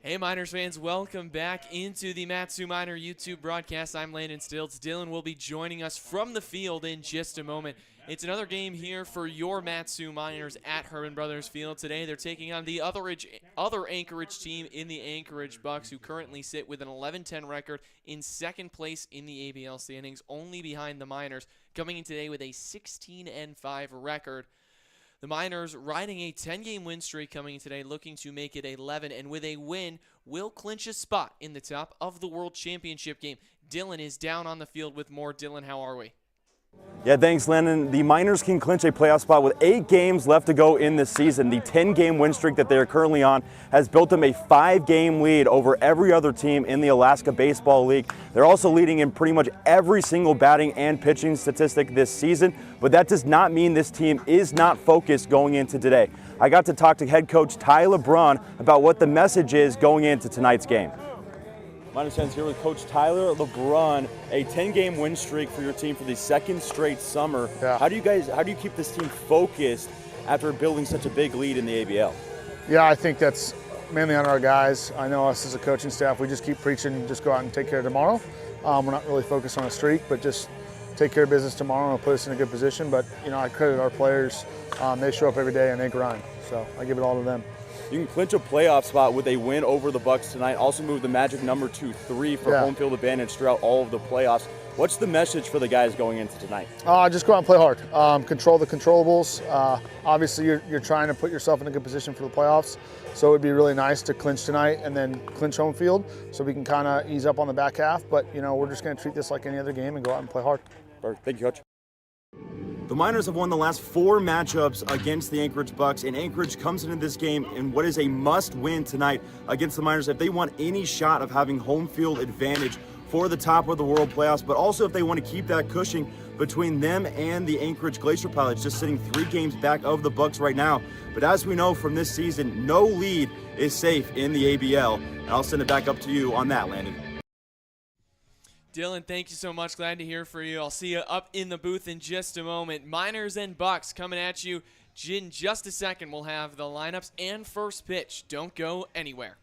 Hey Miners fans, welcome back into the Matsu Miner YouTube broadcast. I'm Landon Stilz. Dylan will be joining us from the field in just a moment. It's another game here for your Matsu Miners at Herman Brothers Field. Today they're taking on the other Anchorage team in the Anchorage Bucs, who currently sit with an 11-10 record in second place in the ABL standings, only behind the Miners, coming in today with a 16-5 record. The Miners riding a 10-game win streak coming in today, looking to make it 11, and with a win, will clinch a spot in the top of the World Championship game. Dylan is down on the field with more. Dylan, how are we? Yeah, thanks, Landon. The Miners can clinch a playoff spot with 8 games left to go in the season. The 10-game win streak that they are currently on has built them a 5-game lead over every other team in the Alaska Baseball League. They're also leading in pretty much every single batting and pitching statistic this season, but that does not mean this team is not focused going into today. I got to talk to head coach Ty LeBron about what the message is going into tonight's game. Miners fans here with Coach Tyler LeBron, a 10-game win streak for your team for the second straight summer. Yeah. How do you keep this team focused after building such a big lead in the ABL? Yeah, I think that's mainly on our guys. I know us as a coaching staff, we just keep preaching, just go out and take care of tomorrow. We're not really focused on a streak, but just take care of business tomorrow and put us in a good position. But, you know, I credit our players. They show up every day and they grind. So I give it all to them. You can clinch a playoff spot with a win over the Bucs tonight. Also move the magic number to 3 for home field advantage throughout all of the playoffs. What's the message for the guys going into tonight? Just go out and play hard. Control the controllables. Obviously, you're trying to put yourself in a good position for the playoffs. So it would be really nice to clinch tonight and then clinch home field so we can kind of ease up on the back half. But, you know, we're just going to treat this like any other game and go out and play hard. Perfect. Thank you, Coach. The Miners have won the last 4 matchups against the Anchorage Bucs, and Anchorage comes into this game in what is a must-win tonight against the Miners if they want any shot of having home field advantage for the top of the world playoffs, but also if they want to keep that cushion between them and the Anchorage Glacier Pilots, just sitting 3 games back of the Bucs right now. But as we know from this season, no lead is safe in the ABL, and I'll send it back up to you on that, Landon. Dylan, thank you so much. Glad to hear from you. I'll see you up in the booth in just a moment. Miners and Bucs coming at you in just a second. We'll have the lineups and first pitch. Don't go anywhere.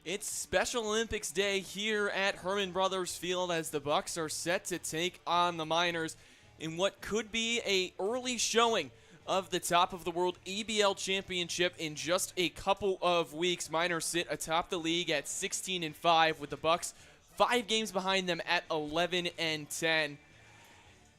It's Special Olympics Day here at Herman Brothers Field as the Bucs are set to take on the Miners in what could be an early showing of the top of the world EBL championship in just a couple of weeks. Miners sit atop the league at 16-5 with the Bucs 5 games behind them at 11-10.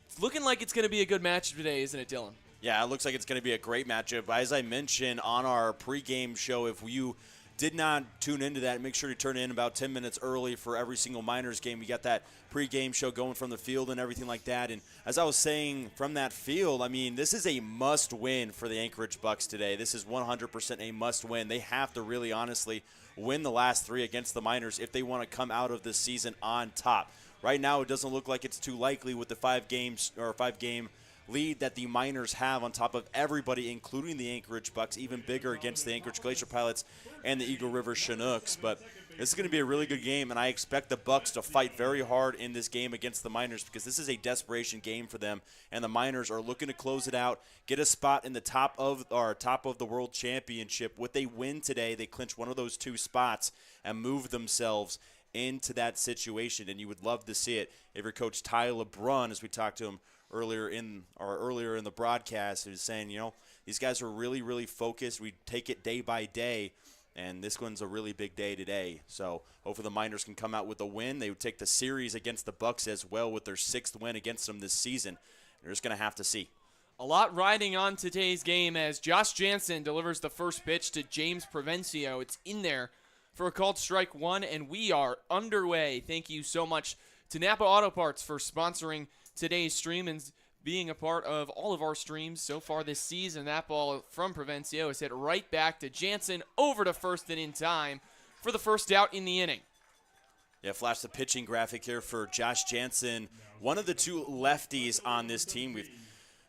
It's looking like it's going to be a good match today, isn't it, Dylan? Yeah, it looks like it's going to be a great matchup. As I mentioned on our pregame show, if you did not tune into that, make sure to turn in about 10 minutes early for every single Miners game. We got that pregame show going from the field and everything like that. And as I was saying from that field, I mean, this is a must-win for the Anchorage Bucs today. This is 100% a must-win. They have to really honestly win the last 3 against the Miners if they want to come out of this season on top. Right now, it doesn't look like it's too likely with the 5-game lead that the Miners have on top of everybody, including the Anchorage Bucs, even bigger against the Anchorage Glacier Pilots and the Eagle River Chinooks. But this is going to be a really good game, and I expect the Bucs to fight very hard in this game against the Miners because this is a desperation game for them, and the Miners are looking to close it out, get a spot in the top of the World Championship. With a win today, they clinch one of those 2 spots and move themselves into that situation, and you would love to see it if your coach Ty LeBrun, as we talked to him earlier in the broadcast, he was saying, you know, these guys are really, really focused. We take it day by day, and this one's a really big day today. So hopefully the Miners can come out with a win. They would take the series against the Bucs as well with their 6th win against them this season. They're just going to have to see. A lot riding on today's game as Josh Jansen delivers the first pitch to James Provencio. It's in there for a called strike 1, and we are underway. Thank you so much to Napa Auto Parts for sponsoring today's stream and being a part of all of our streams so far this season. That ball from Provencio is hit right back to Jansen, over to first and in time for the first out in the inning. Yeah, flash the pitching graphic here for Josh Jansen, one of the 2 lefties on this team. We've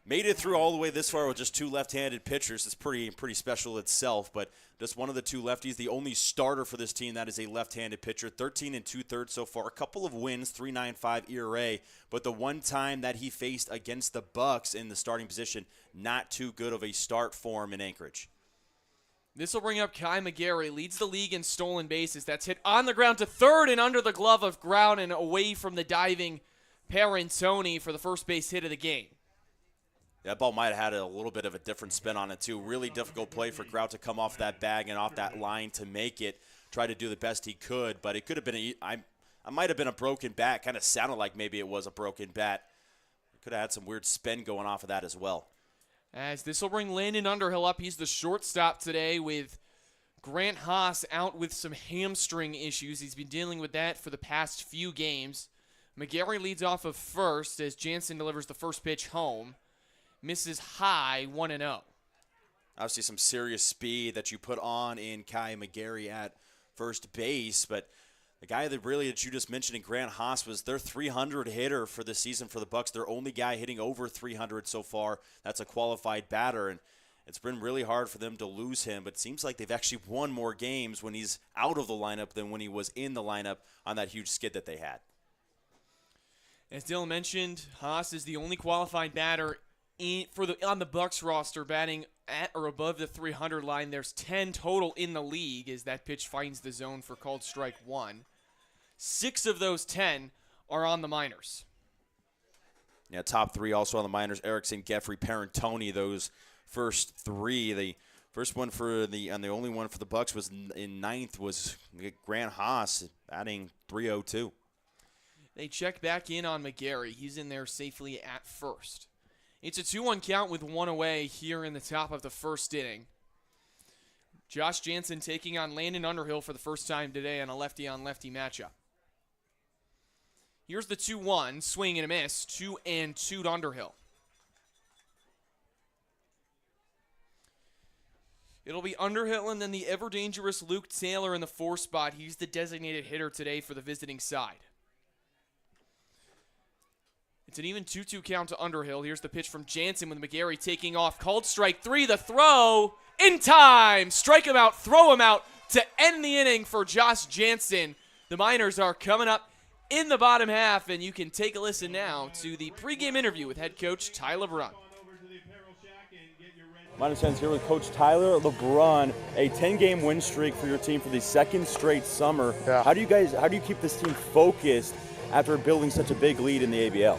made it through all the way this far with just 2 left-handed pitchers. It's pretty special itself, but just one of the 2 lefties, the only starter for this team that is a left-handed pitcher. 13 2/3 so far, a couple of wins, 3.95 ERA, but the one time that he faced against the Bucs in the starting position, not too good of a start for him in Anchorage. This will bring up Kai McGarry, leads the league in stolen bases. That's hit on the ground to third and under the glove of Grout and away from the diving Parentoni for the first base hit of the game. That ball might have had a little bit of a different spin on it, too. Really difficult play for Grout to come off that bag and off that line to make it. Try to do the best he could, but it could have been I might have been a broken bat. Kind of sounded like maybe it was a broken bat. Could have had some weird spin going off of that as well. As this will bring Landon Underhill up. He's the shortstop today with Grant Haas out with some hamstring issues. He's been dealing with that for the past few games. McGarry leads off of first as Jansen delivers the first pitch home. Misses high, 1-0. Obviously some serious speed that you put on in Kai McGarry at first base, but the guy that you just mentioned in Grant Haas was their 300 hitter for the season for the Bucs. Their only guy hitting over 300 so far. That's a qualified batter, and it's been really hard for them to lose him, but it seems like they've actually won more games when he's out of the lineup than when he was in the lineup on that huge skid that they had. As Dylan mentioned, Haas is the only qualified batter on the Bucs roster batting at or above the 300 line. There's 10 total in the league as that pitch finds the zone for called strike 1. 6 of those 10 are on the Miners. Yeah, top 3 also on the Miners. Erickson, Geffrey, Parentoni, those first 3. The first one and the only one for the Bucs was in 9th was Grant Haas batting .302. They check back in on McGarry. He's in there safely at first. It's a 2-1 count with 1 away here in the top of the first inning. Josh Jansen taking on Landon Underhill for the first time today on a lefty-on-lefty matchup. Here's the 2-1, swing and a miss, 2-2 to Underhill. It'll be Underhill and then the ever-dangerous Luke Taylor in the 4 spot. He's the designated hitter today for the visiting side. It's an even 2-2 count to Underhill. Here's the pitch from Jansen with McGarry taking off. Called strike 3. The throw in time. Strike him out, throw him out to end the inning for Josh Jansen. The Miners are coming up in the bottom half, and you can take a listen now to the pregame interview with head coach Ty LeBrun. Minus 10's here with Coach Tyler LeBrun, a 10-game win streak for your team for the second straight summer. Yeah. How do you keep this team focused after building such a big lead in the ABL?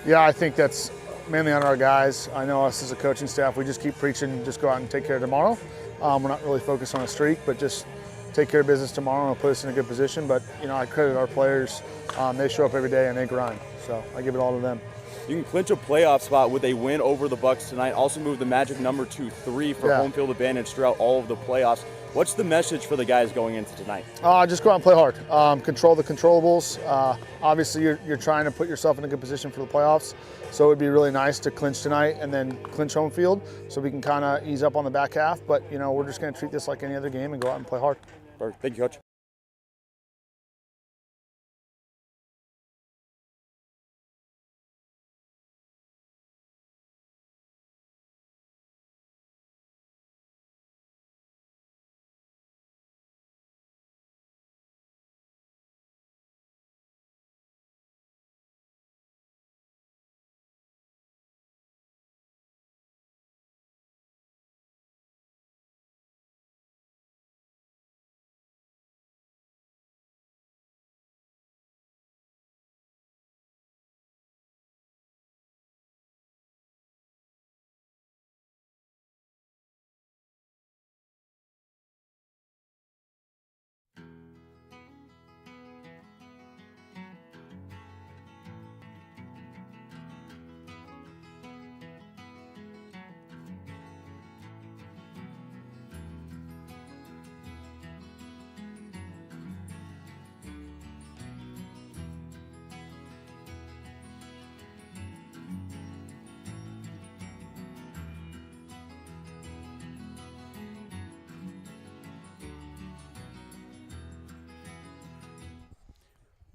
Yeah, I think that's mainly on our guys. I know us as a coaching staff, we just keep preaching, just go out and take care of tomorrow. We're not really focused on a streak, but just take care of business tomorrow and put us in a good position. But, I credit our players. They show up every day and they grind. So I give it all to them. You can clinch a playoff spot with a win over the Bucs tonight. Also move the magic number 2-3 for home field advantage throughout all of the playoffs. What's the message for the guys going into tonight? Just go out and play hard. Control the controllables. Obviously, you're trying to put yourself in a good position for the playoffs. So it would be really nice to clinch tonight and then clinch home field so we can kind of ease up on the back half. But, we're just going to treat this like any other game and go out and play hard. Perfect. Thank you, Coach.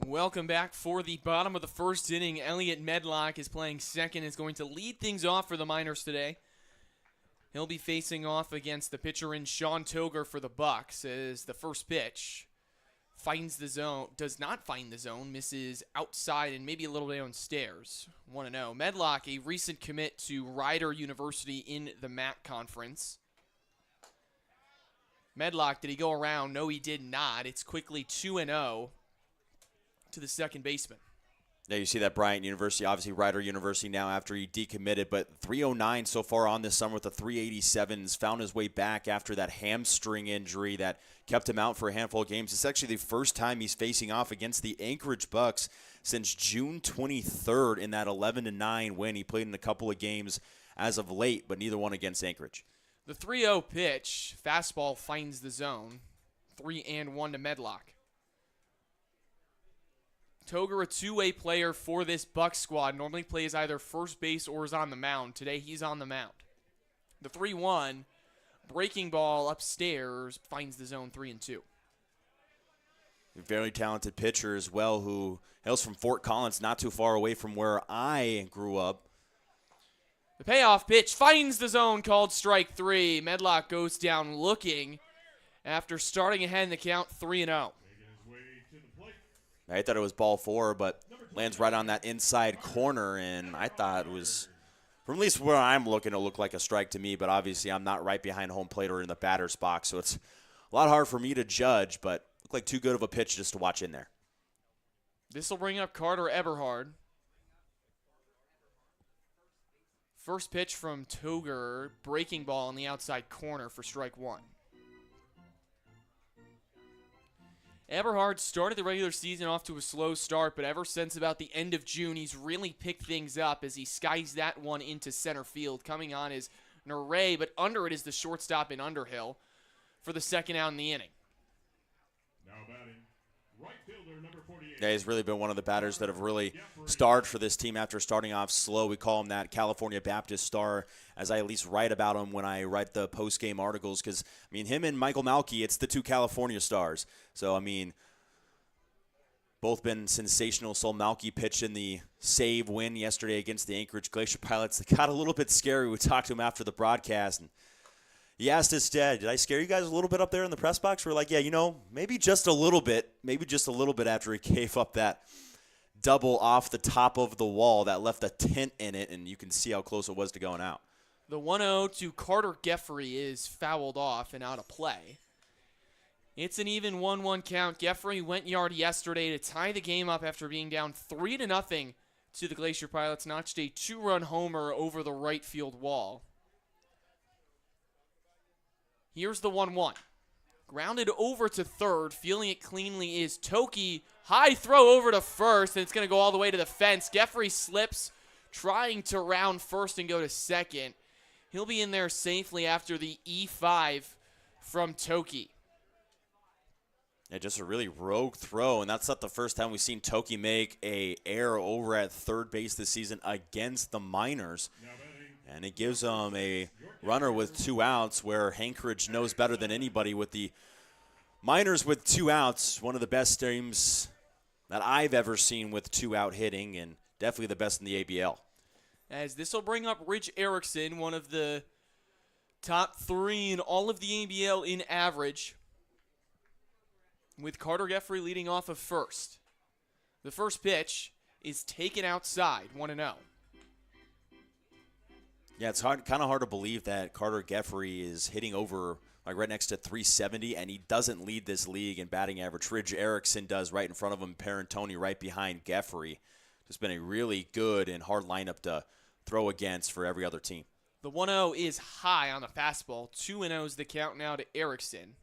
Welcome back for the bottom of the first inning. Elliot Medlock is playing second, is going to lead things off for the Miners today. He'll be facing off against the pitcher in Sean Toger for the Bucs as the first pitch finds the zone, does not find the zone, misses outside and maybe a little downstairs. 1-0. Medlock, a recent commit to Rider University in the MAC conference. Medlock, did he go around? No, he did not. It's quickly 2-0. To the second baseman. Yeah, you see that Bryant University, obviously Rider University now after he decommitted, but 309 so far on this summer with the 387s, found his way back after that hamstring injury that kept him out for a handful of games. It's actually the first time he's facing off against the Anchorage Bucs since June 23rd in that 11-9 win. He played in a couple of games as of late, but neither one against Anchorage. The 3-0 pitch, fastball finds the zone. 3-1 to Medlock. Toger, a two-way player for this Bucs squad, normally plays either first base or is on the mound. Today, he's on the mound. The 3-1, breaking ball upstairs, finds the zone 3-2. A very talented pitcher as well who hails from Fort Collins, not too far away from where I grew up. The payoff pitch finds the zone, called strike 3. Medlock goes down looking after starting ahead in the count 3-0. I thought it was ball 4, but lands right on that inside corner, and I thought it was, from at least where I'm looking, it looked like a strike to me, but obviously I'm not right behind home plate or in the batter's box, so it's a lot hard for me to judge, but looked like too good of a pitch just to watch in there. This will bring up Carter Eberhard. First pitch from Toger, breaking ball on the outside corner for strike 1. Eberhard started the regular season off to a slow start, but ever since about the end of June, he's really picked things up as he skies that one into center field. Coming on is Naray, but under it is the shortstop in Underhill for the second out in the inning. Now batting, right fielder number 48. Yeah, he's really been one of the batters that have really starred for this team after starting off slow. We call him that California Baptist star, as I at least write about him when I write the post-game articles, because, him and Michael Malky, it's the two California stars. So, both been sensational. So Malky pitched in the save win yesterday against the Anchorage Glacier Pilots. It got a little bit scary. We talked to him after the broadcast, and he asked us, did I scare you guys a little bit up there in the press box? We're like, yeah, maybe just a little bit. Maybe just a little bit after he gave up that double off the top of the wall that left a tint in it, and you can see how close it was to going out. The 1-0 to Carter Geffrey is fouled off and out of play. It's an even 1-1 count. Geffrey went yard yesterday to tie the game up after being down 3-0 to the Glacier Pilots. Notched a 2-run homer over the right field wall. Here's the 1-1. Grounded over to third. Feeling it cleanly is Toki. High throw over to first, and it's going to go all the way to the fence. Geffrey slips, trying to round first and go to second. He'll be in there safely after the E5 from Toki. Yeah, just a really rogue throw, and that's not the first time we've seen Toki make a error over at third base this season against the Miners. And it gives them a runner with 2 outs, where Anchorage knows better than anybody with the Miners with 2 outs. One of the best teams that I've ever seen with 2-out hitting, and definitely the best in the ABL. As this will bring up Rich Erickson, one of the top 3 in all of the ABL in average, with Carter Geffrey leading off of first. The first pitch is taken outside, 1-0. Yeah, it's kind of hard to believe that Carter Geffrey is hitting over like right next to 370, and he doesn't lead this league in batting average. Rich Erickson does right in front of him, Parentoni right behind Geffrey. It's been a really good and hard lineup to throw against for every other team. The 1-0 is high on the fastball. 2-0's the count now to Erickson.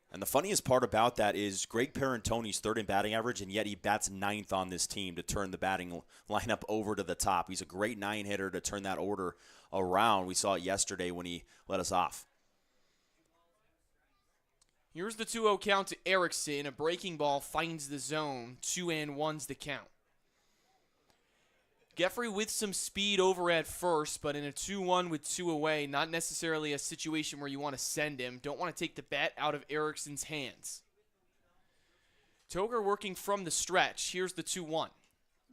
And the funniest part about that is Greg Parentoni's third in batting average, and yet he bats 9th on this team to turn the batting lineup over to the top. He's a great 9-hitter to turn that order around. We saw it yesterday when he let us off. Here's the 2-0 count to Erickson. A breaking ball finds the zone. 2-1's the count. Geffrey with some speed over at first, but in a 2-1 with 2 away, not necessarily a situation where you want to send him. Don't want to take the bat out of Erickson's hands. Toger working from the stretch. Here's the 2-1.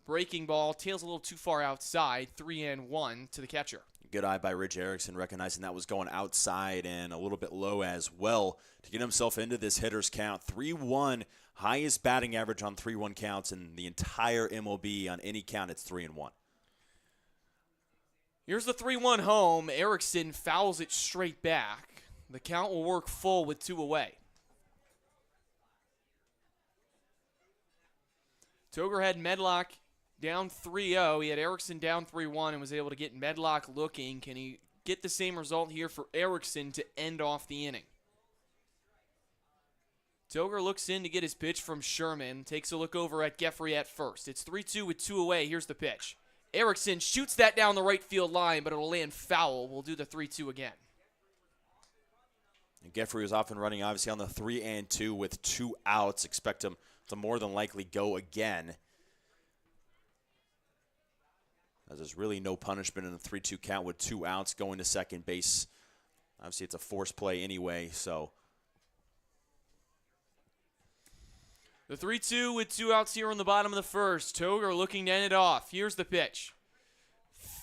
Breaking ball, tails a little too far outside. 3-1 to the catcher. Good eye by Rich Erickson, recognizing that was going outside and a little bit low as well to get himself into this hitter's count. 3-1, highest batting average on 3-1 counts in the entire MLB. On any count, it's 3-1. Here's the 3-1 home. Erickson fouls it straight back. The count will work full with 2 away. Toger had Medlock down 3-0. He had Erickson down 3-1 and was able to get Medlock looking. Can he get the same result here for Erickson to end off the inning? Toger looks in to get his pitch from Sherman. Takes a look over at Geffrey at first. It's 3-2 with 2 away. Here's the pitch. Erickson shoots that down the right field line, but it'll land foul. We'll do the 3-2 again. And Geffrey was off and running, obviously, on the 3-2 with 2 outs. Expect him to more than likely go again, as there's really no punishment in the 3-2 count with 2 outs going to second base. Obviously, it's a forced play anyway, so. The 3-2 with 2 outs here on the bottom of the first. Toger looking to end it off. Here's the pitch.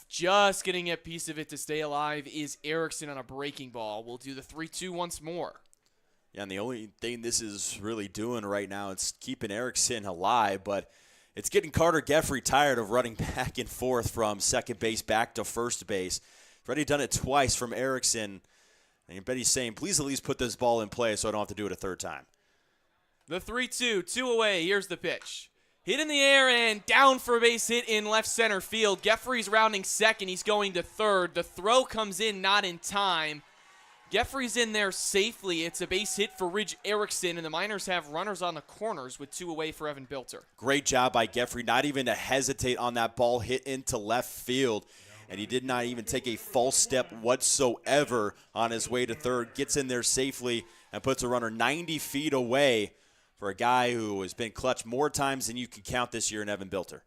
Just getting a piece of it to stay alive is Erickson on a breaking ball. We'll do the 3-2 once more. Yeah, and the only thing this is really doing right now, it's keeping Erickson alive, but it's getting Carter Geffrey tired of running back and forth from second base back to first base. He's already done it twice from Erickson, and I bet he's saying, please at least put this ball in play so I don't have to do it a third time. The 3-2, 2 away. Here's the pitch. Hit in the air and down for a base hit in left center field. Geffrey's rounding second. He's going to third. The throw comes in not in time. Geffrey's in there safely. It's a base hit for Ridge Erickson, and the Miners have runners on the corners with 2 away for Evan Bilter. Great job by Geffrey, not even to hesitate on that ball hit into left field. And he did not even take a false step whatsoever on his way to third. Gets in there safely and puts a runner 90 feet away for a guy who has been clutch more times than you can count this year in Evan Bilter.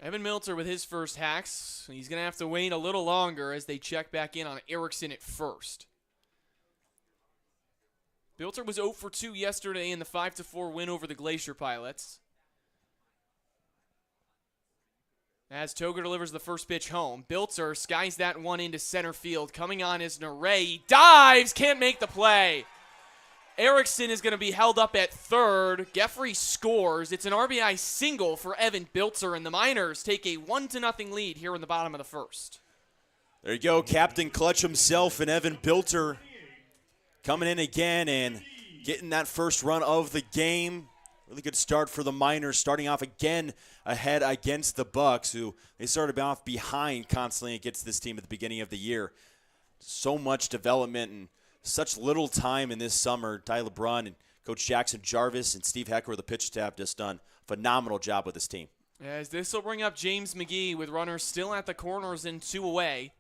Evan Milter with his first hacks. He's going to have to wait a little longer as they check back in on Erickson at first. Bilter was 0 for 2 yesterday in the 5-4 win over the Glacier Pilots. As Toger delivers the first pitch home, Bilter skies that one into center field. Coming on is Nare. He dives, can't make the play. Erickson is going to be held up at third. Geffrey scores. It's an RBI single for Evan Bilter, and the Miners take a 1-0 lead here in the bottom of the first. There you go, Captain Clutch himself and Evan Bilter coming in again and getting that first run of the game. Really good start for the Miners, starting off again ahead against the Bucs, who they started off behind constantly against this team at the beginning of the year. So much development and such little time in this summer. Ty LeBrun and Coach Jackson Jarvis and Steve Hecker, the pitch staff, just done a phenomenal job with this team. As this will bring up James McGee with runners still at the corners and 2 away.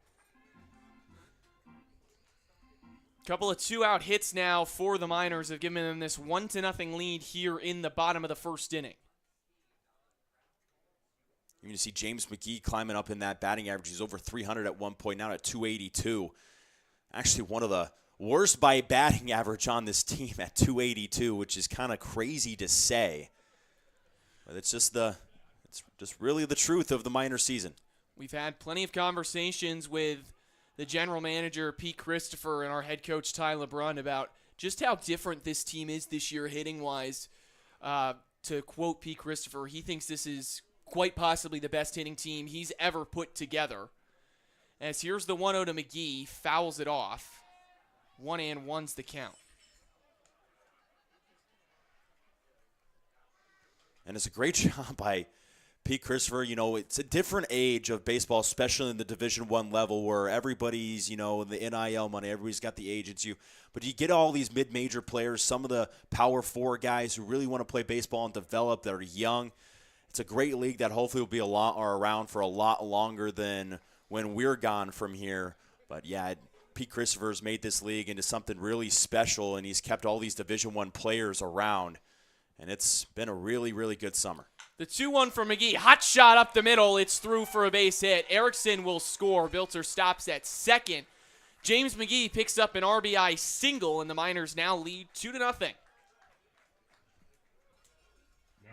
Couple of 2-out hits now for the Miners have given them this 1-0 lead here in the bottom of the first inning. You're going to see James McGee climbing up in that batting average. He's over 300 at one point, now at 282. Actually, one of the worst by batting average on this team at 282, which is kind of crazy to say. But it's just really the truth of the minor season. We've had plenty of conversations with the general manager, Pete Christopher, and our head coach, Ty LeBrun, about just how different this team is this year hitting-wise. To quote Pete Christopher, he thinks this is quite possibly the best hitting team he's ever put together. As here's the 1-0 to McGee, fouls it off. 1-1's the count. And it's a great job by Pete Christopher. You know, it's a different age of baseball, especially in the Division I level where everybody's, you know, the NIL money, everybody's got the agents. But you get all these mid-major players, some of the Power 4 guys who really want to play baseball and develop that are young. It's a great league that hopefully will be around for a lot longer than when we're gone from here. But, yeah, Pete Christopher's made this league into something really special, and he's kept all these Division I players around. And it's been a really, really good summer. The 2-1 for McGee. Hot shot up the middle. It's through for a base hit. Erickson will score. Bilter stops at second. James McGee picks up an RBI single, and the Miners now lead 2-0. Now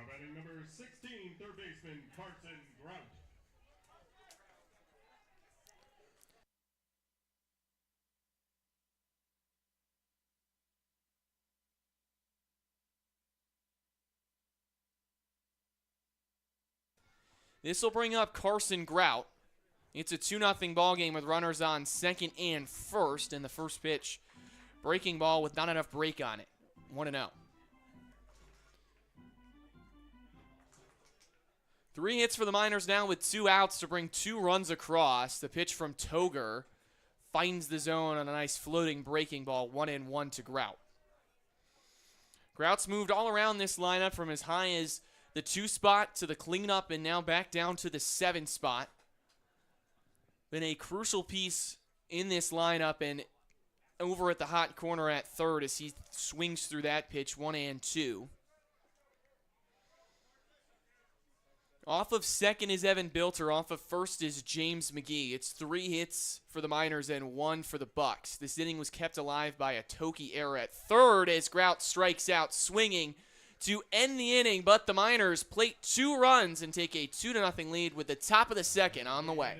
batting number 16, third baseman Carson Grout. This will bring up Carson Grout. It's a 2-0 ball game with runners on second and first. And the first pitch, breaking ball with not enough break on it. 1-0. 3 hits for the Miners now with 2 outs to bring 2 runs across. The pitch from Toger finds the zone on a nice floating breaking ball. 1-1 to Grout. Grout's moved all around this lineup from as high as the 2 spot to the cleanup and now back down to the 7 spot. Been a crucial piece in this lineup and over at the hot corner at third as he swings through that pitch. 1-2. Off of second is Evan Bilter. Off of first is James McGee. It's 3 hits for the Miners and 1 for the Bucs. This inning was kept alive by a Toki error at third as Grout strikes out swinging to end the inning, but the Miners plate 2 runs and take a 2-0 lead with the top of the second on the way.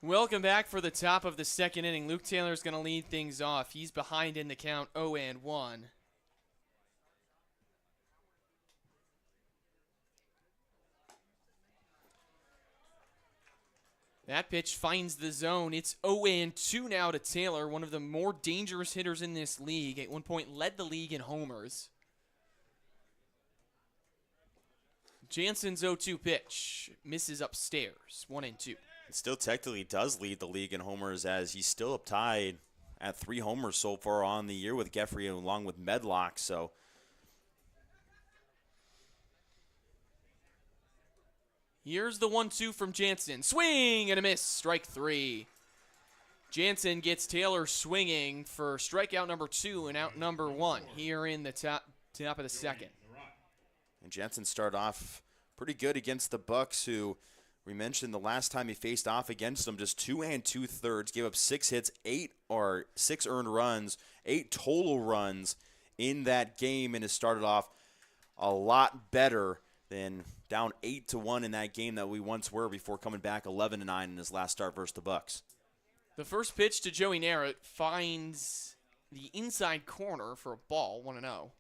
Welcome back for the top of the second inning. Luke Taylor's going to lead things off. He's behind in the count, 0-1. That pitch finds the zone. It's 0-2 now to Taylor, one of the more dangerous hitters in this league. At one point, led the league in homers. Jansen's 0-2 pitch misses upstairs, 1-2. Still technically does lead the league in homers, as he's still up tied at 3 homers so far on the year with Geoffrey along with Medlock. So here's the 1-2 from Jansen. Swing and a miss, strike 3. Jansen gets Taylor swinging for strikeout number 2 and out number 1 here in the top of the second. And Jansen started off pretty good against the Bucs, who we mentioned the last time he faced off against them, just 2 2/3, gave up 6 hits, 6 earned runs, 8 total runs in that game, and has started off a lot better than down 8-1 in that game that we once were before coming back 11-9 in his last start versus the Bucs. The first pitch to Joey Narrett finds the inside corner for a ball, 1-0.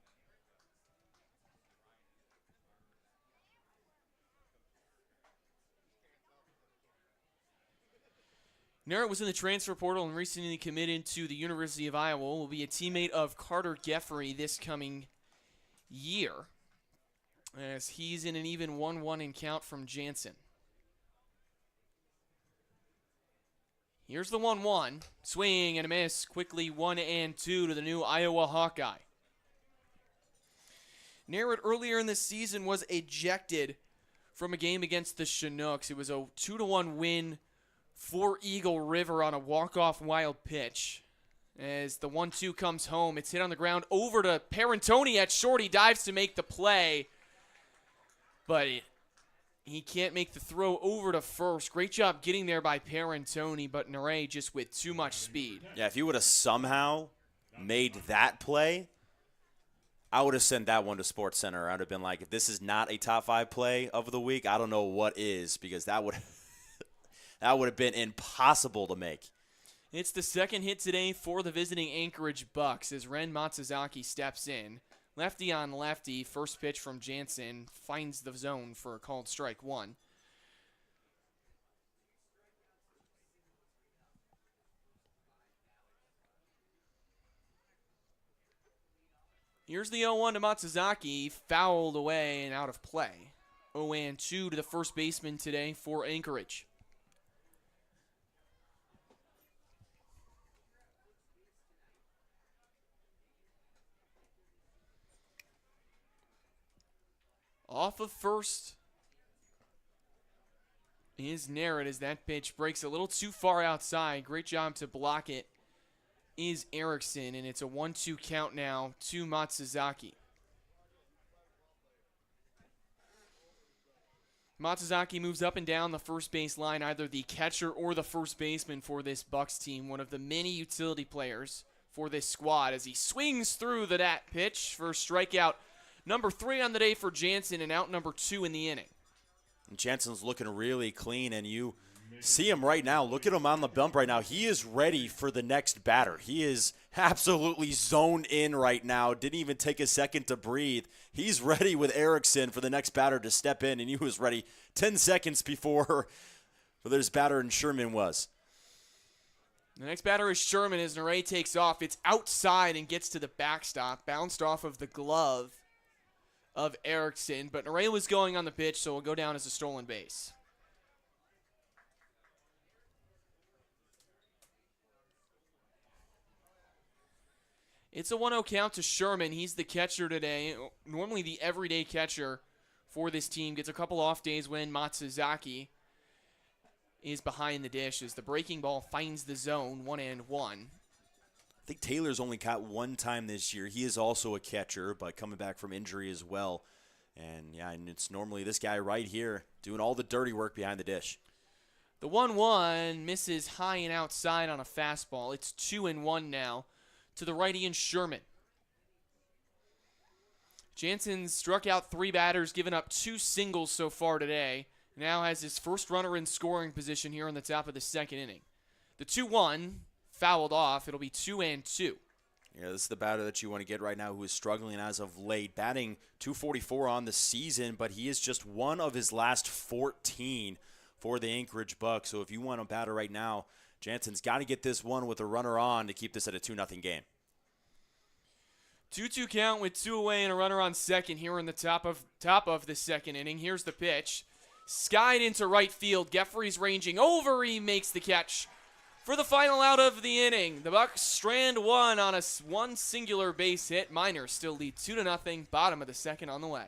Narrett was in the transfer portal and recently committed to the University of Iowa. Will be a teammate of Carter Geoffrey this coming year, as he's in an even 1-1 in count from Jansen. Here's the 1-1. Swing and a miss. Quickly 1-2 to the new Iowa Hawkeye. Narrett earlier in the season was ejected from a game against the Chinooks. It was a 2-1 win for Eagle River on a walk-off wild pitch. As the 1-2 comes home, it's hit on the ground over to Parentoni at short. He dives to make the play, but he can't make the throw over to first. Great job getting there by Parentoni, but Nare just with too much speed. Yeah, if he would have somehow made that play, I would have sent that one to Sports Center. I would have been like, if this is not a top 5 play of the week, I don't know what is, because that would have been impossible to make. It's the second hit today for the visiting Anchorage Bucs as Ren Matsuzaki steps in. Lefty on lefty, first pitch from Jansen finds the zone for a called strike 1. Here's the 0-1 to Matsuzaki, fouled away and out of play. 0-2 to the first baseman today for Anchorage. Off of first is Narrett as that pitch breaks a little too far outside. Great job to block it is Erickson, and it's a 1-2 count now to Matsuzaki. Matsuzaki moves up and down the first base line, either the catcher or the first baseman for this Bucs team, one of the many utility players for this squad, as he swings through that pitch for strikeout number 3 on the day for Jansen and out number 2 in the inning. And Jansen's looking really clean, and you see him right now. Look at him on the bump right now. He is ready for the next batter. He is absolutely zoned in right now. Didn't even take a second to breathe. He's ready with Erickson for the next batter to step in, and he was ready 10 seconds before this batter and Sherman was. The next batter is Sherman as Nare takes off. It's outside and gets to the backstop, bounced off of the glove of Erickson, but Nare was going on the pitch, so it'll go down as a stolen base. It's a 1-0 count to Sherman. He's the catcher today, normally the everyday catcher for this team. Gets a couple off days when Matsuzaki is behind the dish as the breaking ball finds the zone, 1-1. I think Taylor's only caught 1 time this year. He is also a catcher, but coming back from injury as well. And yeah, and it's normally this guy right here doing all the dirty work behind the dish. The 1-1 misses high and outside on a fastball. It's 2-1 now to the righty and Sherman. Jansen struck out 3 batters, given up 2 singles so far today. now has his first runner in scoring position here in the top of the second inning. The 2-1 fouled off. It'll be 2-2. Yeah, this is the batter that you want to get right now who is struggling as of late. Batting .244 on the season, but he is just one of his last 14 for the Anchorage Bucs. So if you want a batter right now, Jansen's got to get this one with a runner on to keep this at a 2-0 game. 2-2 count with 2 away and a runner on second here in the top of the second inning. Here's the pitch. Skied into right field. Geffrey's ranging over. He makes the catch for the final out of the inning. The Bucs strand one on one singular base hit. Miners still lead 2-0. Bottom of the second on the way.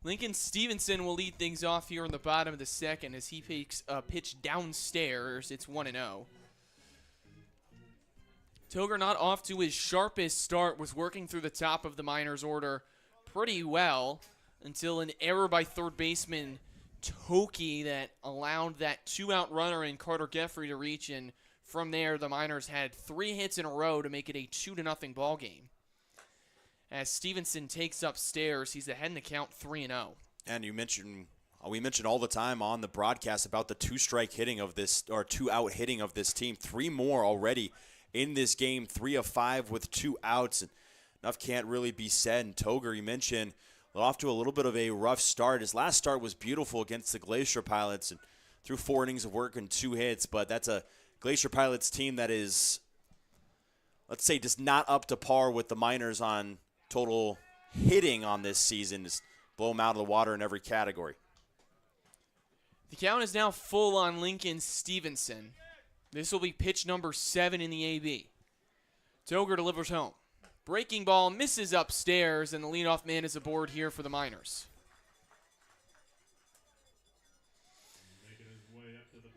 Lincoln Stevenson will lead things off here in the bottom of the second as he takes a pitch downstairs. It's 1-0. Toger not off to his sharpest start, was working through the top of the Miners order pretty well until an error by third baseman Toki that allowed that 2-out runner in Carter Geffrey to reach, and from there the Miners had 3 hits in a row to make it a 2-0 ball game. As Stevenson takes upstairs, he's ahead in the count 3-0. And we mentioned all the time on the broadcast about the 2-strike hitting of this, or 2-out hitting of this team. 3 more already in this game, 3 of 5 with 2 outs. And enough can't really be said. And Toger, you mentioned, off to a little bit of a rough start. His last start was beautiful against the Glacier Pilots and threw 4 innings of work and 2 hits. But that's a Glacier Pilots team that is, let's say, just not up to par with the Miners on total hitting on this season. Just blow them out of the water in every category. The count is now full on Lincoln Stevenson. This will be pitch number 7 in the AB. Toger delivers home. Breaking ball misses upstairs, and the leadoff man is aboard here for the Miners.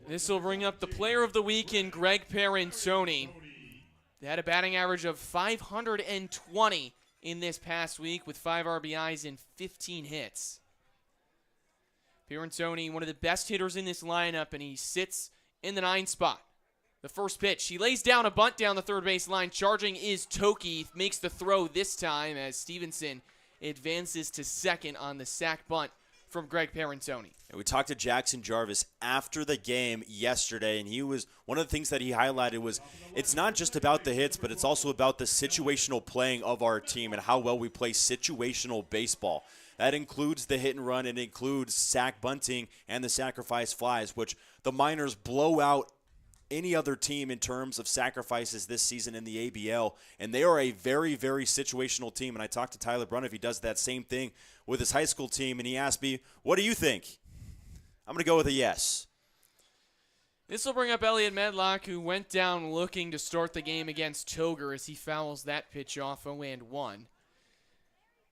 This will bring up the player of the week in Greg Parentoni. They had a batting average of 520 in this past week with 5 RBIs and 15 hits. Parentoni, one of the best hitters in this lineup, and he sits in the 9 spot. The first pitch, he lays down a bunt down the third base line. Charging is Toki, makes the throw this time as Stevenson advances to second on the sac bunt from Greg Parentoni. And we talked to Jackson Jarvis after the game yesterday, and he was one of the things that he highlighted was it's not just about the hits, but it's also about the situational playing of our team and how well we play situational baseball. That includes the hit and run, and includes sac bunting and the sacrifice flies, which the Miners blow out any other team in terms of sacrifices this season in the ABL, and they are a very, very situational team. And I talked to Tyler Brunner, if he does that same thing with his high school team, and he asked me, what do you think? I'm going to go with a yes. This will bring up Elliot Medlock, who went down looking to start the game against Toger as he fouls that pitch off 0-1.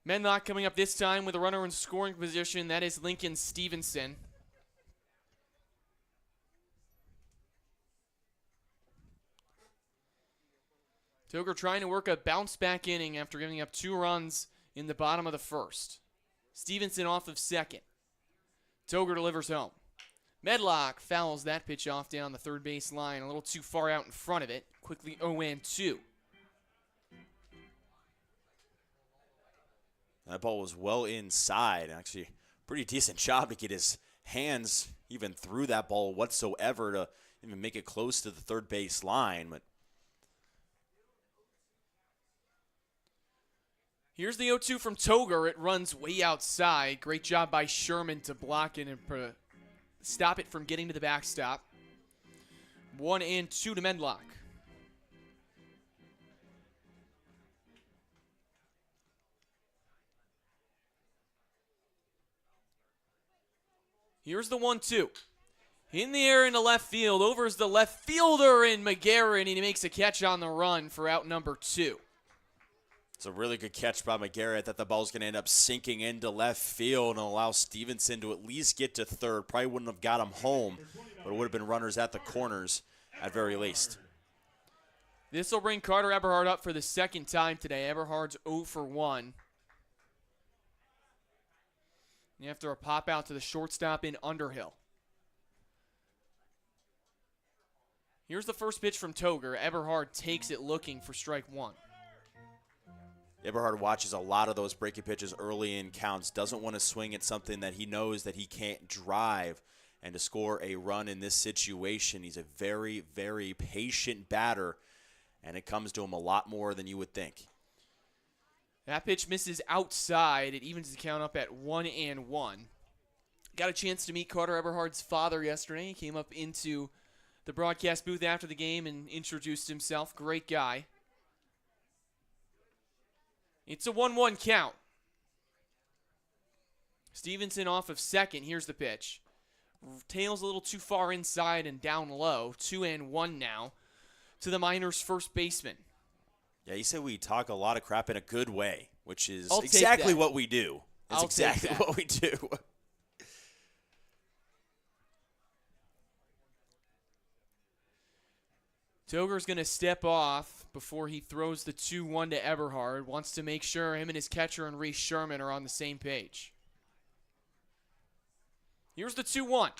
Medlock coming up this time with a runner in scoring position. That is Lincoln Stevenson. Toger trying to work a bounce-back inning after giving up 2 runs in the bottom of the first. Stevenson off of second. Toger delivers home. Medlock fouls that pitch off down the third base line, a little too far out in front of it. Quickly 0-2. That ball was well inside. Actually, pretty decent job to get his hands even through that ball whatsoever to even make it close to the third base line. But here's the 0-2 from Toger. It runs way outside. Great job by Sherman to block it and stop it from getting to the backstop. 1-2 to Medlock. Here's the 1-2. In the air into left field. Over is the left fielder in McGarrett, and he makes a catch on the run for out number 2. it's a really good catch by McGarrett. I thought the ball's going to end up sinking into left field and allow Stevenson to at least get to third. Probably wouldn't have got him home, but it would have been runners at the corners at very least. This will bring Carter Eberhard up for the second time today. Eberhard's 0 for 1. After a pop out to the shortstop in Underhill. Here's the first pitch from Toger. Eberhard takes it looking for strike 1. Eberhard watches a lot of those breaking pitches early in counts, doesn't want to swing at something that he knows that he can't drive. And to score a run in this situation, he's a very, very patient batter, and it comes to him a lot more than you would think. That pitch misses outside. It evens the count up at 1-1. Got a chance to meet Carter Eberhard's father yesterday. He came up into the broadcast booth after the game and introduced himself. Great guy. It's a 1-1 count. Stevenson off of second. Here's the pitch. Tails a little too far inside and down low. 2-1 now to the Miners' first baseman. Yeah, you said we talk a lot of crap in a good way, which is I'll take exactly that. what we do. It's I'll take exactly that. what we do. Toger's going to step off before he throws the 2-1 to Eberhard. Wants to make sure him and his catcher and Reese Sherman are on the same page. Here's the 2-1.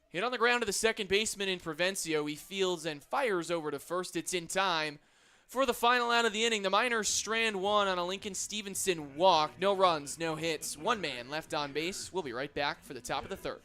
Hit on the ground to the second baseman in Provencio. He fields and fires over to first. It's in time for the final out of the inning. The Miners strand 1 on a Lincoln Stevenson walk. No runs, no hits. 1 man left on base. We'll be right back for the top of the third.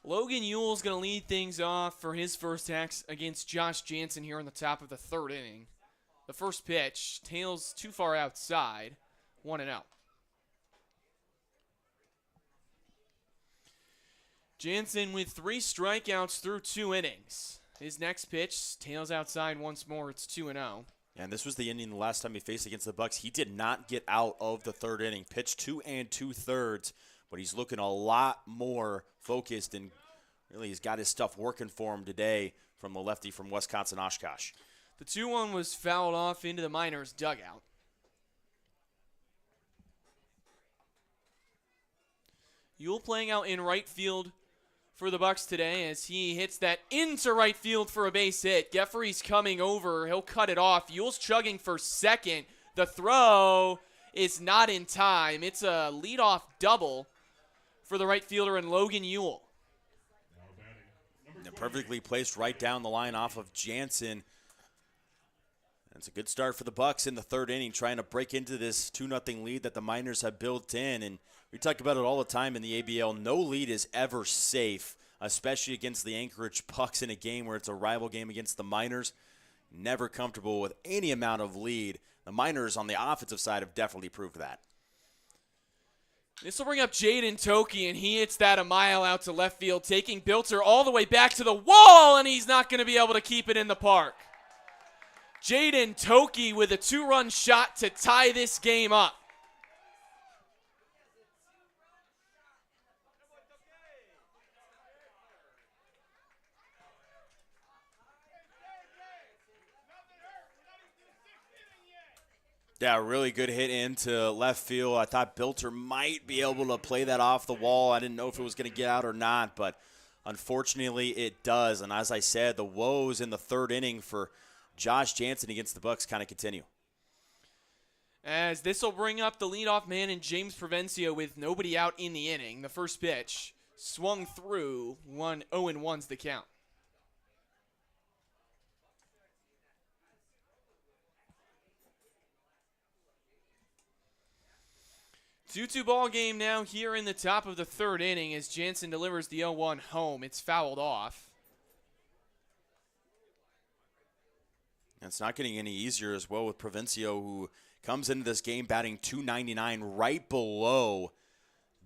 Logan Ewell's going to lead things off for his first axe against Josh Jansen here in the top of the third inning. The first pitch, tails too far outside, 1-0. Jansen with 3 strikeouts through 2 innings. His next pitch, tails outside once more, it's 2-0. And this was the inning the last time he faced against the Bucs. He did not get out of the third inning. Pitched 2 2/3, but he's looking a lot more focused, and really he's got his stuff working for him today from the lefty from Wisconsin Oshkosh. The 2-1 was fouled off into the Miners' dugout. Ewell playing out in right field for the Bucs today as he hits that into right field for a base hit. Geffrey's coming over. He'll cut it off. Ewell's chugging for second. The throw is not in time. It's a leadoff double for the right fielder and Logan Ewell. And perfectly placed right down the line off of Jansen. That's a good start for the Bucs in the third inning, trying to break into this 2-0 lead that the Miners have built in. And we talk about it all the time in the ABL. No lead is ever safe, especially against the Anchorage Bucs in a game where it's a rival game against the Miners. Never comfortable with any amount of lead. The Miners on the offensive side have definitely proved that. This will bring up Jaden Toki, and he hits that a mile out to left field, taking Bilter all the way back to the wall, and he's not going to be able to keep it in the park. Jaden Toki with a 2-run shot to tie this game up. Yeah, really good hit into left field. I thought Bilter might be able to play that off the wall. I didn't know if it was going to get out or not, but unfortunately it does. And as I said, the woes in the third inning for Josh Jansen against the Bucs kind of continue. As this will bring up the leadoff man in James Provencio with nobody out in the inning. The first pitch swung through, 0-1's the count. 2-2 ball game now here in the top of the third inning as Jansen delivers the 0-1 home. It's fouled off. And it's not getting any easier as well with Provencio, who comes into this game batting .299, right below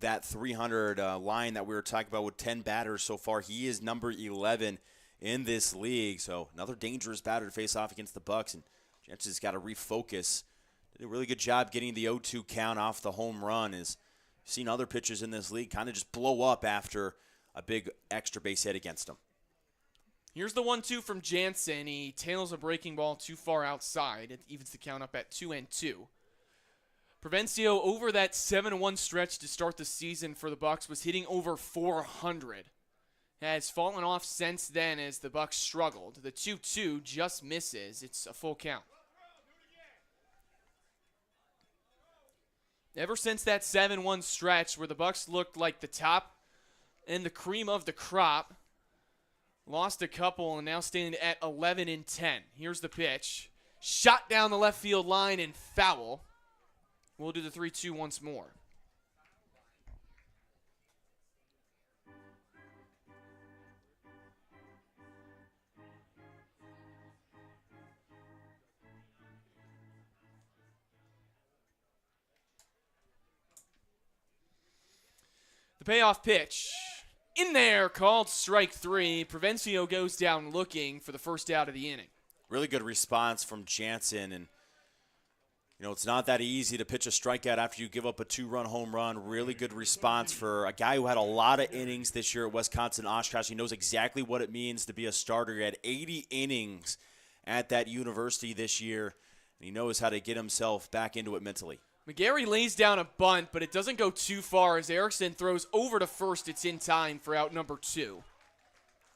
that 300 line that we were talking about with 10 batters so far. He is number 11 in this league, so another dangerous batter to face off against the Bucs, and Jansen's got to refocus. Did a really good job getting the 0-2 count off the home run. As you've seen other pitchers in this league kind of just blow up after a big extra base hit against them. Here's the 1-2 from Jansen. He tails a breaking ball too far outside. It evens the count up at 2-2. Provencio, over that 7-1 stretch to start the season for the Bucs, was hitting over 400. Has fallen off since then as the Bucs struggled. The 2-2 just misses. It's a full count. Ever since that 7-1 stretch where the Bucs looked like the top and the cream of the crop, lost a couple and now standing at 11-10. Here's the pitch. Shot down the left field line and foul. We'll do the 3-2 once more. The payoff pitch. In there, called strike 3. Provencio goes down looking for the first out of the inning. Really good response from Jansen, and you know, it's not that easy to pitch a strikeout after you give up a 2-run home run. Really good response for a guy who had a lot of innings this year at Wisconsin Oshkosh. He knows exactly what it means to be a starter. He had 80 innings at that university this year, and he knows how to get himself back into it mentally. McGarry lays down a bunt, but it doesn't go too far as Erickson throws over to first. It's in time for out number 2.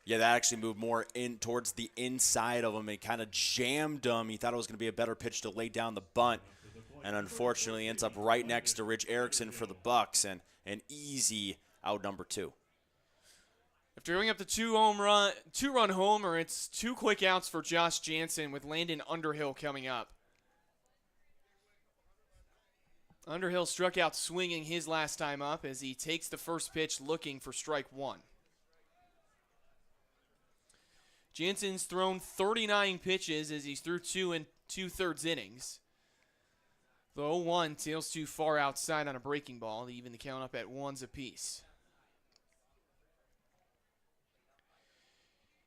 Yeah, that actually moved more in towards the inside of him and kind of jammed him. He thought it was going to be a better pitch to lay down the bunt, and unfortunately ends up right next to Rich Erickson for the Bucs, and an easy out number 2. After going up the 2-run homer, it's 2 quick outs for Josh Jansen with Landon Underhill coming up. Underhill struck out swinging his last time up as he takes the first pitch looking for strike 1. Jansen's thrown 39 pitches as he's through 2 2/3 innings. The 0-1 tails too far outside on a breaking ball to even the count up at 1s apiece.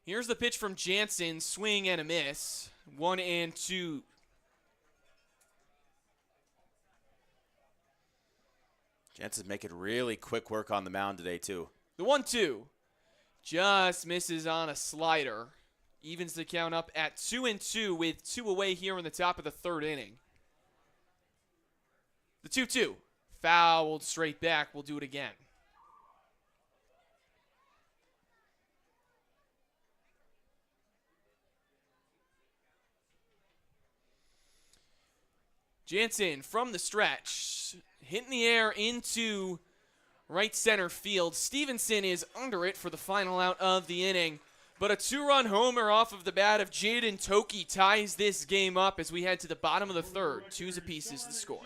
Here's the pitch from Jansen, swing and a miss. 1-2. Jansen's making really quick work on the mound today, too. The 1-2 just misses on a slider. Evens the count up at 2-2 with 2 away here in the top of the 3rd inning. The 2-2 fouled straight back. We'll do it again. Jansen from the stretch, hitting the air into right center field. Stevenson is under it for the final out of the inning. But a 2-run homer off of the bat of Jaden Toki ties this game up as we head to the bottom of the 3rd. 2s apiece is the score.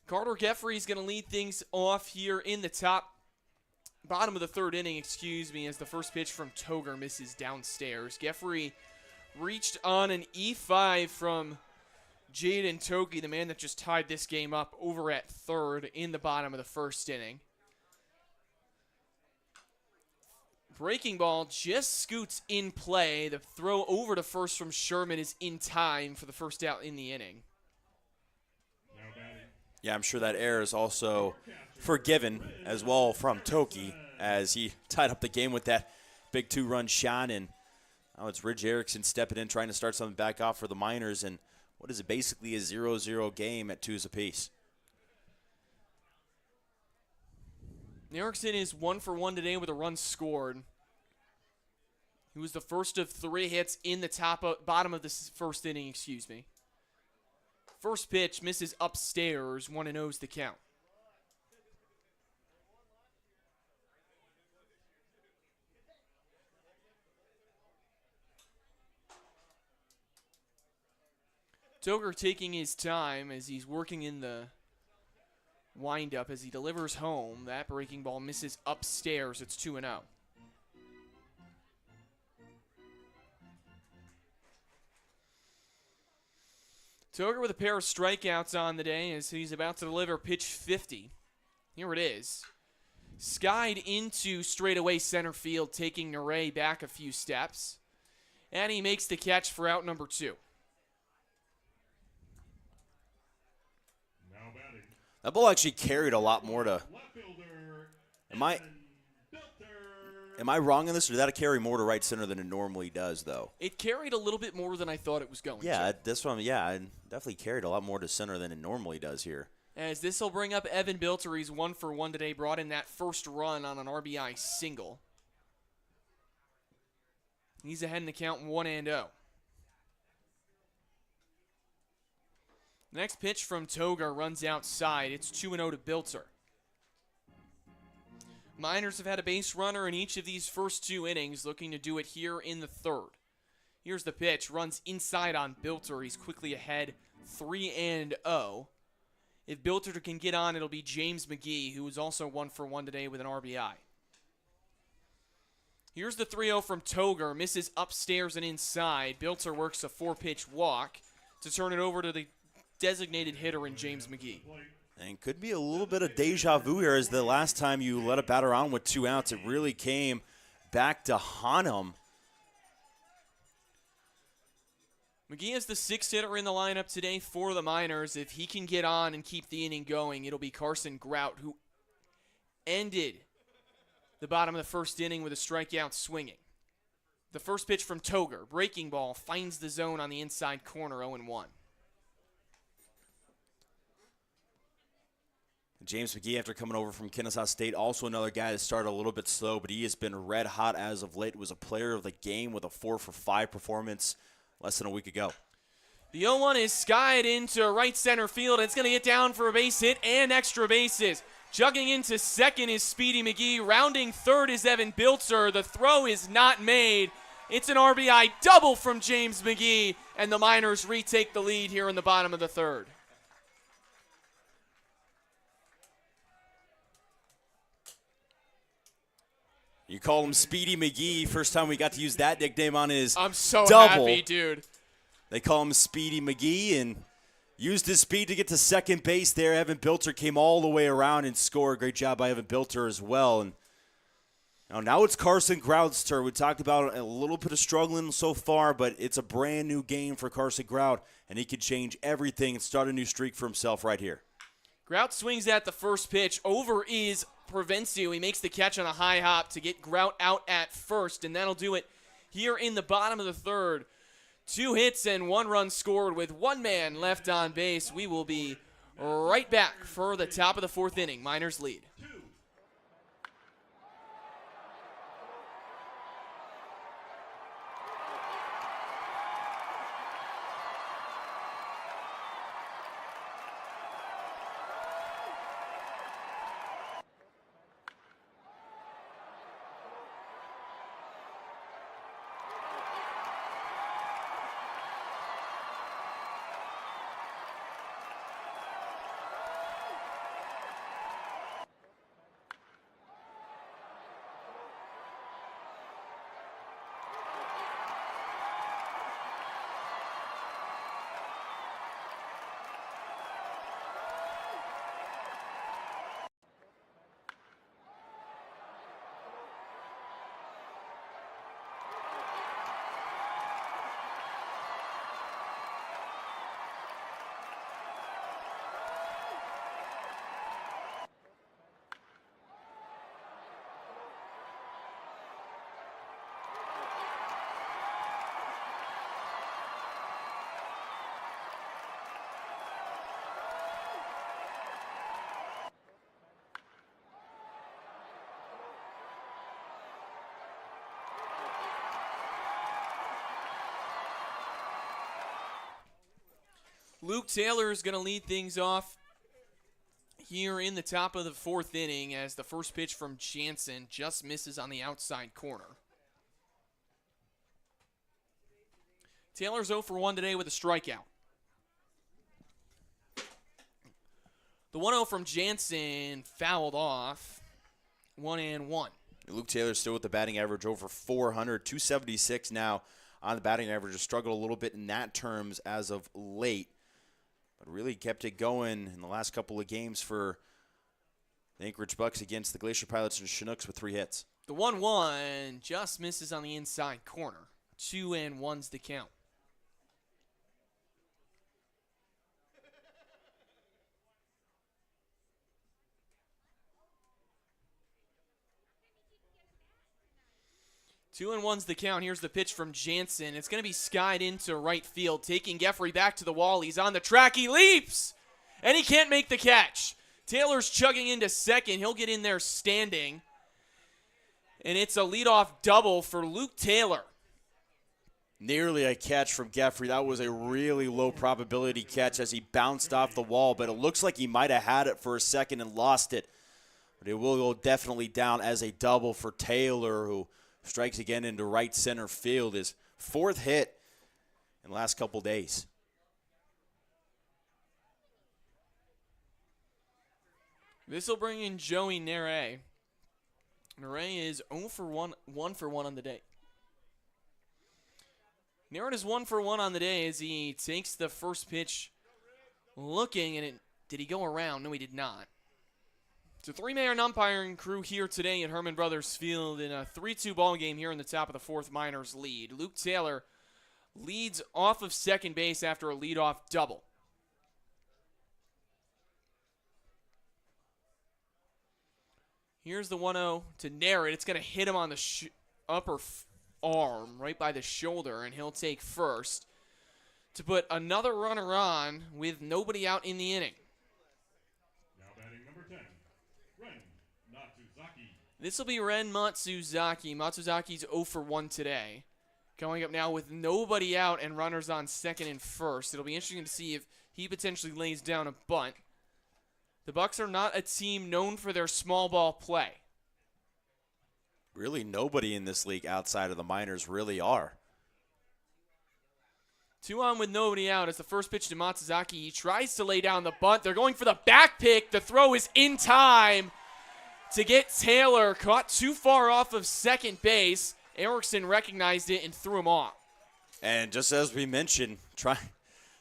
Carter Geffrey is going to lead things off here in the bottom of the 3rd inning, as the first pitch from Toger misses downstairs. Geffrey reached on an E5 from Jaden Toki, the man that just tied this game up, over at 3rd in the bottom of the 1st inning. Breaking ball just scoots in play. The throw over to first from Sherman is in time for the first out in the inning. Yeah, I'm sure that error is also forgiven as well from Toki as he tied up the game with that big 2-run shot. And now it's Ridge Erickson stepping in, trying to start something back off for the Miners. And what is it, basically a 0-0 game at 2s apiece. Erickson is 1 for 1 today with a run scored. He was the first of 3 hits in the bottom of the 1st inning, First pitch misses upstairs, 1-0's the count. Toger taking his time as he's working in the windup as he delivers home. That breaking ball misses upstairs. It's 2-0. Toger with a pair of strikeouts on the day as he's about to deliver pitch 50. Here it is. Skied into straightaway center field, taking Neray back a few steps. And he makes the catch for out number 2. That ball actually carried a lot more to... Am I wrong on this, or did that carry more to right center than it normally does, though? It carried a little bit more than I thought it was going Yeah, to. this one, yeah, it definitely carried a lot more to center than it normally does here. As this will bring up Evan Bilter. He's 1 for 1 today, brought in that first run on an RBI single. He's ahead in the count 1-0. Next pitch from Togar runs outside. It's 2-0 to Bilter. Miners have had a base runner in each of these first 2 innings, looking to do it here in the third. Here's the pitch. Runs inside on Bilter. He's quickly ahead 3-0. If Bilter can get on, it'll be James McGee, who is also 1 for 1 today with an RBI. Here's the 3-0 from Togar. Misses upstairs and inside. Bilter works a 4-pitch walk to turn it over to the designated hitter in James McGee. And could be a little bit of deja vu here, as the last time you let a batter on with 2 outs, it really came back to haunt him. McGee is the 6th hitter in the lineup today for the Miners. If he can get on and keep the inning going, it'll be Carson Grout, who ended the bottom of the first inning with a strikeout swinging. The first pitch from Togar, breaking ball, finds the zone on the inside corner, 0-1. James McGee, after coming over from Kennesaw State, also another guy that started a little bit slow, but he has been red hot as of late. Was a player of the game with a 4-for-5 performance less than a week ago. The 0-1 is skied into right center field. It's going to get down for a base hit and extra bases. Jugging into second is Speedy McGee. Rounding third is Evan Bilter. The throw is not made. It's an RBI double from James McGee, and the Miners retake the lead here in the bottom of the third. You call him Speedy McGee. First time we got to use that nickname on his I'm so double. happy, dude. They call him Speedy McGee, and used his speed to get to second base there. Evan Bilter came all the way around and scored. Great job by Evan Bilter as well. And now it's Carson Grout's turn. We talked about a little bit of struggling so far, but it's a brand new game for Carson Grout, and he could change everything and start a new streak for himself right here. Grout swings at the first pitch. Over is Provencio. He makes the catch on a high hop to get Grout out at first, and that'll do it here in the bottom of the third. 2 hits and 1 run scored with 1 man left on base. We will be right back for the top of the 4th inning. Miners lead. Luke Taylor is going to lead things off here in the top of the 4th inning as the first pitch from Jansen just misses on the outside corner. Taylor's 0 for 1 today with a strikeout. The 1-0 from Jansen fouled off. 1-1. Luke Taylor still with the batting average over 400, 276 now on the batting average. Has struggled a little bit in that terms as of late, but really kept it going in the last couple of games for the Anchorage Bucs against the Glacier Pilots and Chinooks with 3 hits. The 1-1 just misses on the inside corner. 2-1's the count. 2-1's the count. Here's the pitch from Jansen. It's going to be skied into right field, taking Geffrey back to the wall. He's on the track. He leaps, and he can't make the catch. Taylor's chugging into second. He'll get in there standing, and it's a leadoff double for Luke Taylor. Nearly a catch from Geffrey. That was a really low probability catch as he bounced off the wall, but it looks like he might have had it for a second and lost it. But it will go definitely down as a double for Taylor, who strikes again into right center field. His 4th hit in the last couple days. This will bring in Joey Nere. Nere is 0 for 1 on the day. Nere is 1 for 1 on the day as he takes the first pitch looking, and did he go around? No, he did not. It's a 3-man umpiring crew here today at Herman Brothers Field in a 3-2 ball game here in the top of the 4th. Miners lead. Luke Taylor leads off of second base after a leadoff double. Here's the 1-0 to Nere. It's going to hit him on the upper arm, right by the shoulder, and he'll take first to put another runner on with nobody out in the inning. Now batting number 10, Ren Matsuzaki. This will be Ren Matsuzaki. Matsuzaki's 0 for 1 today. Going up now with nobody out and runners on second and first. It'll be interesting to see if he potentially lays down a bunt. The Bucs are not a team known for their small ball play. Really nobody in this league outside of the Miners really are. 2 on with nobody out as the first pitch to Matsuzaki. He tries to lay down the bunt. They're going for the back pick. The throw is in time to get Taylor. Caught too far off of second base. Erickson recognized it and threw him off. And just as we mentioned,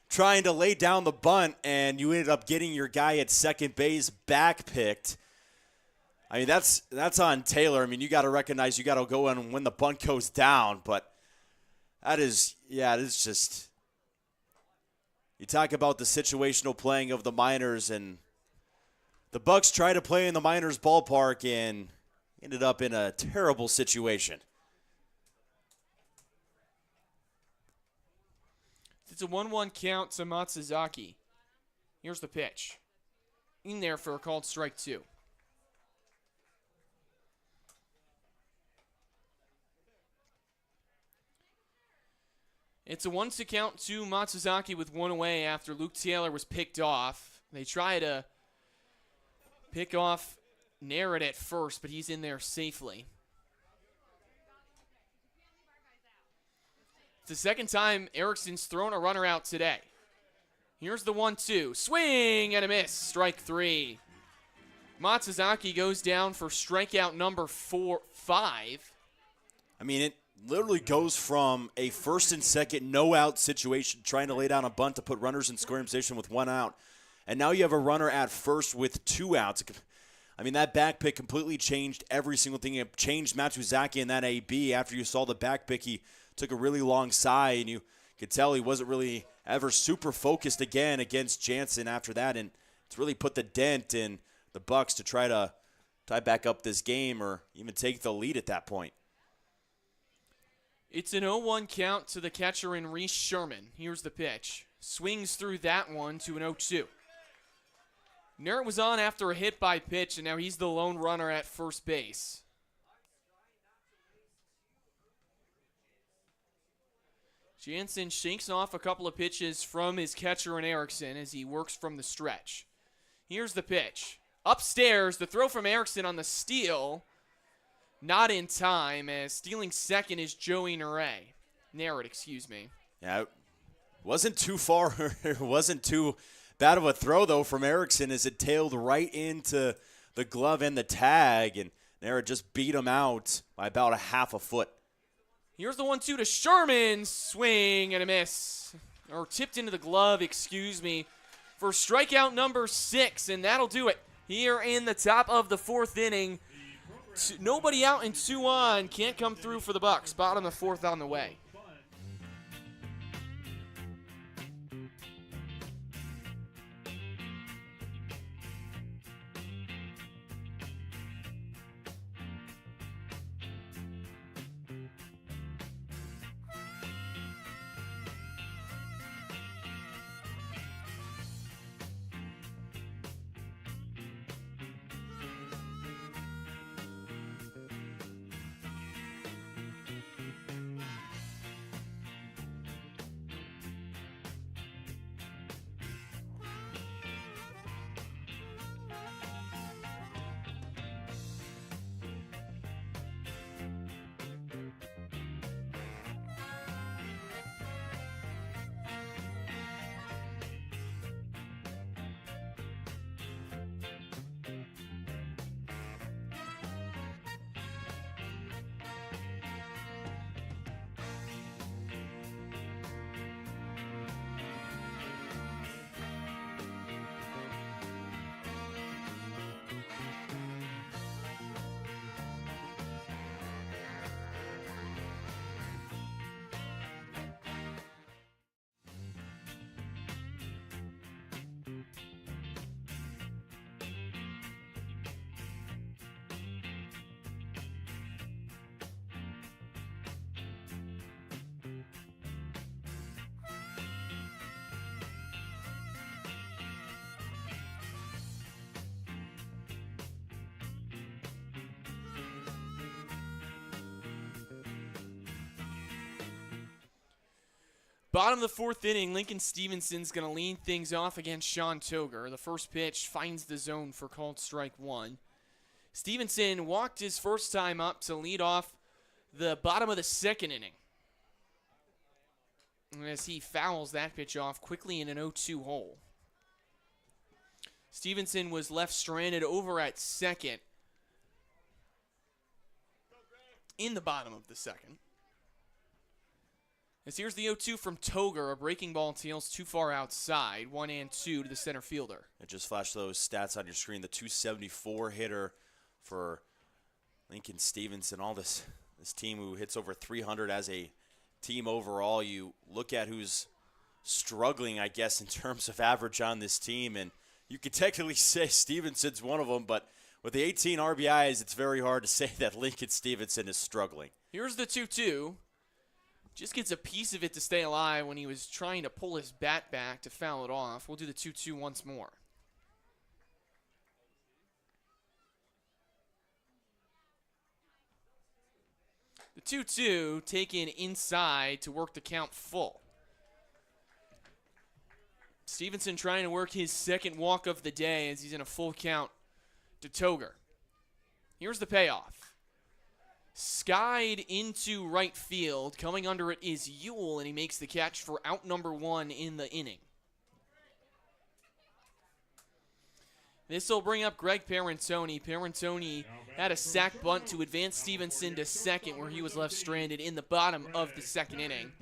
trying to lay down the bunt, and you ended up getting your guy at second base back picked. I mean, that's on Taylor. I mean, you got to recognize you got to go in when the bunt goes down, but it is just, you talk about the situational playing of the Miners, and the Bucs tried to play in the Miners ballpark and ended up in a terrible situation. It's a 1-1 count to Matsuzaki. Here's the pitch. In there for a called strike 2. It's a 1-2 count to Matsuzaki with 1 away after Luke Taylor was picked off. They try to pick off Narrett at first, but he's in there safely. It's the second time Erickson's thrown a runner out today. Here's the 1-2. Swing and a miss. Strike 3. Matsuzaki goes down for strikeout number 5. I mean, it literally goes from a first and second no-out situation, trying to lay down a bunt to put runners in scoring position with 1 out. And now you have a runner at first with 2 outs. I mean, that back pick completely changed every single thing. It changed Matsuzaki in that AB. After you saw the back pick, he took a really long sigh, and you could tell he wasn't really ever super focused again against Jansen after that. And it's really put the dent in the Bucs to try to tie back up this game or even take the lead at that point. It's an 0-1 count to the catcher in Reese Sherman. Here's the pitch. Swings through that one to an 0-2. Narrett was on after a hit by pitch, and now he's the lone runner at first base. Jansen shakes off a couple of pitches from his catcher in Erickson as he works from the stretch. Here's the pitch. Upstairs, the throw from Erickson on the steal. Not in time, as stealing second is Joey Narrett, excuse me. Yeah, it wasn't too far. It wasn't too bad of a throw, though, from Erickson as it tailed right into the glove and the tag, and Narrett just beat him out by about a half a foot. Here's the 1-2 to Sherman. Swing and a miss. Or tipped into the glove, excuse me, for strikeout number 6, and that'll do it here in the top of the 4th inning. Nobody out and 2 on. Can't come through for the Bucs. Bottom of the 4th on the way. Bottom of the fourth inning, Lincoln Stevenson's going to lead things off against Sean Toger. The first pitch finds the zone for called strike one. Stevenson walked his first time up to lead off the bottom of the second inning, as he fouls that pitch off quickly in an 0-2 hole. Stevenson was left stranded over at second in the bottom of the second. As here's the 0-2 from Toger. A breaking ball tails too far outside. 1-2 to the center fielder. And just flash those stats on your screen. The 274 hitter for Lincoln Stevenson. All this team who hits over 300 as a team overall. You look at who's struggling, I guess, in terms of average on this team, and you could technically say Stevenson's one of them, but with the 18 RBIs, it's very hard to say that Lincoln Stevenson is struggling. Here's the 2-2. Just gets a piece of it to stay alive when he was trying to pull his bat back to foul it off. We'll do the 2-2 once more. The 2-2 taken inside to work the count full. Stevenson trying to work his second walk of the day as he's in a full count to Toger. Here's the payoff. Skied into right field. Coming under it is Ewell, and he makes the catch for out number one in the inning. This will bring up Greg Parentoni. Parentoni had a sac bunt to advance Stevenson to second, where he was left stranded in the bottom of the second inning.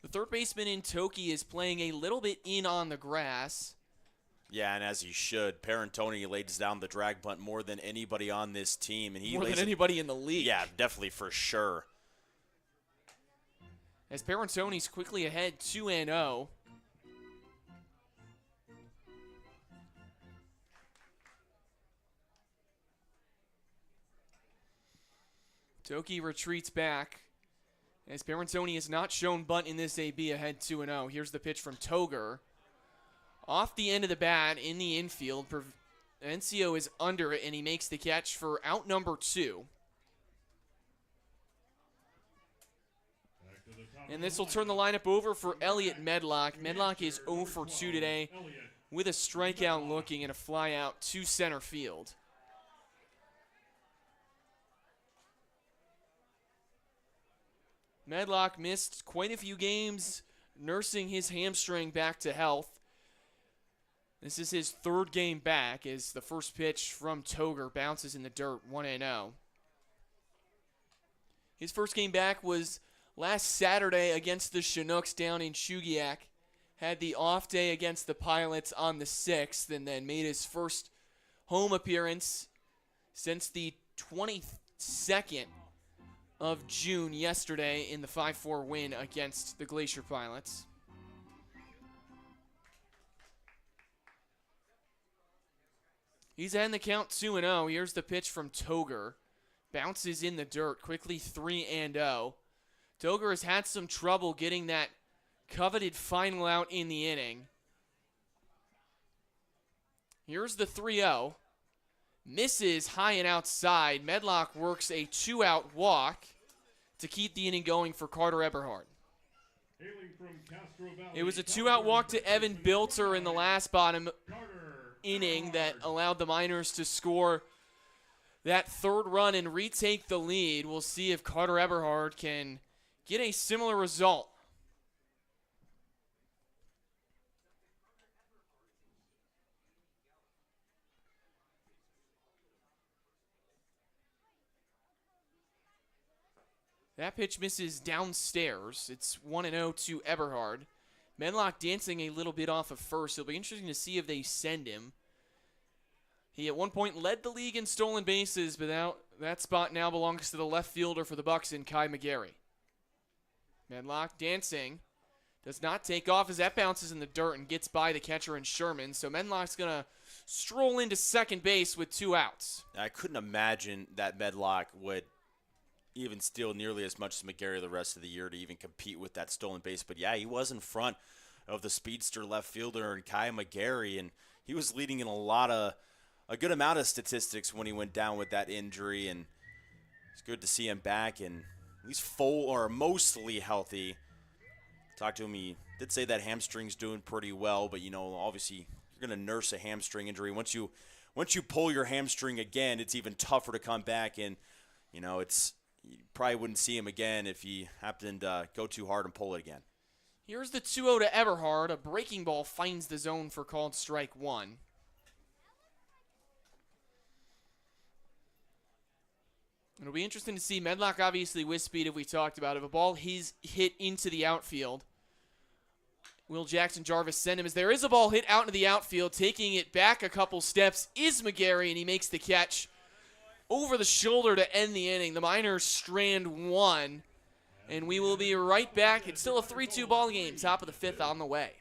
The third baseman in Toki is playing a little bit in on the grass. Yeah, and as he should. Parentoni lays down the drag bunt more than anybody on this team. And more than anybody in the league. Yeah, definitely for sure. As Parentoni's quickly ahead 2-0. Toki retreats back, as Parentoni has not shown bunt in this AB, ahead 2-0. Here's the pitch from Toger. Off the end of the bat in the infield. Encio is under it, and he makes the catch for out number two. And this will turn the lineup over for Elliot Medlock. Medlock is 0 for 2 today with a strikeout looking and a fly out to center field. Medlock missed quite a few games nursing his hamstring back to health. This is his third game back as the first pitch from Toger bounces in the dirt, 1-0. His first game back was last Saturday against the Chinooks down in Chugiak. Had the off day against the Pilots on the 6th, and then made his first home appearance since the 22nd of June yesterday in the 5-4 win against the Glacier Pilots. He's in the count 2-0. Here's the pitch from Toger. Bounces in the dirt, quickly 3-0. Toger has had some trouble getting that coveted final out in the inning. Here's the 3-0. Misses high and outside. Medlock works a 2-out walk to keep the inning going for Carter Eberhard. It was a 2-out walk to Evan Bilter in the last bottom inning that allowed the Miners to score that third run and retake the lead. We'll see if Carter Eberhard can get a similar result. That pitch misses downstairs. It's 1-0 to Eberhard. Medlock dancing a little bit off of first. It'll be interesting to see if they send him. He at one point led the league in stolen bases, but now that spot now belongs to the left fielder for the Bucs in Kai McGarry. Medlock dancing. Does not take off as that bounces in the dirt and gets by the catcher and Sherman. So Medlock's going to stroll into second base with 2 outs. I couldn't imagine that Medlock would even steal nearly as much as McGarry the rest of the year to even compete with that stolen base. But yeah, he was in front of the speedster left fielder and Kai McGarry, and he was leading in a good amount of statistics when he went down with that injury. And It's good to see him back and at least full or mostly healthy. Talked to him, he did say that hamstring's doing pretty well, but obviously you're going to nurse a hamstring injury. Once you pull your hamstring again, it's even tougher to come back, and you probably wouldn't see him again if he happened to go too hard and pull it again. Here's the 2-0 to Everhard. A breaking ball finds the zone for called strike one. It'll be interesting to see. Medlock obviously with speed, if we talked about it. If a ball he's hit into the outfield, will Jackson Jarvis send him? As there is a ball hit out into the outfield, taking it back a couple steps is McGarry, and he makes the catch over the shoulder to end the inning. The Miners strand one, and we will be right back. It's still a 3-2 ball game. Top of the fifth on the way.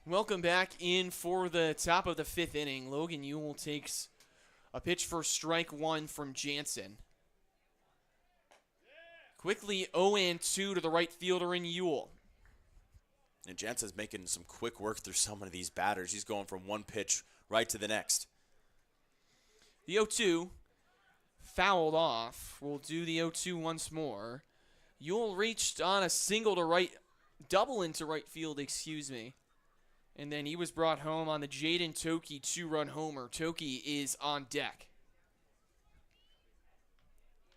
Welcome back in for the top of the fifth inning. Logan Ewell takes a pitch for strike one from Jansen. Quickly 0-2 to the right fielder in Ewell. And Jansen's making some quick work through some of these batters. He's going from one pitch right to the next. The 0-2 fouled off. We'll do the 0-2 once more. Ewell reached on a single to right, double into right field, and then he was brought home on the Jaden Toki 2-run homer. Toki is on deck.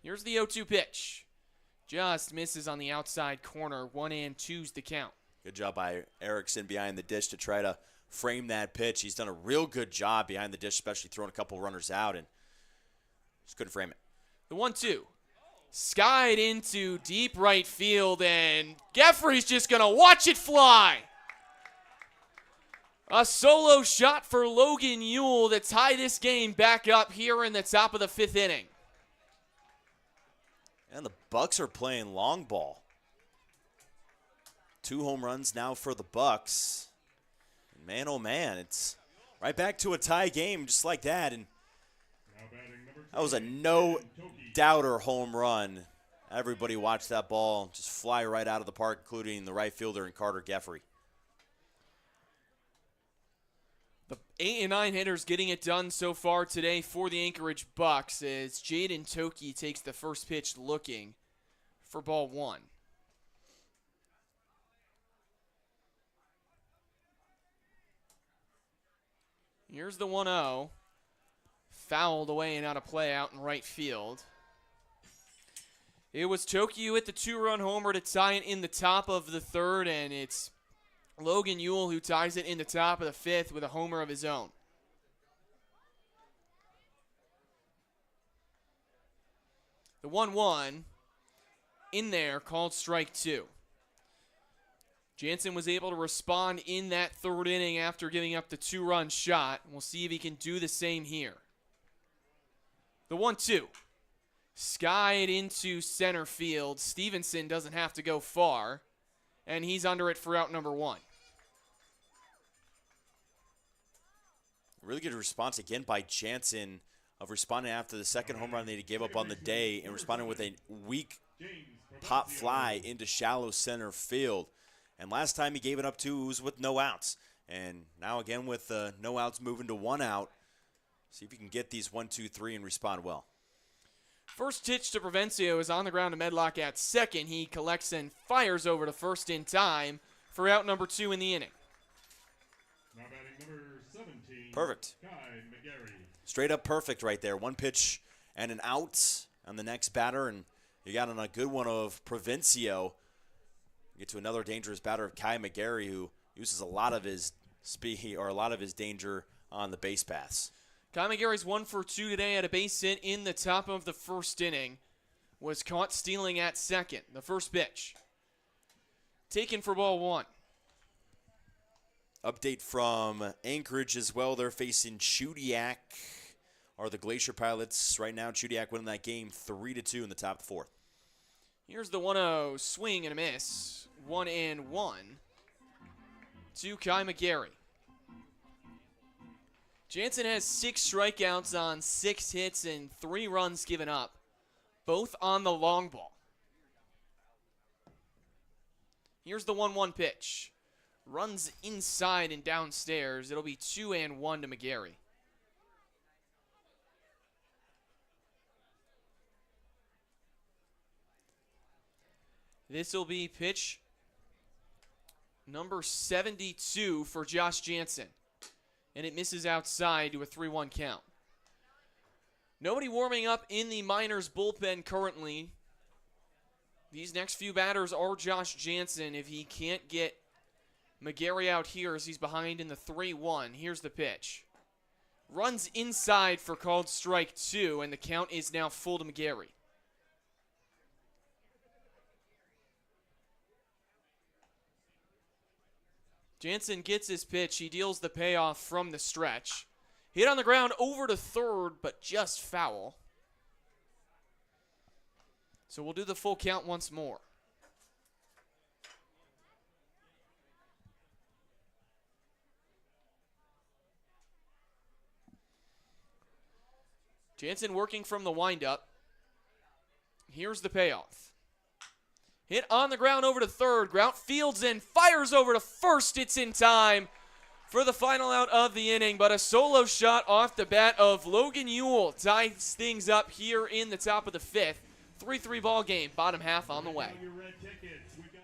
Here's the 0-2 pitch. Just misses on the outside corner. 1-2's the count. Good job by Erickson behind the dish to try to frame that pitch. He's done a real good job behind the dish, especially throwing a couple runners out, and just couldn't frame it. The 1-2. Skied into deep right field, and Geffrey's just going to watch it fly. A solo shot for Logan Ewell to tie this game back up here in the top of the fifth inning. And the Bucs are playing long ball. 2 home runs now for the Bucs. And man, oh man, it's right back to a tie game just like that. And that was a no-doubter home run. Everybody watched that ball just fly right out of the park, including the right fielder and Carter Geffrey. The 8 and 9 hitters getting it done so far today for the Anchorage Bucs as Jaden Toki takes the first pitch looking for ball one. Here's the 1-0. Fouled away and out of play out in right field. It was Toki with the 2-run homer to tie it in the top of the third, and it's Logan Ewell who ties it in the top of the fifth with a homer of his own. The 1-1 in there, called strike two. Jansen was able to respond in that third inning after giving up the 2-run shot. We'll see if he can do the same here. The 1-2. Skied into center field. Stevenson doesn't have to go far. and he's under it for out number 1. Really good response again by Jansen of responding after the second home run that he gave up on the day and responding with a weak pop fly into shallow center field. And last time he gave it up to, it was with no outs. And now again with no outs moving to 1 out. See if he can get these 1, 2, 3 and respond well. First pitch to Provencio is on the ground to Medlock at second. He collects and fires over to first in time for out number 2 in the inning. Now batting number 17. Perfect. Kai McGarry. Straight up perfect right there. 1 pitch and an out on the next batter. And you got on a good one of Provencio. Get to another dangerous batter of Kai McGarry, who uses a lot of his speed or a lot of his danger on the base paths. Kai McGarry's 1 for 2 today at a base hit in the top of the first inning. Was caught stealing at second. The first pitch. Taken for ball 1. Update from Anchorage as well. They're facing Chudiak, or the Glacier Pilots right now. Chudiak winning that game 3-2 in the top of the 4th. Here's the 1-0 swing and a miss. 1-1 to Kai McGarry. Jansen has 6 strikeouts on 6 hits and 3 runs given up, both on the long ball. Here's the 1-1 pitch. Runs inside and downstairs. It'll be 2-1 to McGarry. This will be pitch number 72 for Josh Jansen. And it misses outside to a 3-1 count. Nobody warming up in the Miners bullpen currently. These next few batters are Josh Jansen. If he can't get McGarry out here as he's behind in the 3-1, here's the pitch. Runs inside for called strike 2, and the count is now full to McGarry. Jansen gets his pitch. He deals the payoff from the stretch. Hit on the ground over to third, but just foul. So we'll do the full count once more. Jansen working from the windup. Here's the payoff. Hit on the ground over to third. Grout fields and fires over to first. It's in time for the final out of the inning, but a solo shot off the bat of Logan Ewell ties things up here in the top of the 5th. 3-3 ball game, bottom half on the way. Your red tickets. We've got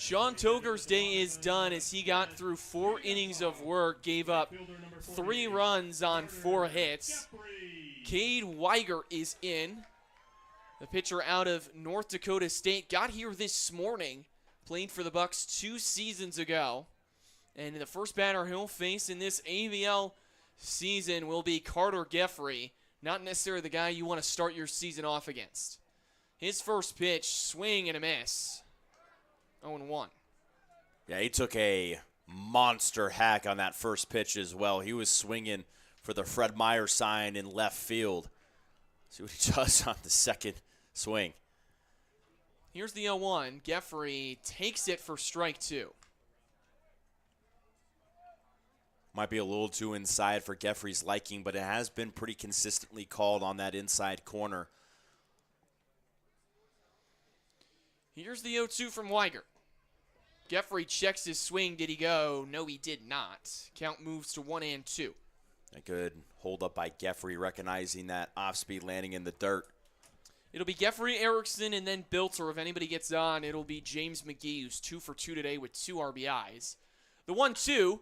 Sean Toger's day is done as he got through 4 innings of work, gave up 3 runs on 4 hits. Cade Weiger is in. The pitcher out of North Dakota State got here this morning, played for the Bucs 2 seasons ago. And the first batter he'll face in this ABL season will be Carter Geffrey, not necessarily the guy you want to start your season off against. His first pitch, swing and a miss. 0-1. Yeah, he took a monster hack on that first pitch as well. He was swinging for the Fred Meyer sign in left field. See what he does on the second swing. Here's the 0-1. Geffrey takes it for strike 2. Might be a little too inside for Geffrey's liking, but it has been pretty consistently called on that inside corner. Here's the 0-2 from Weiger. Geffrey checks his swing. Did he go? No, he did not. Count moves to 1-2. A good hold up by Geffrey, recognizing that off-speed landing in the dirt. It'll be Geffrey, Erickson, and then Bilter. If anybody gets on, it'll be James McGee, who's 2 for 2 today with 2 RBIs. The 1-2,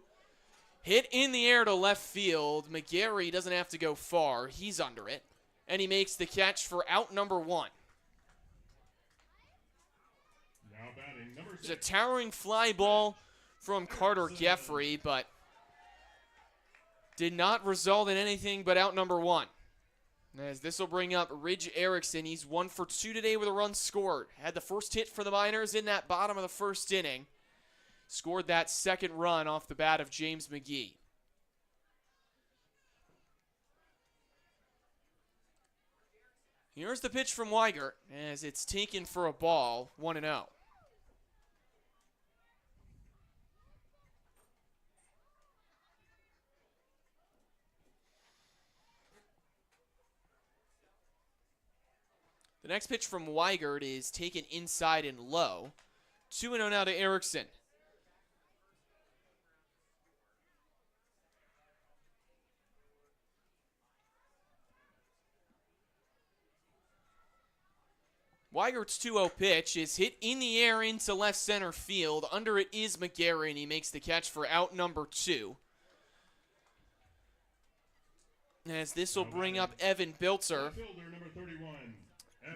hit in the air to left field. McGarry doesn't have to go far. He's under it. And he makes the catch for out number 1. Now batting number 6. There's a towering fly ball from Carter Geffrey, but did not result in anything but out number 1. As this will bring up Ridge Erickson. He's 1 for 2 today with a run scored. Had the first hit for the Miners in that bottom of the first inning. Scored that second run off the bat of James McGee. Here's the pitch from Weiger as it's taken for a ball, 1-0. The next pitch from Weigert is taken inside and low. 2-0 now to Erickson. Weigert's 2-0 pitch is hit in the air into left center field. Under it is McGarry, and he makes the catch for out number 2. As this will bring up Evan Bilter. Fielder number 31.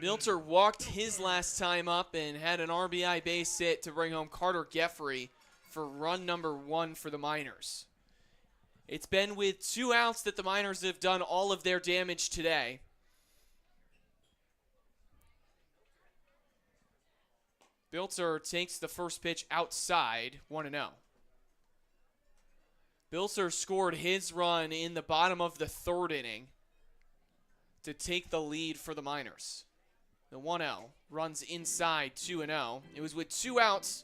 Bilter walked his last time up and had an RBI base hit to bring home Carter Geffrey for run number 1 for the Miners. It's been with 2 outs that the Miners have done all of their damage today. Bilter takes the first pitch outside, 1-0. Bilter scored his run in the bottom of the 3rd inning to take the lead for the Miners. The 1-0 runs inside, 2-0. It was with 2 outs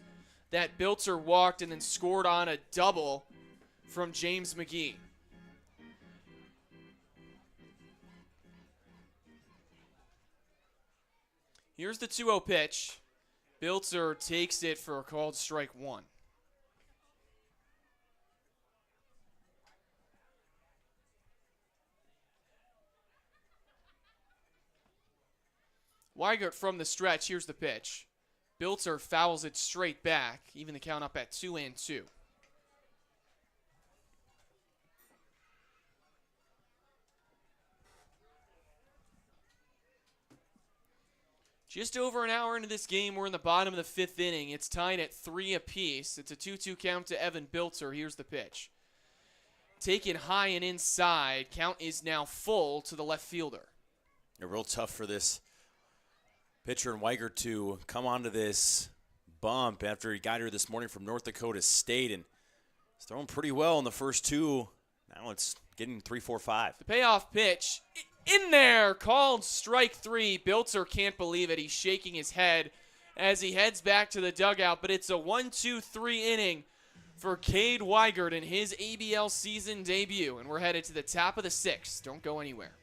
that Bilter walked and then scored on a double from James McGee. Here's the 2-0 pitch. Bilter takes it for a called strike 1. Weigert from the stretch. Here's the pitch. Bilter fouls it straight back, even the count up at 2-2. Just over an hour into this game, we're in the bottom of the 5th inning. It's tied at 3 apiece. It's a 2-2 count to Evan Bilter. Here's the pitch. Taken high and inside. Count is now full to the left fielder. Real tough for this pitcher and Weiger to come onto this bump after he got here this morning from North Dakota State, and he's throwing pretty well in the first 2. Now it's getting 3, 4, 5. The payoff pitch in there, called strike 3. Bilter can't believe it. He's shaking his head as he heads back to the dugout, but it's a 1-2-3 inning for Cade Weigert in his ABL season debut, and we're headed to the top of the 6th. Don't go anywhere.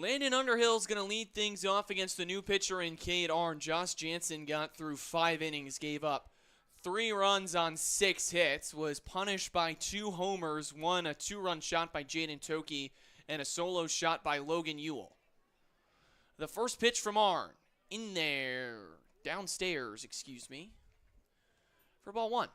Landon Underhill's going to lead things off against the new pitcher in Cade Arn. Josh Jansen got through 5 innings, gave up 3 runs on 6 hits, was punished by 2 homers, one a 2-run shot by Jaden Toki, and a solo shot by Logan Ewell. The first pitch from Arn, in there, downstairs, excuse me, for ball 1.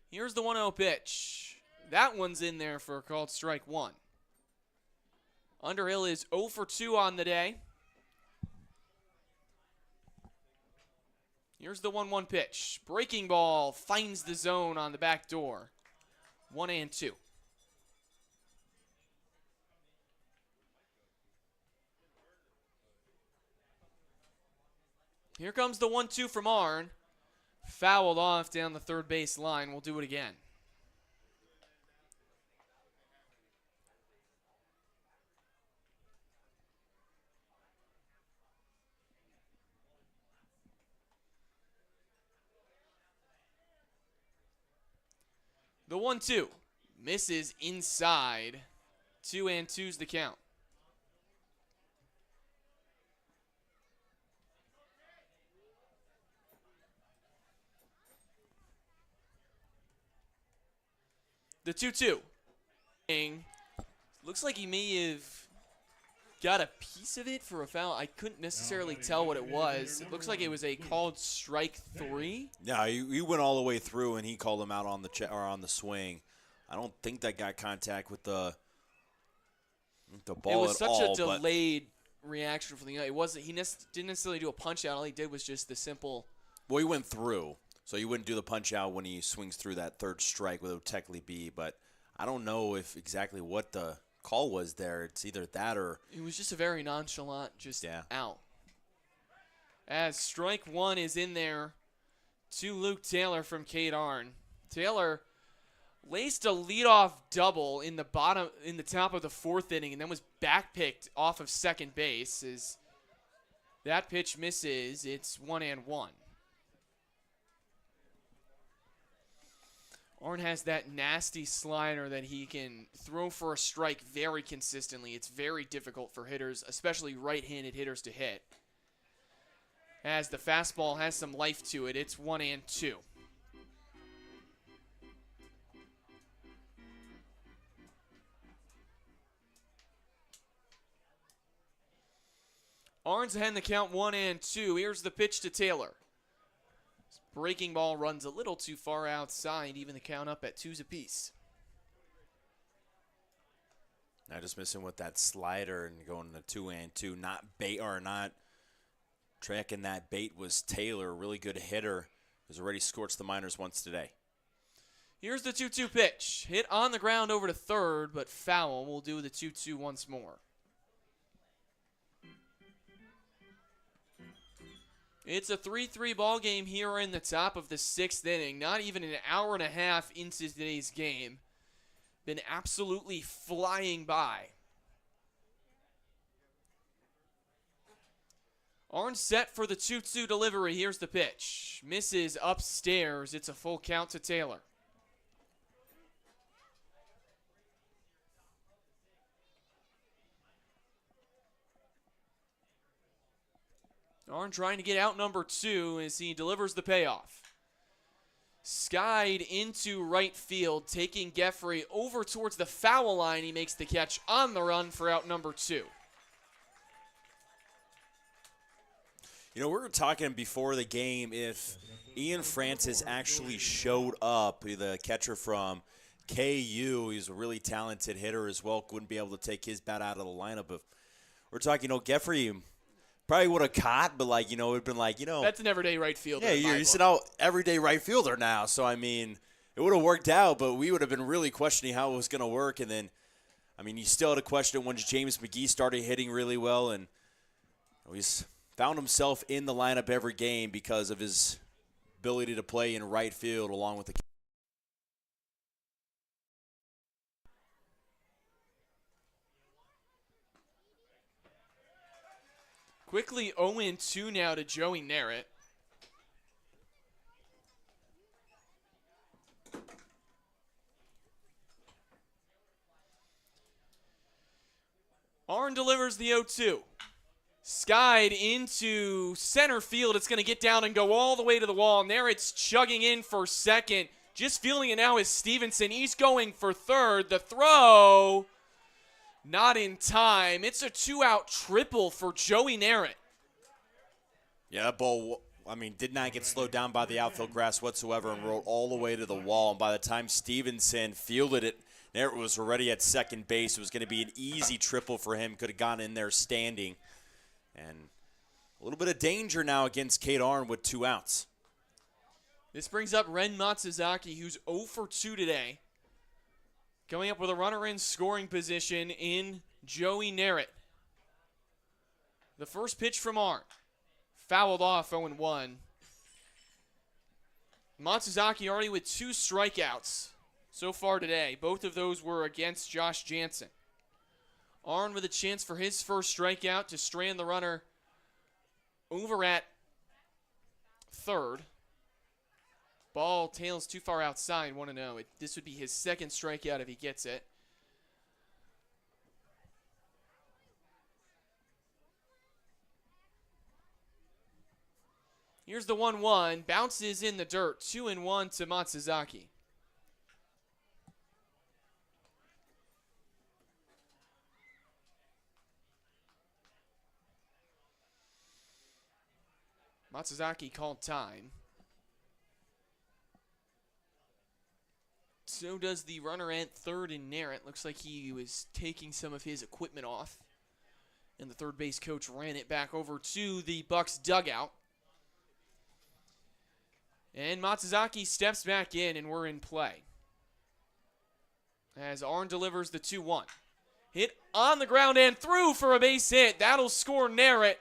Here's the 1-0 pitch. That one's in there for a called strike 1. Underhill is 0 for 2 on the day. Here's the 1-1 pitch. Breaking ball finds the zone on the back door. 1-2. Here comes the 1-2 from Arn. Fouled off down the third base line. We'll do it again. The 1-2 misses inside. 2-2's the count. The 2-2. Looks like he may have got a piece of it for a foul. I couldn't necessarily tell what it was. It looks like it was a called strike 3. Yeah, he went all the way through, and he called him out on the on the swing. I don't think that got contact with the ball at all. It was such a delayed reaction from the guy. It wasn't. He didn't necessarily do a punch out. All he did was just the simple. Well, he went through. So you wouldn't do the punch out when he swings through that third strike, what it would technically be. But I don't know if exactly what the call was there. It's either that or it was just a very nonchalant, out. As strike 1 is in there to Luke Taylor from Cade Arn. Taylor laced a leadoff double in the top of the 4th inning, and then was backpicked off of second base. As that pitch misses, it's 1-1. Arn has that nasty slider that he can throw for a strike very consistently. It's very difficult for hitters, especially right-handed hitters, to hit. As the fastball has some life to it, it's 1-2. Arn's ahead in the count 1-2. Here's the pitch to Taylor. Breaking ball runs a little too far outside, even the count up at 2s apiece. Now just missing with that slider and going to 2-2. Not bait or not tracking that bait was Taylor, a really good hitter who's already scorched the minors once today. Here's the 2-2 pitch. Hit on the ground over to third, but foul. We'll do the 2-2 once more. It's a 3-3 ball game here in the top of the 6th inning. Not even an hour and a half into today's game. Been absolutely flying by. Arn set for the 2-2 delivery. Here's the pitch. Misses upstairs. It's a full count to Taylor. Arn trying to get out number 2 as he delivers the payoff. Skied into right field, taking Geffrey over towards the foul line. He makes the catch on the run for out number 2. You know, we were talking before the game if Ian Francis actually showed up, the catcher from KU. He's a really talented hitter as well. Wouldn't be able to take his bat out of the lineup. If we're talking, Geffrey probably would have caught, but, it would have been That's an everyday right fielder. Yeah, you're an everyday right fielder now. So, it would have worked out, but we would have been really questioning how it was going to work. And then, you still had to question it once James McGee started hitting really well. And he's found himself in the lineup every game because of his ability to play in right field along with the Quickly 0-2 now to Joey Narrett. delivers the 0-2. Skied into center field. It's going to get down and go all the way to the wall. And there it's chugging in for second. Just feeling it now is Stevenson. He's going for third. The throw, not in time. It's a 2-out triple for Joey Narrett. Yeah, that ball, did not get slowed down by the outfield grass whatsoever and rolled all the way to the wall. And by the time Stevenson fielded it, Narrett was already at second base. It was going to be an easy triple for him. Could have gone in there standing. And a little bit of danger now against Kate Arn with 2 outs. This brings up Ren Matsuzaki, who's 0 for 2 today. Coming up with a runner in scoring position in Joey Narrett. The first pitch from Arn. Fouled off 0-1. Matsuzaki already with 2 strikeouts so far today. Both of those were against Josh Jansen. Arn with a chance for his first strikeout to strand the runner over at third. Ball tails too far outside, 1-0. This would be his second strikeout if he gets it. Here's the 1-1. Bounces in the dirt. 2-1 to Matsuzaki. Matsuzaki called time. So does the runner at third in Narrett. Looks like he was taking some of his equipment off. And the third base coach ran it back over to the Bucs dugout. And Matsuzaki steps back in, and we're in play. As Arn delivers the 2-1. Hit on the ground and through for a base hit. That'll score Narrett.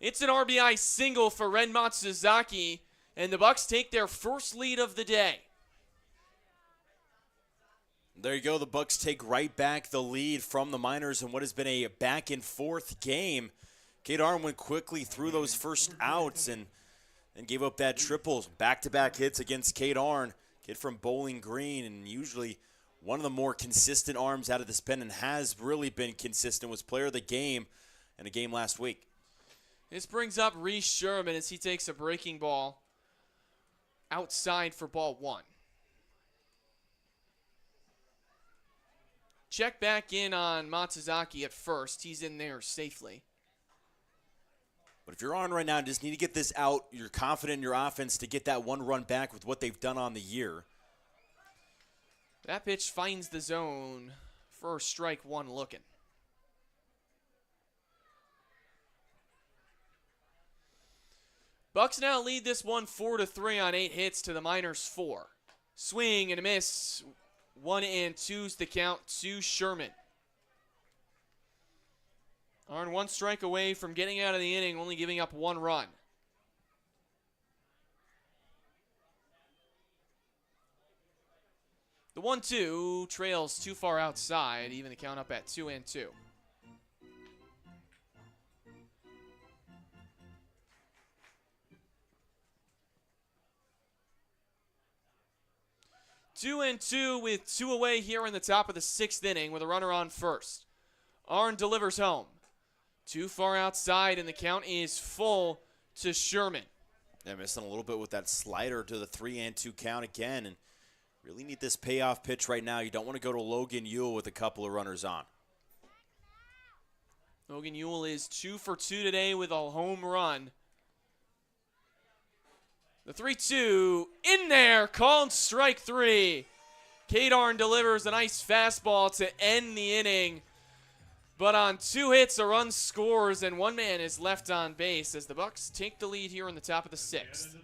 It's an RBI single for Ren Matsuzaki, and the Bucs take their first lead of the day. There you go. The Bucs take right back the lead from the Miners in what has been a back-and-forth game. Kate Arn went quickly through those first outs and gave up that triple. Back-to-back hits against Kate Arn. Kid from Bowling Green, and usually one of the more consistent arms out of this pen, and has really been consistent, was player of the game in a game last week. This brings up Reese Sherman as he takes a breaking ball outside for ball 1. Check back in on Matsuzaki at first. He's in there safely. But if you're on right now, just need to get this out. You're confident in your offense to get that 1 run back with what they've done on the year. That pitch finds the zone for strike 1 looking. Bucs now lead this one 4-3 on 8 hits to the Miners 4. Swing and a miss. 1-2's the count to Sherman. Arn 1 strike away from getting out of the inning, only giving up 1 run. The 1-2 trails too far outside, even the count up at 2-2. 2-2 with 2 away here in the top of the 6th inning with a runner on first. Arn delivers home. Too far outside, and the count is full to Sherman. Yeah, missing a little bit with that slider to the 3-2 count again, and really need this payoff pitch right now. You don't want to go to Logan Ewell with a couple of runners on. Logan Ewell is 2 for 2 today with a home run. The 3-2 in there, called strike 3. Kate Arn delivers a nice fastball to end the inning. But on 2 hits, a run scores, and 1 man is left on base as the Bucs take the lead here in the top of the 6th.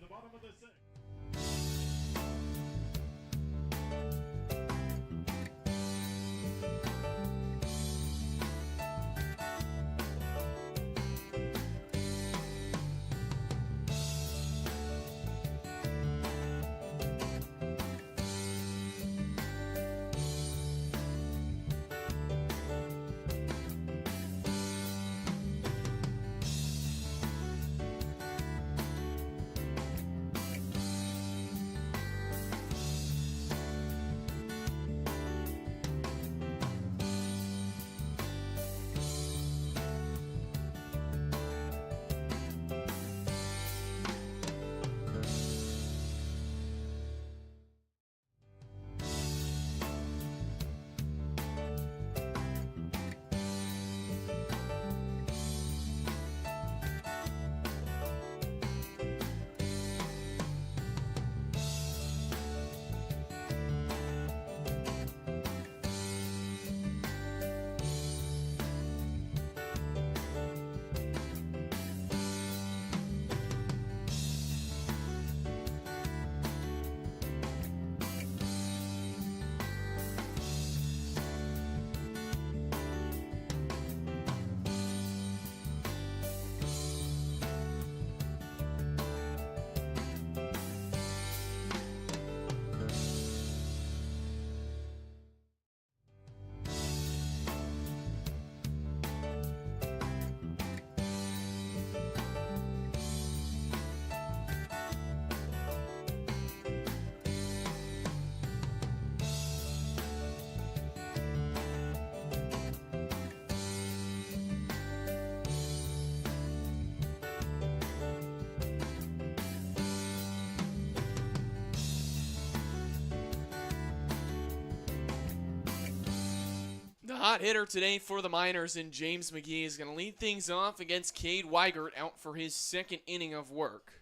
hot hitter today for the Miners, and James McGee is going to lead things off against Cade Weigert out for his second inning of work.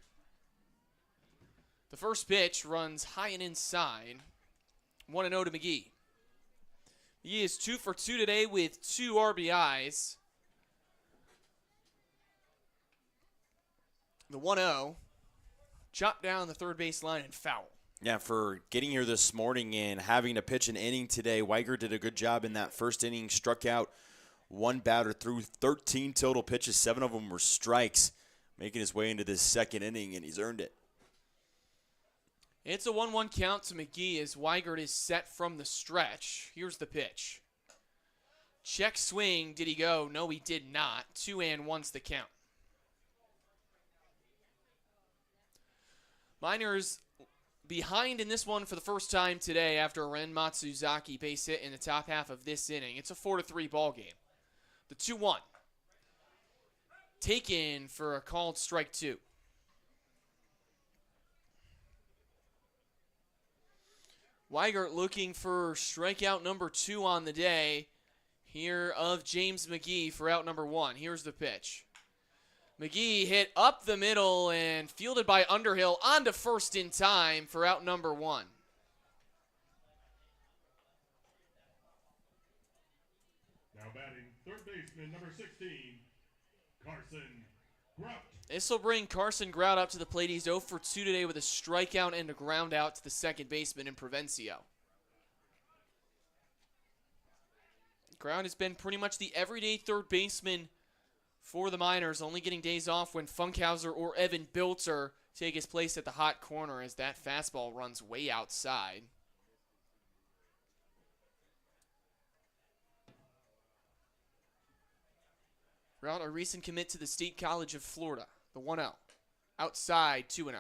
The first pitch runs high and inside. 1-0 to McGee. He is 2 for 2 today with 2 RBIs. The 1-0, chopped down the third base line and foul. Yeah, for getting here this morning and having to pitch an inning today, Weigert did a good job in that first inning, struck out one batter, threw 13 total pitches, 7 of them were strikes, making his way into this second inning, and he's earned it. It's a 1-1 count to McGee as Weigert is set from the stretch. Here's the pitch. Check swing. Did he go? No, he did not. 2-1's the count. Miners behind in this one for the first time today after a Ren Matsuzaki base hit in the top half of this inning. It's a 4-3 ball game. The 2-1. Taken for a called strike 2. Weigert looking for strikeout number 2 on the day here of James McGee for out number 1. Here's the pitch. McGee hit up the middle and fielded by Underhill onto first in time for out number 1. Now batting third baseman number 16, Carson Grout. This will bring Carson Grout up to the plate. He's 0 for 2 today with a strikeout and a ground out to the second baseman in Provencio. Grout has been pretty much the everyday third baseman for the Miners, only getting days off when Funkhauser or Evan Bilter take his place at the hot corner as that fastball runs way outside. Grout, a recent commit to the State College of Florida. The 1-0. Outside, 2-0.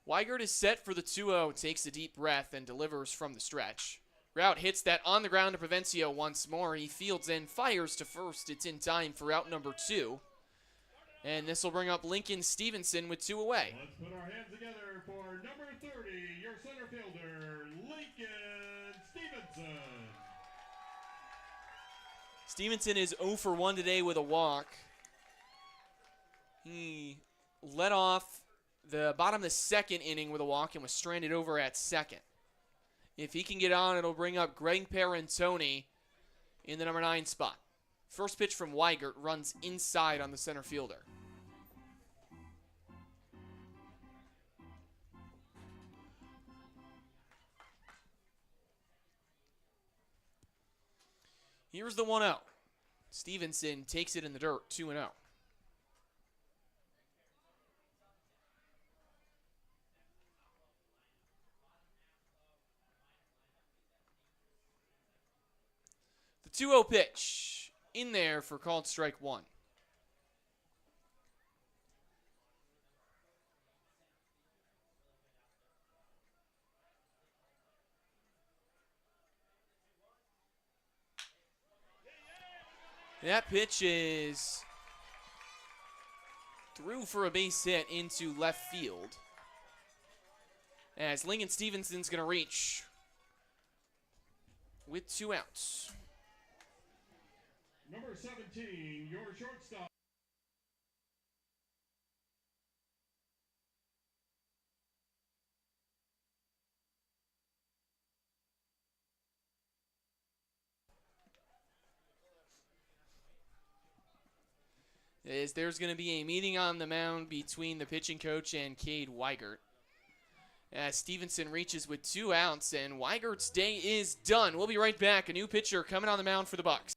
Weigert is set for the 2-0, takes a deep breath, and delivers from the stretch. Grout hits that on the ground to Provencio once more. He fields and fires to first. It's in time for out number 2. And this will bring up Lincoln Stevenson with 2 away. Let's put our hands together for number 30, your center fielder, Lincoln Stevenson. Stevenson is 0 for 1 today with a walk. He led off the bottom of the second inning with a walk and was stranded over at second. If he can get on, it'll bring up Greg Parentoni in the number 9 spot. First pitch from Weigert runs inside on the center fielder. Here's the 1-0. Stevenson takes it in the dirt, 2-0. The 2-0 pitch in there for called strike 1. That pitch is through for a base hit into left field. As Lincoln Stevenson's going to reach with 2 outs. Number 17, your shortstop. There's going to be a meeting on the mound between the pitching coach and Cade Weigert. As Stevenson reaches with 2 outs, and Weigert's day is done. We'll be right back. A new pitcher coming on the mound for the Bucs.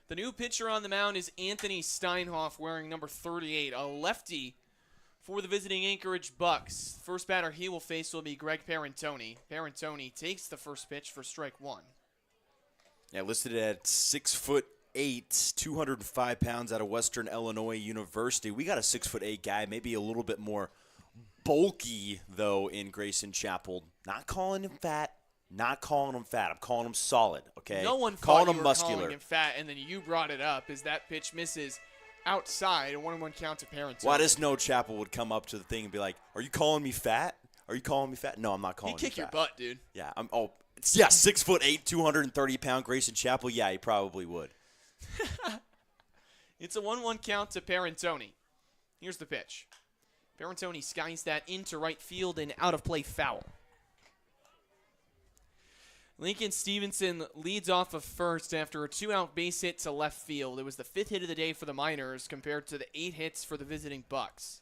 The new pitcher on the mound is Anthony Steinhoff, wearing number 38, a lefty for the visiting Anchorage Bucs. First batter he will face will be Greg Parentoni. Parentoni takes the first pitch for strike one. Yeah, listed at 6'8", 205 pounds out of Western Illinois University. We got a 6'8" guy, maybe a little bit more bulky, though, in Grayson Chapel. Not calling him fat. Not calling him fat. I'm calling him solid, okay? No one calling thought him you were muscular. calling him fat, and then you brought it up as that pitch misses outside, a 1-1 count to Parentoni. Well, I just know Chapel would come up to the thing and be like, "Are you calling me fat? Are you calling me fat?" No, I'm not calling you fat. He'd kick your butt, dude. Yeah, 6'8", 230-pound Grayson Chapel. Yeah, he probably would. It's a 1-1 count to Parentoni. Here's the pitch. Parentoni skies that into right field and out of play foul. Lincoln Stevenson leads off of first after a 2-out base hit to left field. It was the 5th hit of the day for the Miners compared to the 8 hits for the visiting Bucs.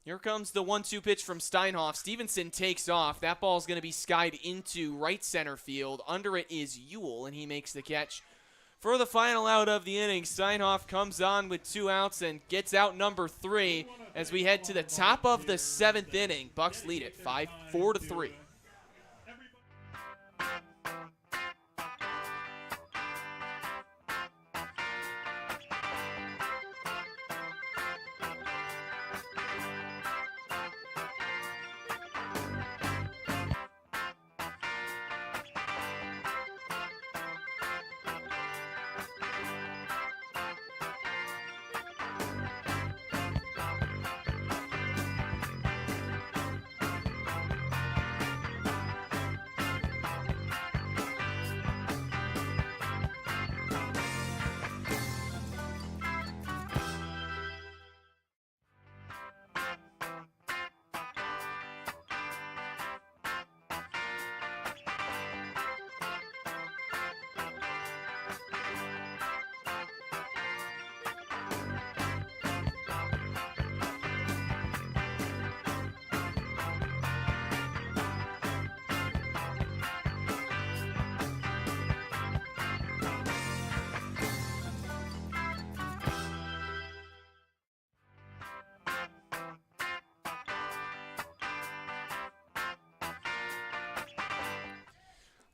Here comes the 1-2 pitch from Steinhoff. Stevenson takes off. That ball is going to be skied into right center field. Under it is Ewell, and he makes the catch. For the final out of the inning, Steinhoff comes on with 2 outs and gets out number 3 as we head to the top of the 7th inning. Bucs lead it 4-3.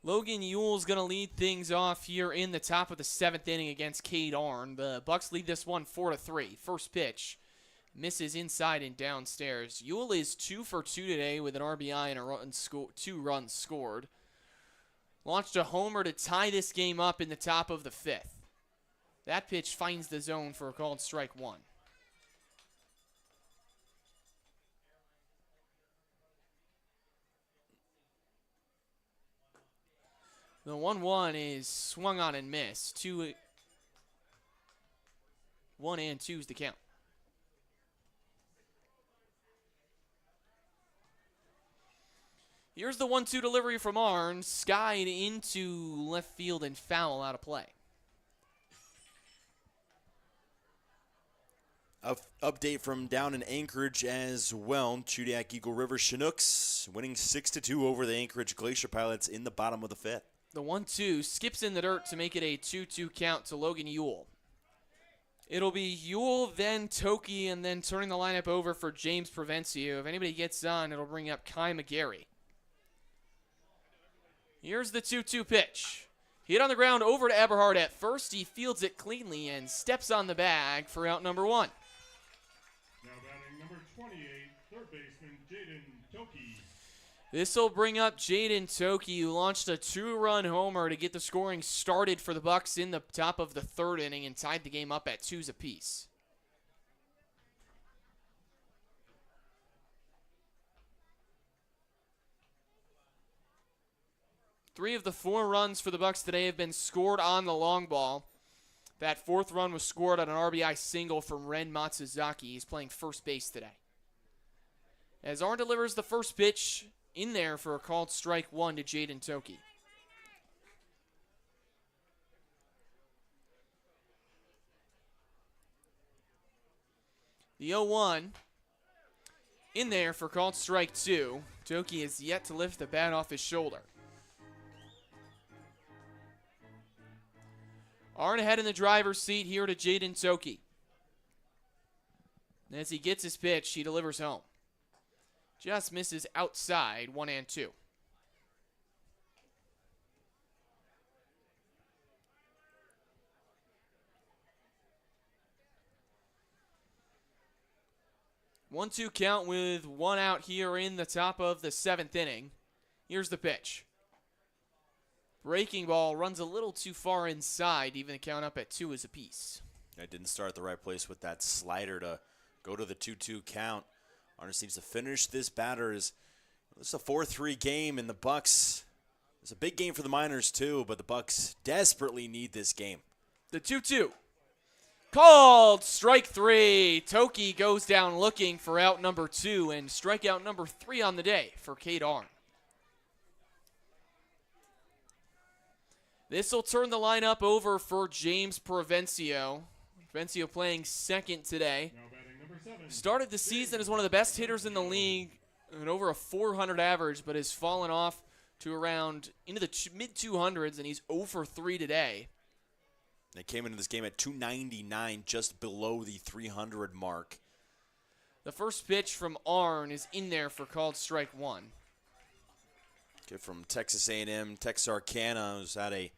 Logan Ewell's going to lead things off here in the top of the 7th inning against Cade Arn. The Bucs lead this one 4-3. First pitch misses inside and downstairs. Ewell is 2 for 2 today with an RBI and 2 runs scored. Launched a homer to tie this game up in the top of the 5th. That pitch finds the zone for a called strike one. The 1-1 is swung on and missed. 1 and 2 is the count. Here's the 1-2 delivery from Arn. Skied into left field and foul out of play. Update from down in Anchorage as well. Chudiak Eagle River Chinooks winning 6-2 over the Anchorage Glacier Pilots in the bottom of the 5th. The 1-2 skips in the dirt to make it a 2-2 count to Logan Ewell. It'll be Ewell, then Toki, and then turning the lineup over for James Provencio. If anybody gets on, it'll bring up Kai McGarry. Here's the 2-2 pitch. Hit on the ground over to Eberhard at first. He fields it cleanly and steps on the bag for out number 1. Now batting number 28, third baseman Jaden Toki. This will bring up Jaden Toki, who launched a 2-run homer to get the scoring started for the Bucs in the top of the 3rd inning and tied the game up at 2s apiece. Three of the 4 runs for the Bucs today have been scored on the long ball. That 4th run was scored on an RBI single from Ren Matsuzaki. He's playing first base today. As Arn delivers the first pitch in there for a called strike one to Jaden Toki. The 0-1 in there for called strike two. Toki has yet to lift the bat off his shoulder. Arn ahead in the driver's seat here to Jaden Toki. As he gets his pitch, he delivers home. Just misses outside, 1-2. One-two count with one out here in the top of the 7th inning. Here's the pitch. Breaking ball runs a little too far inside, even the count up at 2 is apiece. I didn't start at the right place with that slider to go to the 2-2 count. Arn seems to finish this batter. This is a 4-3 game, and the Bucs, it's a big game for the Miners too, but the Bucs desperately need this game. The 2-2. Called strike 3. Toki goes down looking for out number 2 and strikeout number 3 on the day for Cade Arn. This will turn the lineup over for James Provencio. Provencio playing second today. Now batting number 7. Started the season as one of the best hitters in the league and over a 400 average, but has fallen off to around into the mid-200s, and he's 0 for 3 today. They came into this game at 299, just below the 300 mark. The first pitch from Arn is in there for called strike 1. Kid from Texas A&M, Texarkana, who's had a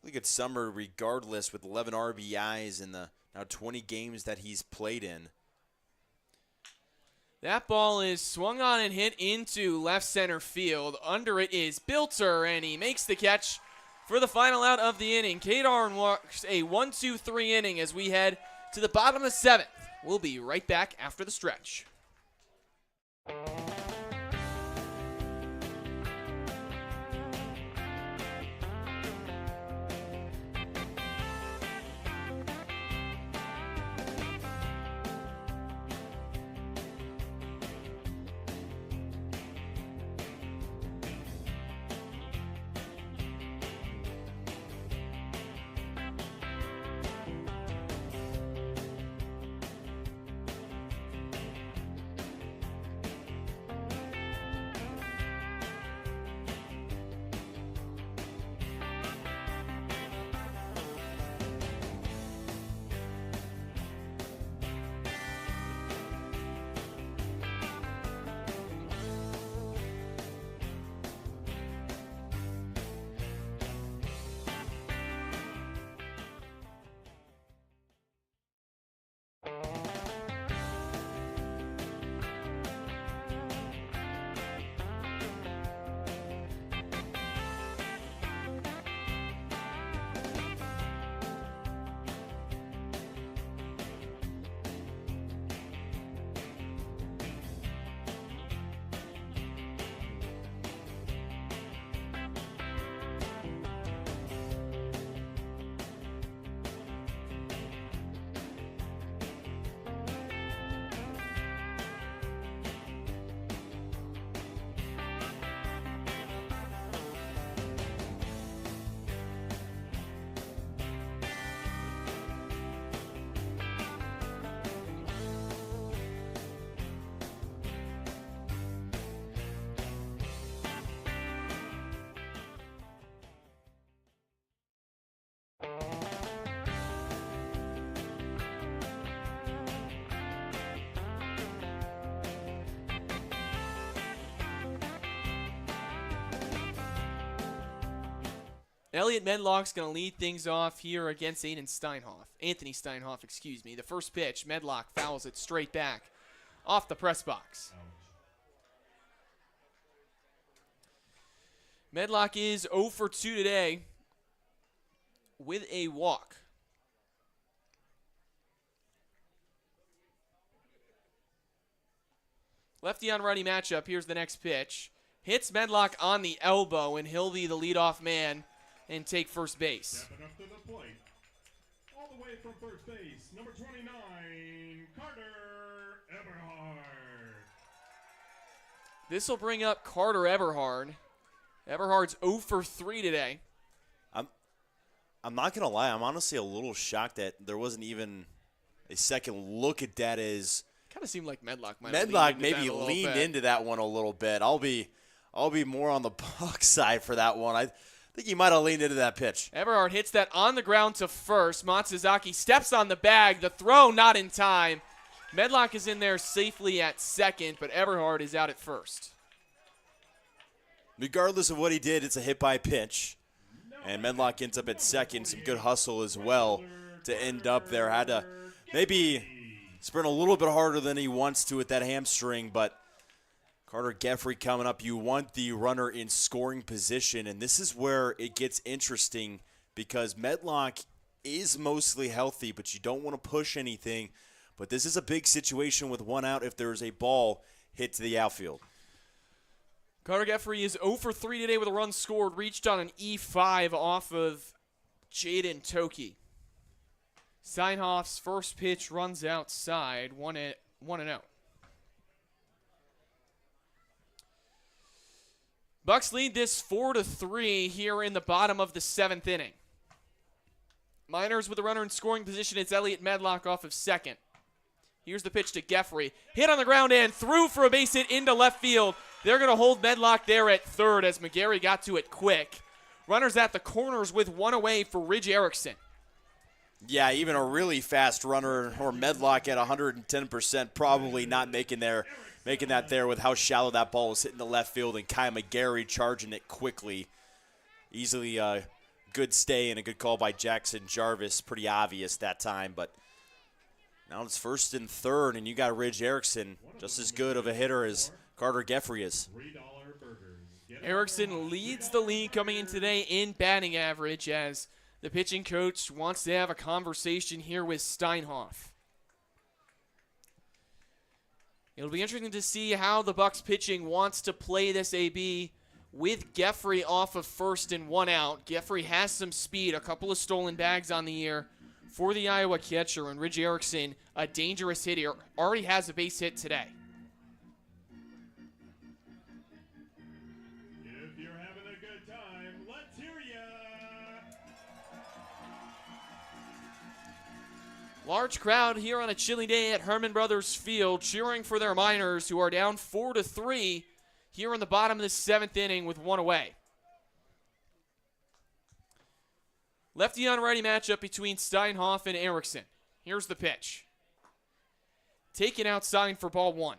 really good summer regardless, with 11 RBIs in the now 20 games that he's played in. That ball is swung on and hit into left center field. Under it is Bilter, and he makes the catch for the final out of the inning. Cade Arn walks a 1-2-3 inning as we head to the bottom of 7th. We'll be right back after the stretch. Elliot Medlock's going to lead things off here against Anthony Steinhoff, excuse me. The first pitch, Medlock fouls it straight back off the press box. Medlock is 0 for 2 today with a walk. Lefty on righty matchup. Here's the next pitch. Hits Medlock on the elbow, and he'll be the leadoff man and take first base. Stepping up to the plate, all the way from first base, number 29, Carter Eberhard. This will bring up Carter Eberhard. Eberhard's 0 for 3 today. I'm not going to lie. I'm honestly a little shocked that there wasn't even a second look at that. As kind of seemed like Medlock might maybe leaned into that one a little bit. I'll be more on the Bucs side for that one. think he might have leaned into that pitch. Everhart hits that on the ground to first. Matsuzaki steps on the bag. The throw not in time. Medlock is in there safely at second, but Everhart is out at first. Regardless of what he did, it's a hit by pitch. And Medlock ends up at second. Some good hustle as well to end up there. Had to maybe sprint a little bit harder than he wants to with that hamstring, but Carter Geffrey coming up. You want the runner in scoring position, and this is where it gets interesting because Medlock is mostly healthy, but you don't want to push anything. But this is a big situation with one out if there's a ball hit to the outfield. Carter Geffrey is 0 for 3 today with a run scored. Reached on an E5 off of Jaden Toki. Steinhoff's first pitch runs outside, 1-0. Bucs lead this 4-3 here in the bottom of the 7th inning. Miners with a runner in scoring position. It's Elliot Medlock off of second. Here's the pitch to Geffrey. Hit on the ground and through for a base hit into left field. They're going to hold Medlock there at third as McGarry got to it quick. Runners at the corners with one away for Ridge Erickson. Yeah, even a really fast runner or Medlock at 110% probably not making that there with how shallow that ball was hitting the left field and Kai McGarry charging it quickly. Easily a good stay and a good call by Jackson Jarvis. Pretty obvious that time, but now it's first and third, and you got Ridge Erickson, just as good of a hitter as Carter Geffrey is. Erickson leads the league coming in today in batting average as the pitching coach wants to have a conversation here with Steinhoff. It'll be interesting to see how the Bucs pitching wants to play this AB with Geffrey off of first and one out. Geffrey has some speed, a couple of stolen bags on the year for the Iowa catcher, and Ridge Erickson, a dangerous hitter, already has a base hit today. If you're having a good time, let's hear ya. Large crowd here on a chilly day at Herman Brothers Field cheering for their Miners, who are down 4-3 here in the bottom of the 7th inning with one away. Lefty on righty matchup between Steinhoff and Erickson. Here's the pitch. Taken outside for ball one.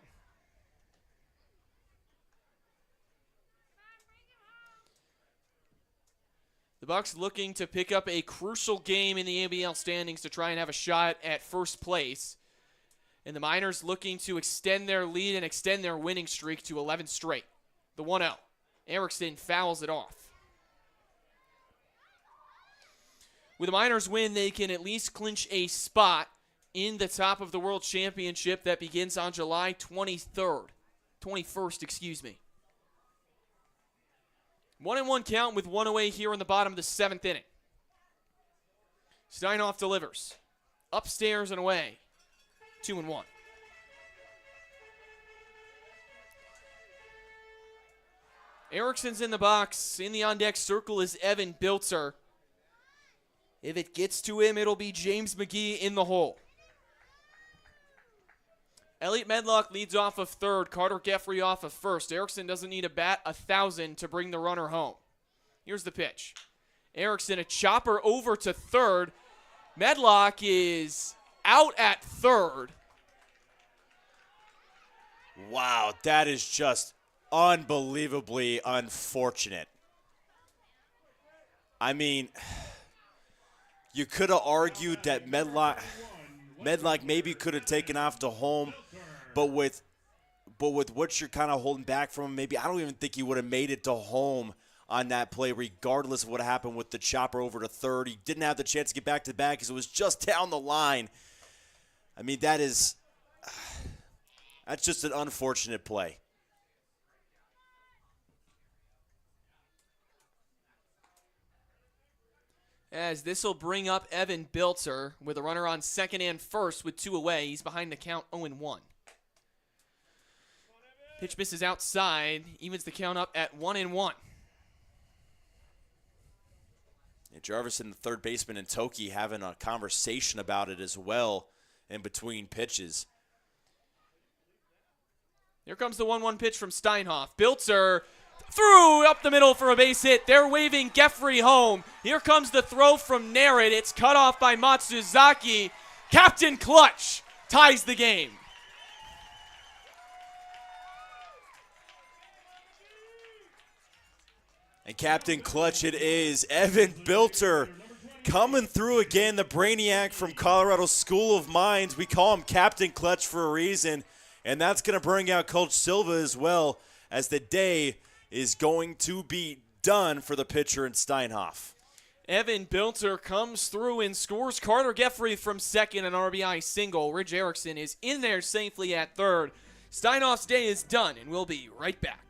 The Bucs looking to pick up a crucial game in the ABL standings to try and have a shot at first place. And the Miners looking to extend their lead and extend their winning streak to 11 straight. The 1-0. Erickson fouls it off. With a Miners win, they can at least clinch a spot in the top of the World Championship that begins on July 21st, excuse me. 1-1 count with one away here in the bottom of the 7th inning. Steinhoff delivers. Upstairs and away. 2-1. Erickson's in the box. In the on-deck circle is Evan Biltzer. If it gets to him, it'll be James McGee in the hole. Elliot Medlock leads off of third. Carter Geffrey off of first. Erickson doesn't need a bat 1,000 to bring the runner home. Here's the pitch. Erickson, a chopper over to third. Medlock is out at third. Wow, that is just unbelievably unfortunate. I mean, you could have argued that Medlock maybe could have taken off to home, but with what you're kind of holding back from him, maybe I don't even think he would have made it to home on that play, regardless of what happened with the chopper over to third. He didn't have the chance to get back to the bag because it was just down the line. I mean, that's just an unfortunate play. As this will bring up Evan Biltzer with a runner on second and first with two away. He's behind the count 0-1. Pitch misses outside, evens the count up at 1-1. And Jarvis and the third baseman and Toki having a conversation about it as well in between pitches. Here comes the 1-1 pitch from Steinhoff. Biltzer through up the middle for a base hit. They're waving Geffrey home. Here comes the throw from Narrett. It's cut off by Matsuzaki. Captain Clutch ties the game. And Captain Clutch it is. Evan Bilter coming through again, the brainiac from Colorado School of Mines. We call him Captain Clutch for a reason, and that's going to bring out Coach Silva as well, as the day is going to be done for the pitcher in Steinhoff. Evan Bilter comes through and scores. Carter Geffrey from second, an RBI single. Ridge Erickson is in there safely at third. Steinhoff's day is done, and we'll be right back.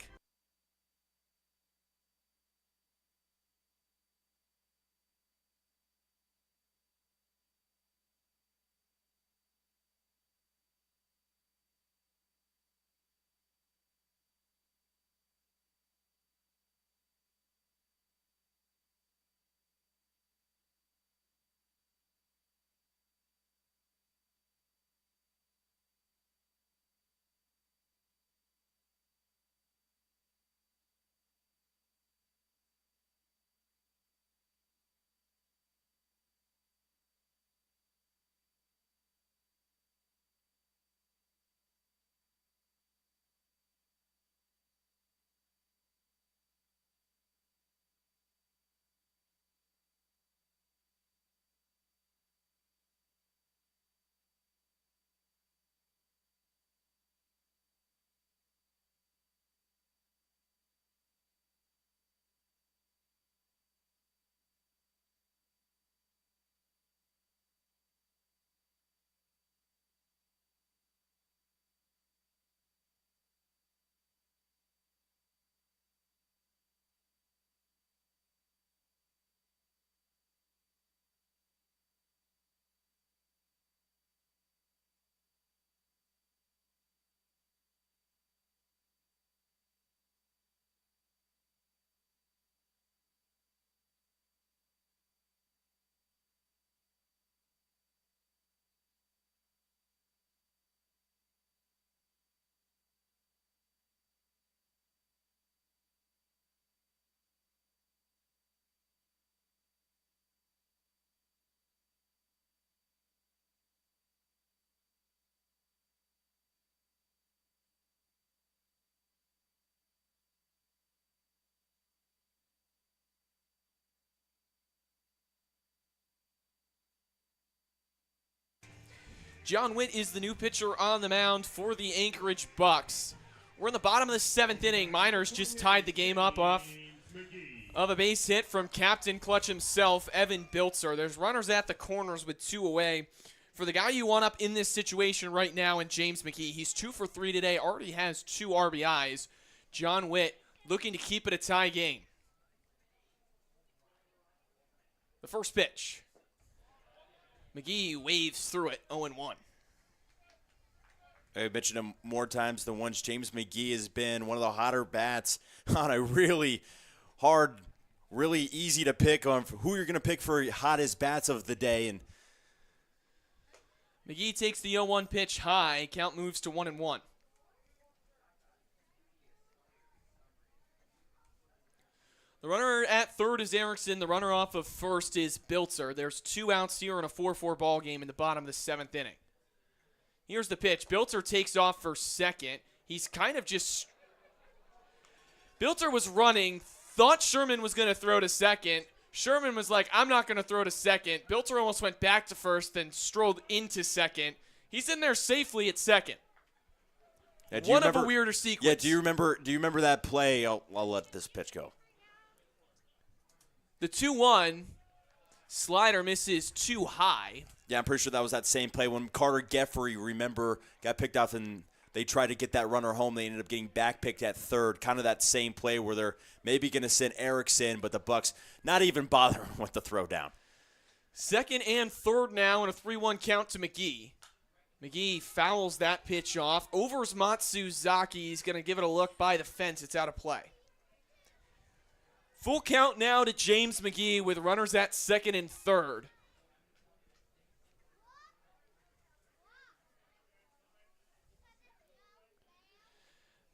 John Witt is the new pitcher on the mound for the Anchorage Bucs. We're in the bottom of the seventh inning. Miners just tied the game up off of a base hit from Captain Clutch himself, Evan Biltzer. There's runners at the corners with two away. For the guy you want up in this situation right now, and James McGee, he's 2 for 3 today, already has 2 RBIs. John Witt looking to keep it a tie game. The first pitch. McGee waves through it, 0-1. I mentioned him more times than once. James McGee has been one of the hotter bats on a really hard, really easy to pick on who you're going to pick for hottest bats of the day. And McGee takes the 0-1 pitch high. Count moves to 1-1. The runner at third is Erickson. The runner off of first is Biltzer. There's 2 outs here in a 4-4 ball game in the bottom of the 7th inning. Here's the pitch. Biltzer takes off for second. He's kind of just... Biltzer was running, thought Sherman was going to throw to second. Sherman was like, I'm not going to throw to second. Biltzer almost went back to first, then strolled into second. He's in there safely at second. Yeah, One of a weirder sequence. Yeah, do you remember that play? I'll let this pitch go. The 2-1 slider misses too high. Yeah, I'm pretty sure that was that same play when Carter Geffrey, remember, got picked off and they tried to get that runner home. They ended up getting back picked at third. Kind of that same play where they're maybe going to send Erickson, but the Bucs not even bothering with the throw down. Second and third now in a 3-1 count to McGee. McGee fouls that pitch off. Overs Matsuzaki. He's going to give it a look by the fence. It's out of play. Full count now to James McGee with runners at second and third.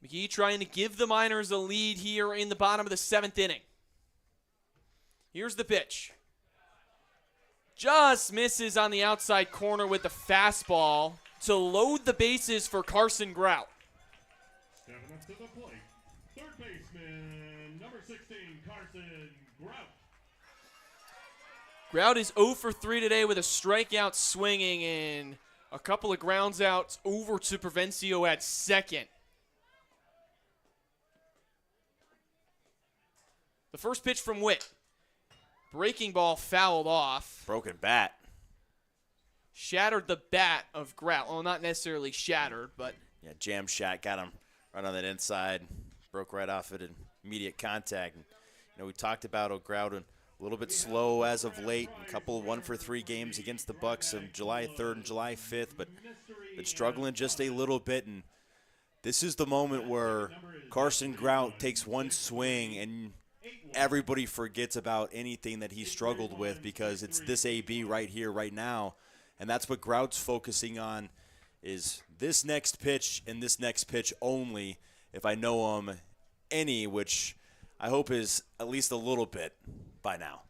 McGee trying to give the Miners a lead here in the bottom of the 7th inning. Here's the pitch. Just misses on the outside corner with the fastball to load the bases for Carson Grout. Stepping up to the plate, third baseman, number 16, Carson Grout. Grout is 0 for 3 today with a strikeout swinging and a couple of grounds outs over to Provencio at second. The first pitch from Witt. Breaking ball fouled off. Broken bat. Shattered the bat of Grout. Well, not necessarily shattered, but Yeah, jam shot, got him right on that inside. Broke right off it in immediate contact. And, we talked about Grout a little bit slow as of late. A couple of 1-for-3 games against the Bucs on July 3rd and July 5th, but been struggling just a little bit. And this is the moment where Carson Grout takes one swing and everybody forgets about anything that he struggled with because it's this AB right here, right now. And that's what Grout's focusing on is this next pitch and this next pitch only, if I know him any, which I hope is at least a little bit by now.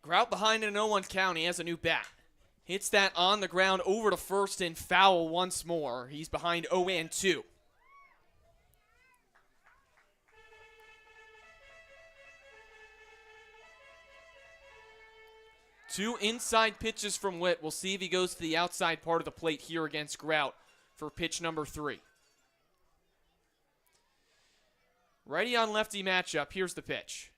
Grout behind in an 0-1 count. He has a new bat. Hits that on the ground over to first and foul once more. He's behind 0-2. Two inside pitches from Witt. We'll see if he goes to the outside part of the plate here against Grout for pitch number 3. Righty on lefty matchup. Here's the pitch.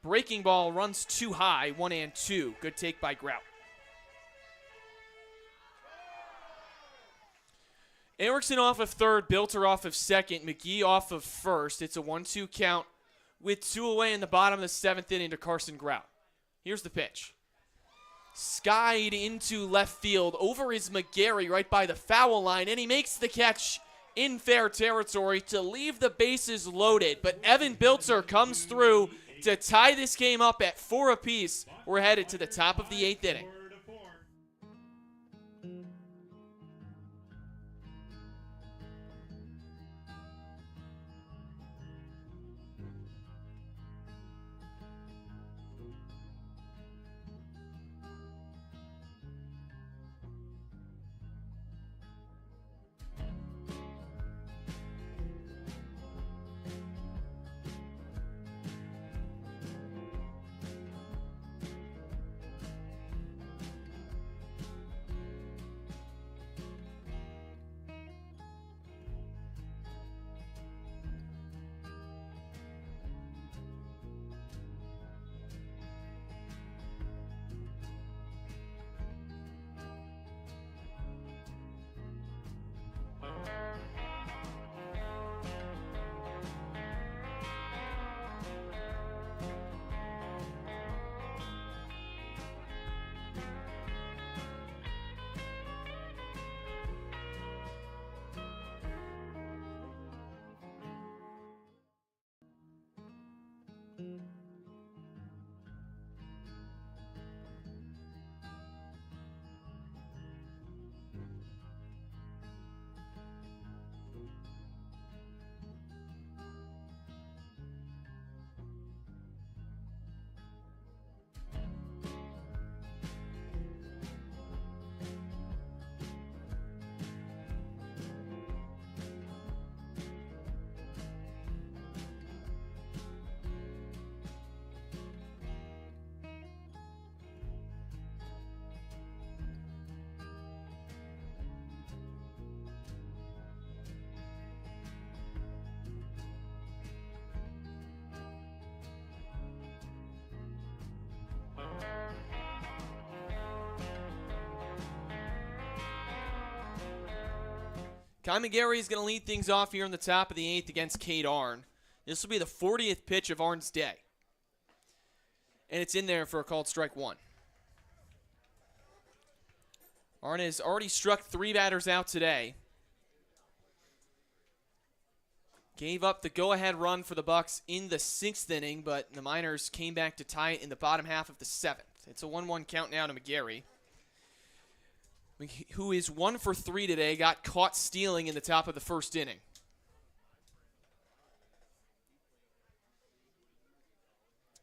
Breaking ball runs too high, 1-2. Good take by Grout. Erickson off of third, Bilter off of second, McGee off of first. It's a 1-2 count with 2 away in the bottom of the 7th inning to Carson Grout. Here's the pitch. Skied into left field. Over is McGarry right by the foul line, and he makes the catch in fair territory to leave the bases loaded. But Evan Bilter comes through to tie this game up at 4 apiece. We're headed to the top of the 8th inning. Kai McGarry is going to lead things off here in the top of the 8th against Cade Arn. This will be the 40th pitch of Arn's day. And it's in there for a called strike 1. Arn has already struck 3 batters out today. Gave up the go-ahead run for the Bucs in the 6th inning, but the Miners came back to tie it in the bottom half of the 7th. It's a 1-1 count now to McGarry. who is 1 for 3 today, got caught stealing in the top of the first inning.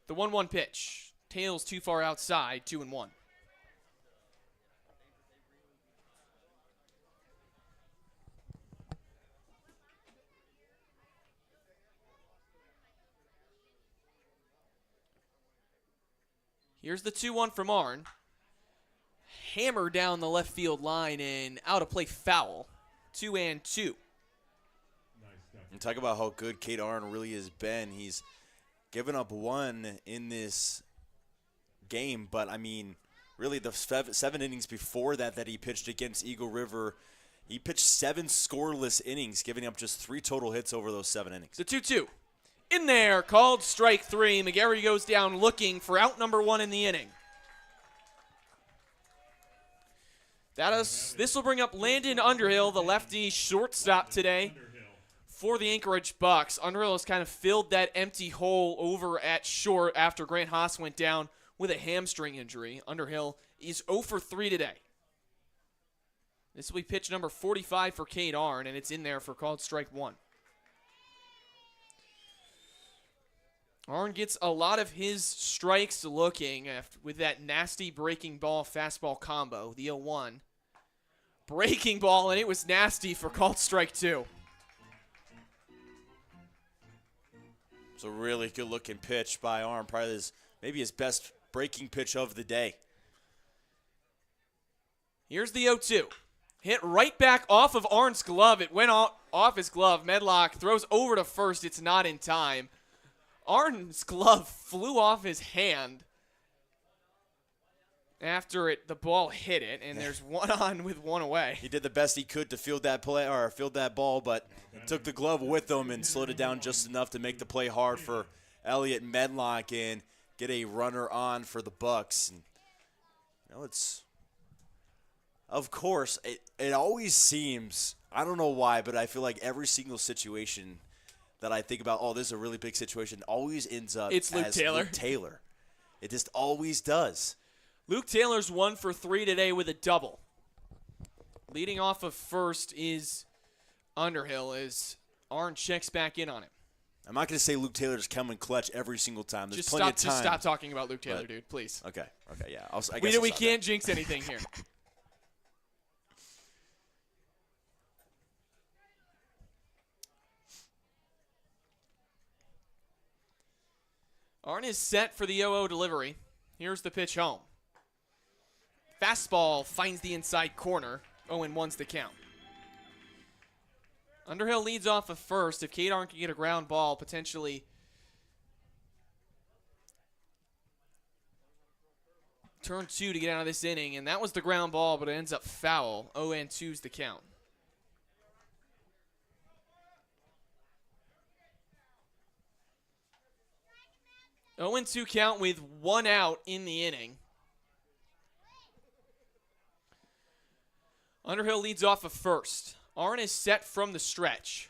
The 1-1 pitch. Tails too far outside, 2-1. Here's the 2-1 from Arn. Hammer down the left field line and out of play foul. 2-2. And talk about how good Kate Arn really has been. He's given up 1 in this game, but I mean, really the 7 innings before that he pitched against Eagle River, he pitched 7 scoreless innings, giving up just 3 total hits over those 7 innings. The 2-2. In there, called strike 3. McGarry goes down looking for out number 1 in the inning. This will bring up Landon Underhill, the lefty shortstop today for the Anchorage Bucs. Underhill has kind of filled that empty hole over at short after Grant Haas went down with a hamstring injury. Underhill is 0 for 3 today. This will be pitch number 45 for Kate Arn, and it's in there for called strike 1. Arn gets a lot of his strikes looking with that nasty breaking ball fastball combo, the 0-1. Breaking ball, and it was nasty for called strike 2. It's a really good-looking pitch by Arn, probably maybe his best breaking pitch of the day. Here's the 0-2. Hit right back off of Arn's glove. It went off his glove. Medlock throws over to first. It's not in time. Arn's glove flew off his hand after the ball hit it, and there's 1 on with 1 away. He did the best he could to field that ball, but took the glove with him and slowed it down just enough to make the play hard for Elliott Medlock and get a runner on for the Bucs. And, it's of course it always seems, I don't know why, but I feel like every single situation that I think about, this is a really big situation, always ends up it's Luke as Taylor. Luke Taylor. It just always does. Luke Taylor's 1 for 3 today with a double. Leading off of first is Underhill as Arn checks back in on him. I'm not going to say Luke Taylor just come in clutch every single time. There's plenty of time. Just stop talking about Luke Taylor, dude, please. Okay, yeah. I guess we can't jinx anything here. Arn is set for the 0-0 delivery. Here's the pitch home. Fastball finds the inside corner. 0-1's the count. Underhill leads off of first. If Kate Arn can get a ground ball, potentially turn 2 to get out of this inning. And that was the ground ball, but it ends up foul. 0-2's the count. Oh, 0-2 count with 1 out in the inning. Underhill leads off of first. Arn is set from the stretch.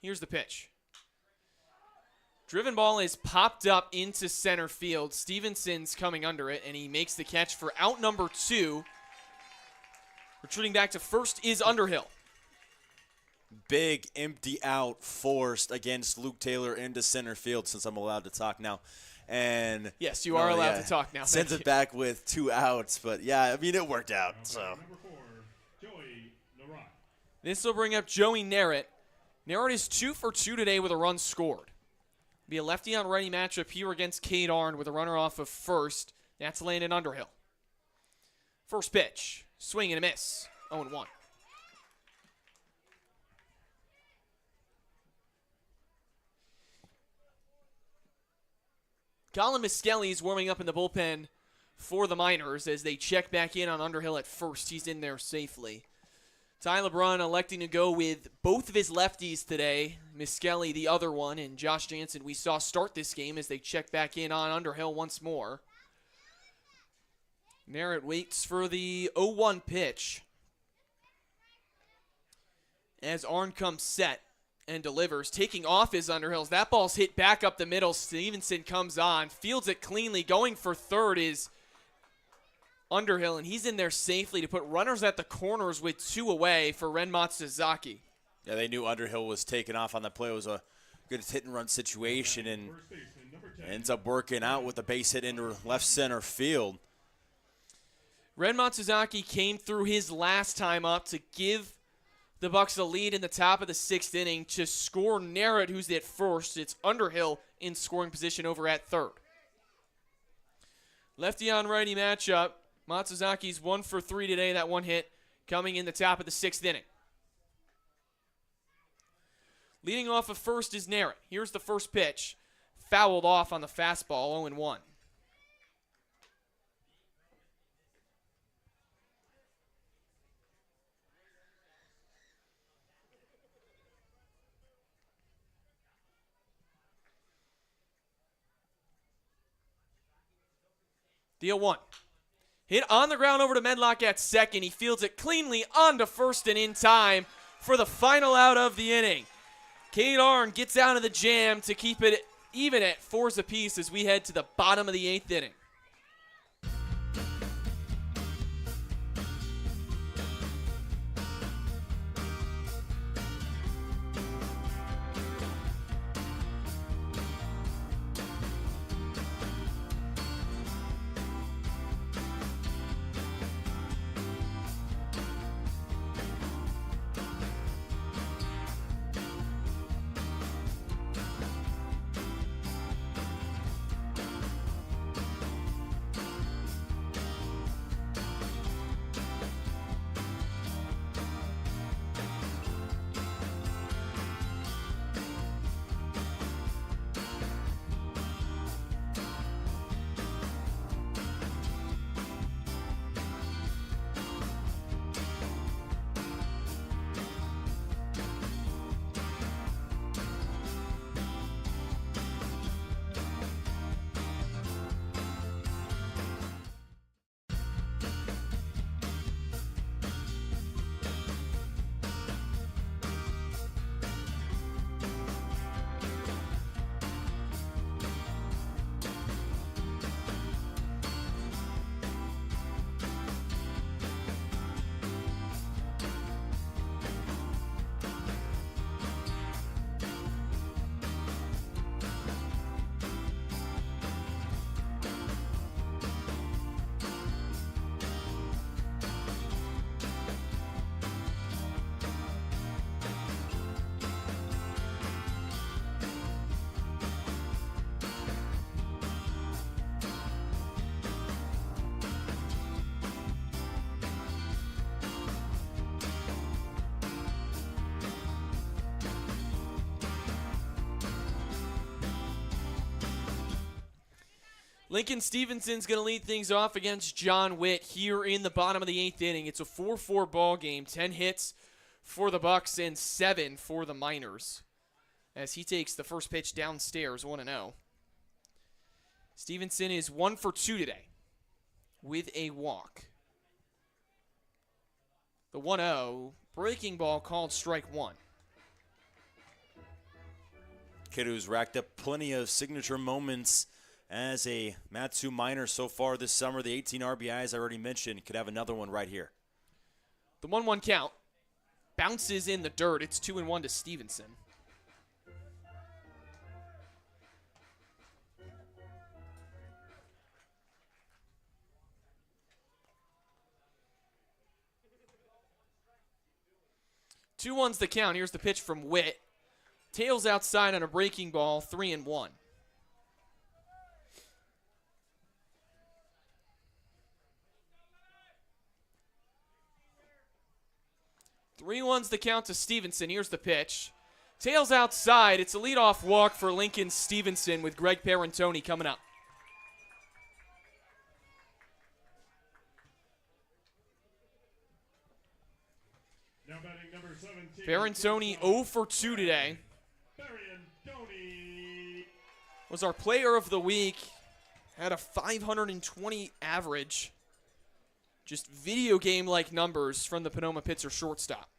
Here's the pitch. Driven ball is popped up into center field. Stevenson's coming under it, and he makes the catch for out number 2. Retreating back to first is Underhill. Big empty out forced against Luke Taylor into center field, since I'm allowed to talk now. And yes, you are allowed to talk now. Sends it back with 2 outs, but yeah, I mean, it worked out. So Number 4, Joey Narot. This will bring up Joey Narrett. Narrett is 2 for 2 today with a run scored. Be a lefty on righty matchup here against Kate Arn with a runner off of first. That's Landon Underhill. First pitch, swing and a miss. 0-1. Colin Miskelly is warming up in the bullpen for the Miners as they check back in on Underhill at first. He's in there safely. Ty LeBrun electing to go with both of his lefties today. Miskelly, the other one, and Josh Jansen we saw start this game as they check back in on Underhill once more. Narrett waits for the 0-1 pitch as Arn comes set and delivers. Taking off is Underhill's. That ball's hit back up the middle. Stevenson comes on, fields it cleanly. Going for third is Underhill, and he's in there safely to put runners at the corners with 2 away for Ren Matsuzaki. Yeah, they knew Underhill was taking off on that play. It was a good hit-and-run situation, and ends up working out with a base hit into left center field. Ren Matsuzaki came through his last time up to give the Bucs a lead in the top of the 6th inning to score Narrett, who's at first. It's Underhill in scoring position over at third. Lefty on righty matchup. Matsuzaki's 1 for 3 today. That one hit coming in the top of the 6th inning. Leading off of first is Narrett. Here's the first pitch. Fouled off on the fastball, 0-1. The 0-1. Hit on the ground over to Medlock at second. He fields it cleanly onto first and in time for the final out of the inning. Cade Arn gets out of the jam to keep it even at 4s apiece as we head to the bottom of the 8th inning. Lincoln Stevenson's going to lead things off against John Witt here in the bottom of the 8th inning. It's a 4-4 ball game. 10 hits for the Bucs and 7 for the Miners as he takes the first pitch downstairs, 1-0. Stevenson is 1 for 2 today with a walk. The 1-0, breaking ball called strike 1. Kid who's racked up plenty of signature moments as a Mat-Su Miner so far this summer. The 18 RBIs I already mentioned, could have another one right here. The 1-1 count bounces in the dirt. It's 2-1 to Stevenson. Two ones the count. Here's the pitch from Witt. Tails outside on a breaking ball, 3-1. 3-1's the count to Stevenson. Here's the pitch. Tails outside. It's a leadoff walk for Lincoln Stevenson with Greg Parentoni coming up. Now batting number 17. Parentoni 0 for 2 today. Parentoni. Was our player of the week. Had a 520 average. Just video game-like numbers from the Sonoma-Pitzer shortstop.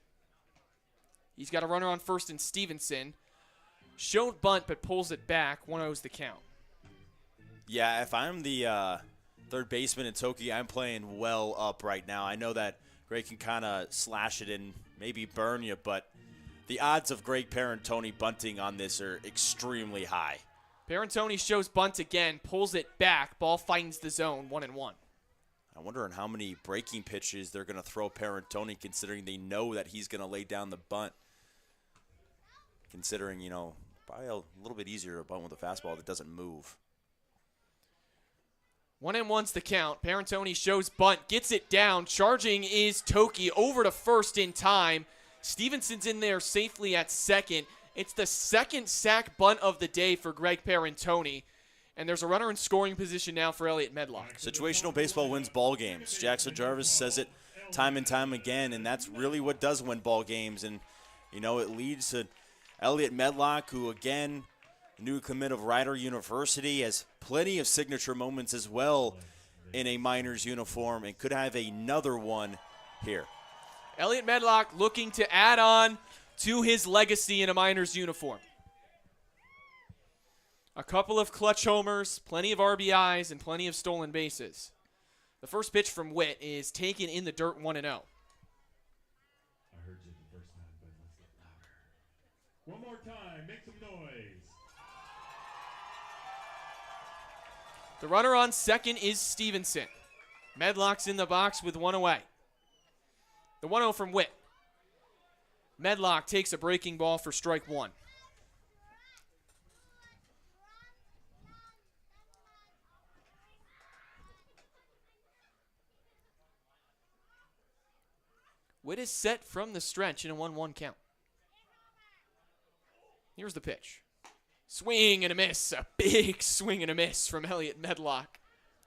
He's got a runner on first in Stevenson. Showed bunt, but pulls it back. 1-0's the count. Yeah, if I'm the third baseman in Toki, I'm playing well up right now. I know that Greg can kind of slash it and maybe burn you, but the odds of Greg Parentoni bunting on this are extremely high. Parentoni shows bunt again, pulls it back. Ball finds the zone, 1-1. I wonder on how many breaking pitches they're going to throw Parentoni, considering they know that he's going to lay down the bunt. Considering, you know, probably a little bit easier to bunt with a fastball that doesn't move. 1-1's the count. Parentoni shows bunt, gets it down. Charging is Toki over to first in time. Stevenson's in there safely at second. It's the second sack bunt of the day for Greg Parentoni. And there's a runner in scoring position now for Elliot Medlock. Situational baseball wins ball games. Jackson Jarvis says it time and time again, and that's really what does win ball games. And, you know, it leads to Elliot Medlock, who, again, new commit of Rider University, has plenty of signature moments as well in a Miners uniform and could have another one here. Elliot Medlock looking to add on to his legacy in a Miners uniform. A couple of clutch homers, plenty of RBIs, and plenty of stolen bases. The first pitch from Witt is taken in the dirt, 1-0. I heard you the first time, but let's get louder. One more time, make some noise. The runner on second is Stevenson. Medlock's in the box with one away. The 1-0 from Witt. Medlock takes a breaking ball for strike one. Witt is set from the stretch in a 1-1 count. Here's the pitch. Swing and a miss. A big swing and a miss from Elliot Medlock.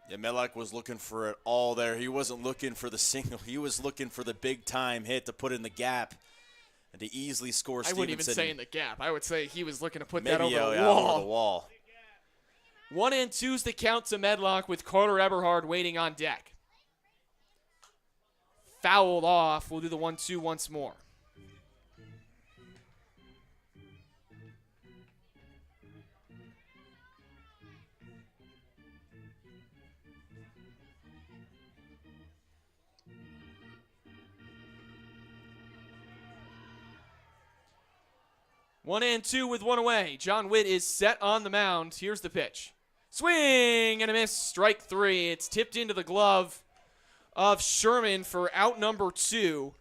Yeah, Medlock was looking for it all there. He wasn't looking for the single. He was looking for the big-time hit to put in the gap and to easily score Stevenson. I wouldn't even say in the gap. I would say he was looking to put Maybe, that over the yeah, wall. over the wall. 1-2's the count to Medlock with Carter Eberhard waiting on deck. Fouled off. We'll do the 1-2 once more. One and two with one away. John Witt is set on the mound. Here's the pitch. Swing and a miss. Strike three. It's tipped into the glove of Sherman for out number two.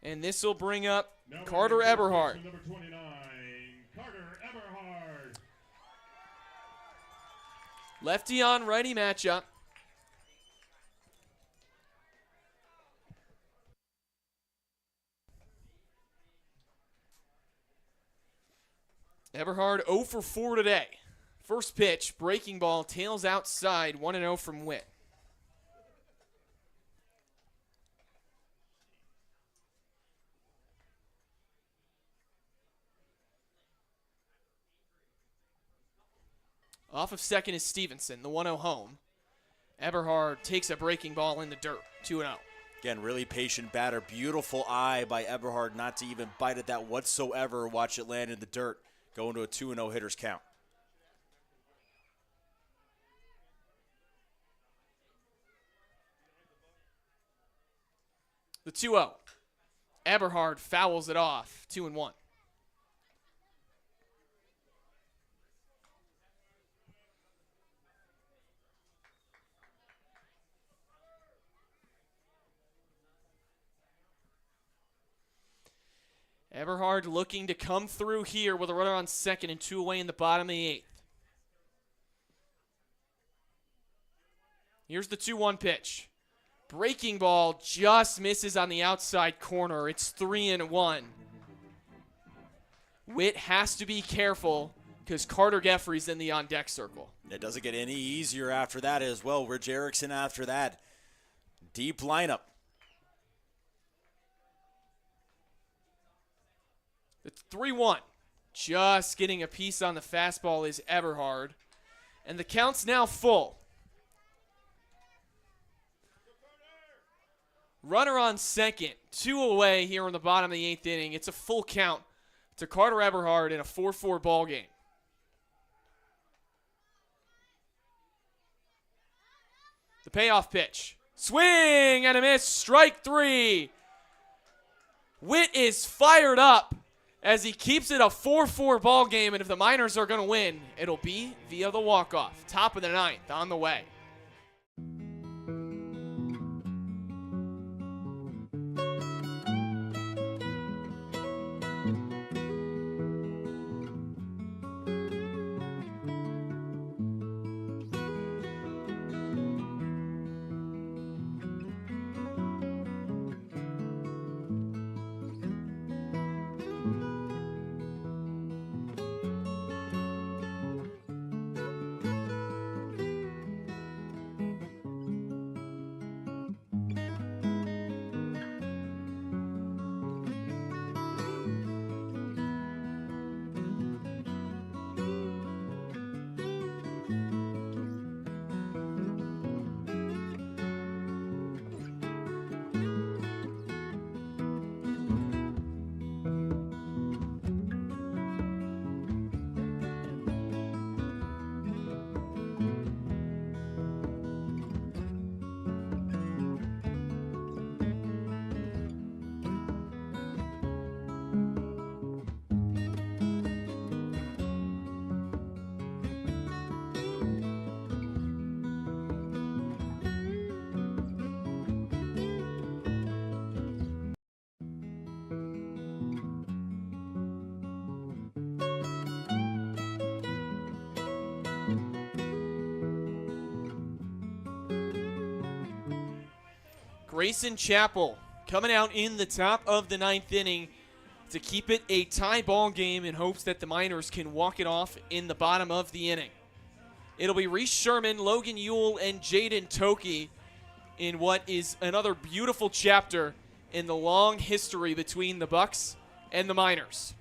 And this will bring up Carter Eberhard. Number 29, Carter Eberhard. Lefty on righty matchup. Eberhard 0 for 4 today. First pitch, breaking ball, tails outside, 1-0 from Witt. Off of second is Stevenson, the 1-0 home. Eberhard takes a breaking ball in the dirt, 2-0. Again, really patient batter. Beautiful eye by Eberhard not to even bite at that whatsoever. Watch it land in the dirt. Going to a 2-0 hitter's count. The 2-0. Eberhard fouls it off, 2-1. Eberhard looking to come through here with a runner on second and two away in the bottom of the eighth. Here's the 2-1 pitch. Breaking ball just misses on the outside corner. It's 3-1. Witt has to be careful because Carter Geffrey's in the on-deck circle. It doesn't get any easier after that as well. Rich Erickson after that. Deep lineup. It's 3-1. Just getting a piece on the fastball is Eberhard. And the count's now full. Runner on second, 2 away here in the bottom of the eighth inning. It's a full count to Carter Eberhard in a 4-4 ball game. payoff pitch. Swing and a miss. Strike 3. Witt is fired up as he keeps it a 4-4 ball game, and if the Miners are going to win, it'll be via the walk-off. Top of the 9th on the way. Grayson Chapel coming out in the top of the 9th inning to keep it a tie ball game in hopes that the Miners can walk it off in the bottom of the inning. It'll be Reese Sherman, Logan Ewell, and Jaden Toki in what is another beautiful chapter in the long history between the Bucs and the Miners.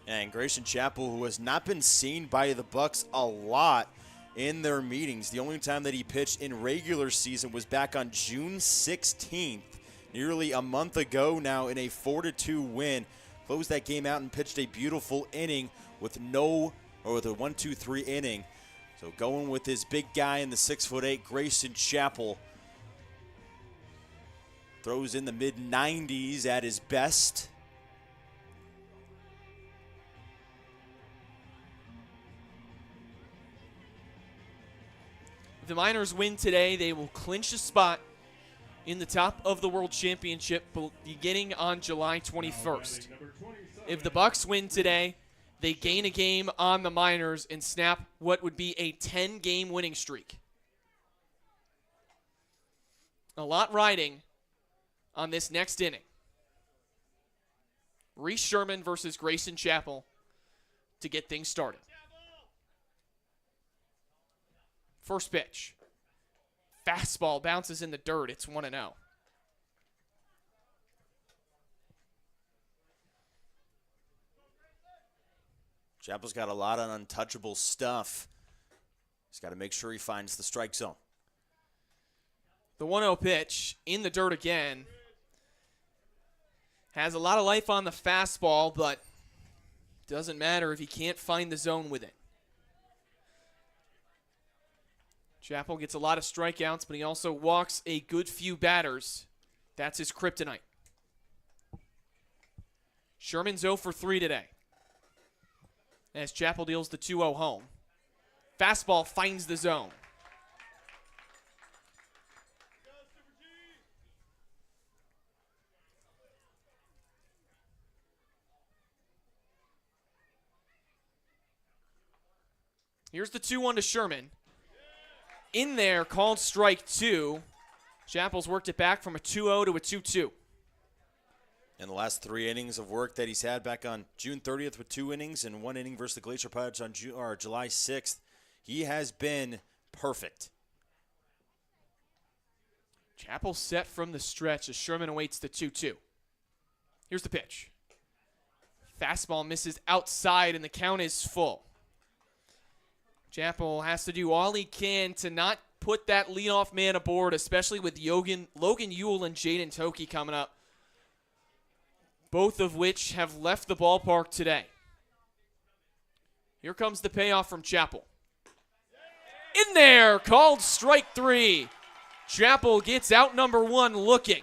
And Grayson Chapel, who has not been seen by the Bucs a lot in their meetings. The only time that he pitched in regular season was back on June 16th, nearly a month ago now, in a 4-2 win. Closed that game out and pitched a beautiful inning with a 1-2-3 inning. So going with his big guy in the 6'8", Grayson Chapel. Throws in the mid-90s at his best. If the Miners win today, they will clinch a spot in the top of the World Championship beginning on July 21st. If the Bucs win today, they gain a game on the Miners and snap what would be a 10-game winning streak. A lot riding on this next inning. Reese Sherman versus Grayson Chapel to get things started. First pitch. Fastball bounces in the dirt. It's 1-0. Chapel's got a lot of untouchable stuff. He's got to make sure he finds the strike zone. The 1-0 pitch in the dirt again. Has a lot of life on the fastball, but doesn't matter if he can't find the zone with it. Chapel gets a lot of strikeouts, but he also walks a good few batters. That's his kryptonite. Sherman's 0 for 3 today, as Chapel deals the 2-0 home. Fastball finds the zone. Here's the 2-1 to Sherman. In there, called strike 2. Chapel's worked it back from a 2-0 to a 2-2. In the last 3 innings of work that he's had back on June 30th with 2 innings and 1 inning versus the Glacier Pirates on July 6th, he has been perfect. Chapel set from the stretch as Sherman awaits the 2-2. Here's the pitch. Fastball misses outside and the count is full. Chapel has to do all he can to not put that leadoff man aboard, especially with Logan Ewell and Jaden Toki coming up, both of which have left the ballpark today. Here comes the payoff from Chapel. In there, called strike 3. Chapel gets out number 1 looking.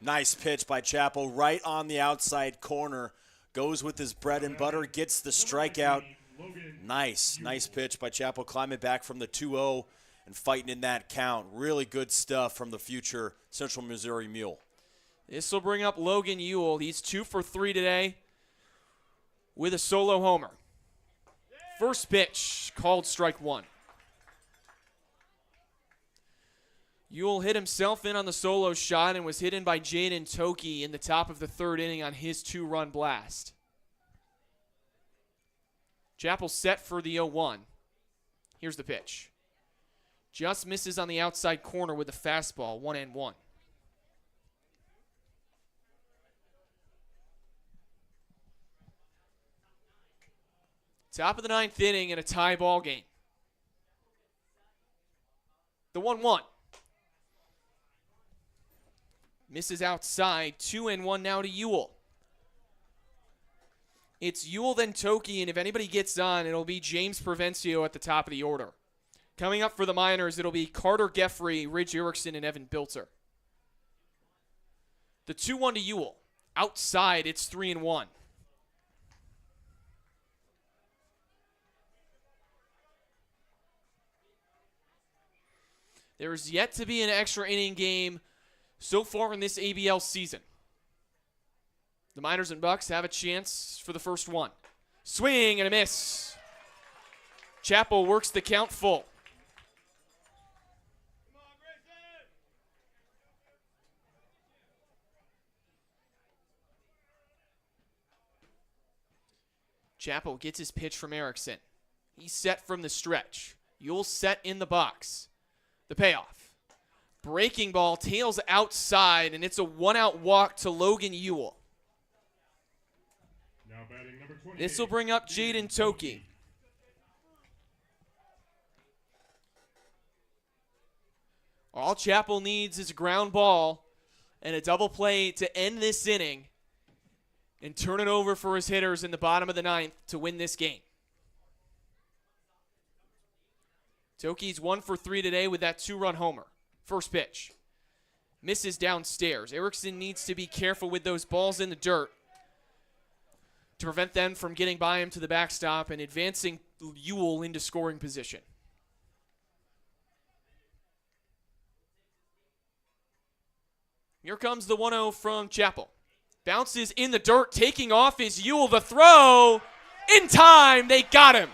Nice pitch by Chapel right on the outside corner. Goes with his bread and butter, gets the strikeout. Nice pitch by Chapel, climbing back from the 2-0 and fighting in that count. Really good stuff from the future Central Missouri Mule. This will bring up Logan Ewell. He's 2 for 3 today with a solo homer. First pitch, called strike 1. Ewell hit himself in on the solo shot and was hit in by Jaden Toki in the top of the 3rd inning on his 2-run blast. Chapel set for the 0-1. Here's the pitch. Just misses on the outside corner with a fastball, 1-1. Top of the 9th inning in a tie ball game. The 1-1. Misses outside, 2-1 now to Ewell. It's Ewell then Toki, and if anybody gets on, it'll be James Provencio at the top of the order. Coming up for the Miners, it'll be Carter Geffrey, Ridge Erickson, and Evan Bilter. The 2-1 to Ewell. Outside, it's 3-1. There is yet to be an extra inning game so far in this ABL season. The Miners and Bucs have a chance for the first one. Swing and a miss. Chapel works the count full. Chapel gets his pitch from Erickson. He's set from the stretch. Ewell set in the box. The payoff. Breaking ball, tails outside, and it's a 1-out walk to Logan Ewell. Now batting number 28. This will bring up Jaden Toki. All Chapel needs is a ground ball and a double play to end this inning and turn it over for his hitters in the bottom of the 9th to win this game. Toki's 1 for 3 today with that 2-run homer. First pitch. Misses downstairs. Erickson needs to be careful with those balls in the dirt to prevent them from getting by him to the backstop and advancing Ewell into scoring position. Here comes the 1-0 from Chapel. Bounces in the dirt. Taking off is Ewell. The throw. In time. They got him.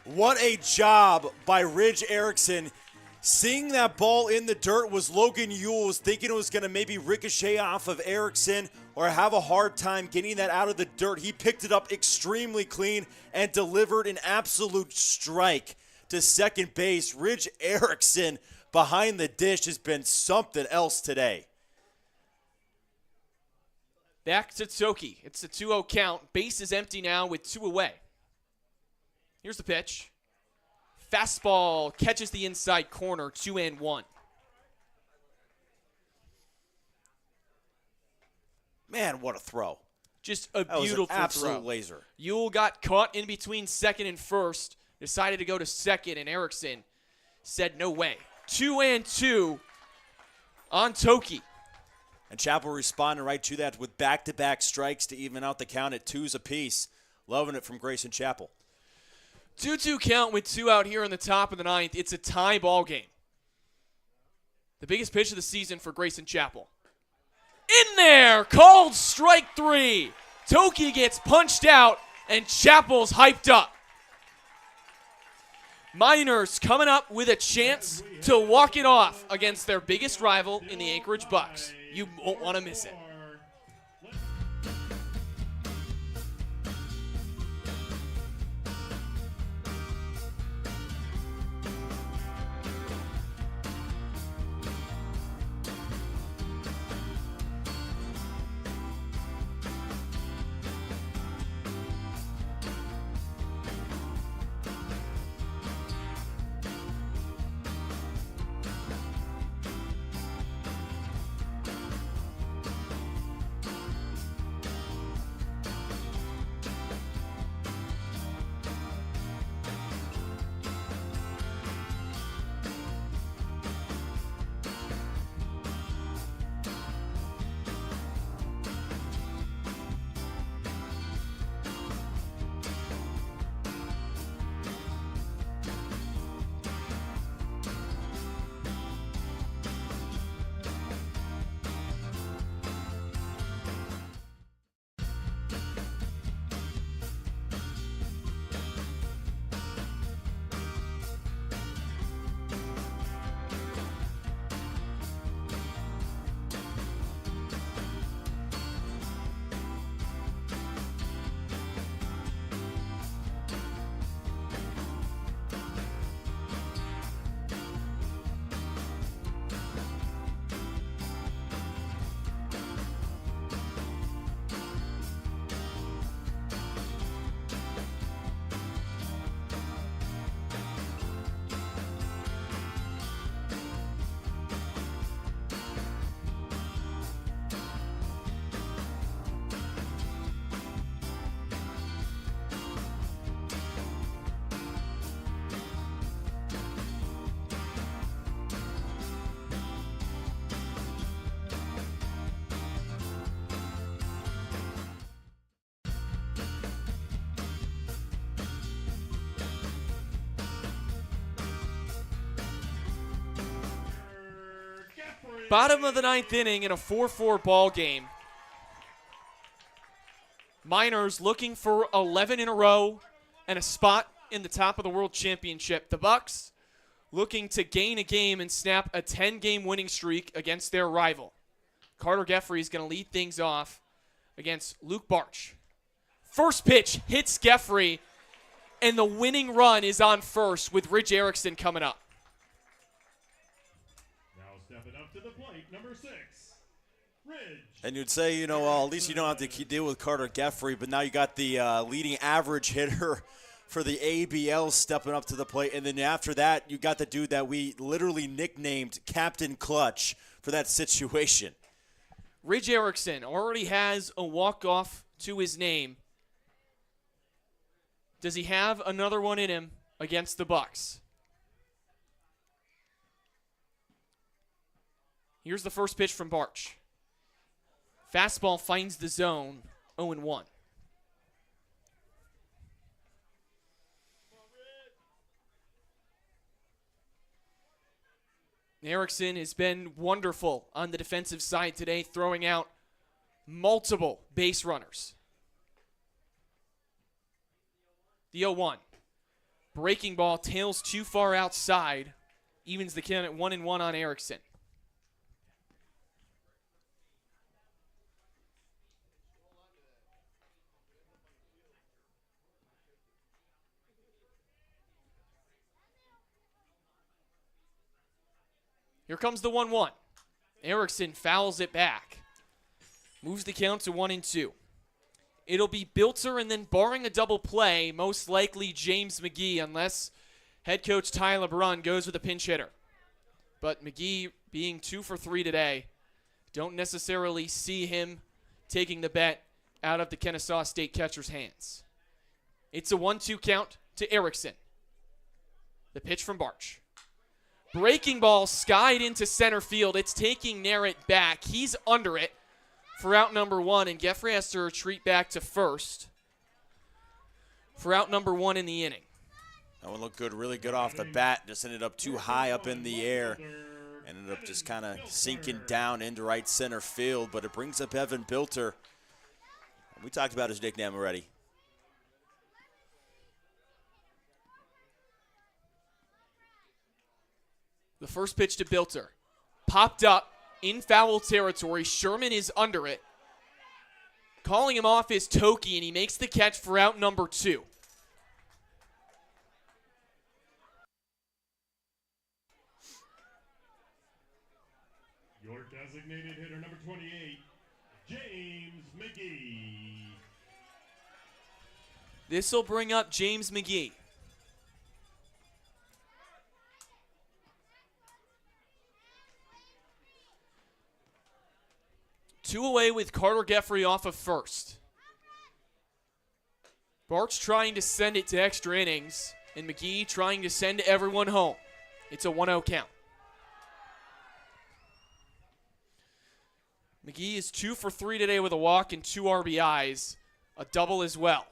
What a job by Ridge Erickson. Seeing that ball in the dirt was Logan Ewell. Was thinking it was going to maybe ricochet off of Erickson or have a hard time getting that out of the dirt. He picked it up extremely clean and delivered an absolute strike to second base. Ridge Erickson behind the dish has been something else today. Back to Toki. It's a 2-0 count. Base is empty now with 2 away. Here's the pitch. Fastball catches the inside corner, 2-1. Man, what a throw. Just a That was beautiful an absolute throw. laser. Ewell got caught in between second and first, decided to go to second, and Erickson said no way. 2-2 on Toki. And Chapel responded right to that with back-to-back strikes to even out the count at 2s apiece. Loving it from Grayson Chapel. 2-2 count with 2 out here in the top of the 9th. It's a tie ball game. The biggest pitch of the season for Grayson Chapel. In there! Called strike 3. Toki gets punched out, and Chapel's hyped up. Miners coming up with a chance to walk it off against their biggest rival in the Anchorage Bucs. You won't want to miss it. Bottom of the 9th inning in a 4-4 ball game. Miners looking for 11 in a row and a spot in the top of the World Championship. The Bucs looking to gain a game and snap a 10-game winning streak against their rival. Carter Geffrey is going to lead things off against Luke Barch. First pitch hits Geffrey, and the winning run is on first with Rich Erickson coming up. Now stepping up to the plate, number 6, Ridge. And you'd say, you know, well, at least you don't have to deal with Carter Geffrey, but now you got the leading average hitter for the ABL stepping up to the plate. And then after that, you got the dude that we literally nicknamed Captain Clutch for that situation. Ridge Erickson already has a walk-off to his name. Does he have another one in him against the Bucs? Here's the first pitch from Barch. Fastball finds the zone, 0-1. Erickson has been wonderful on the defensive side today, throwing out multiple base runners. The 0-1. Breaking ball tails too far outside. Evens the count at 1-1 on Erickson. Here comes the 1-1. Erickson fouls it back. Moves the count to 1-2. It'll be Bilter and then, barring a double play, most likely James McGee, unless head coach Tyler Brunn goes with a pinch hitter. But McGee being 2 for 3 today, don't necessarily see him taking the bet out of the Kennesaw State catcher's hands. It's a 1-2 count to Erickson. The pitch from Barch. Breaking ball skied into center field. It's taking Narrett back. He's under it for out number 1, and Geffrey has to retreat back to first for out number 1 in the inning. That one looked good, really good off the bat. Just ended up too high up in the air. Ended up just kind of sinking down into right center field, but it brings up Evan Bilter. We talked about his nickname already. The first pitch to Bilter. Popped up in foul territory. Sherman is under it. Calling him off is Toki, and he makes the catch for out number 2. Your designated hitter, number 28, James McGee. This will bring up James McGee. Two away with Carter Geffrey off of first. Barch trying to send it to extra innings, and McGee trying to send everyone home. It's a 1-0 count. McGee is 2 for 3 today with a walk and 2 RBIs, a double as well.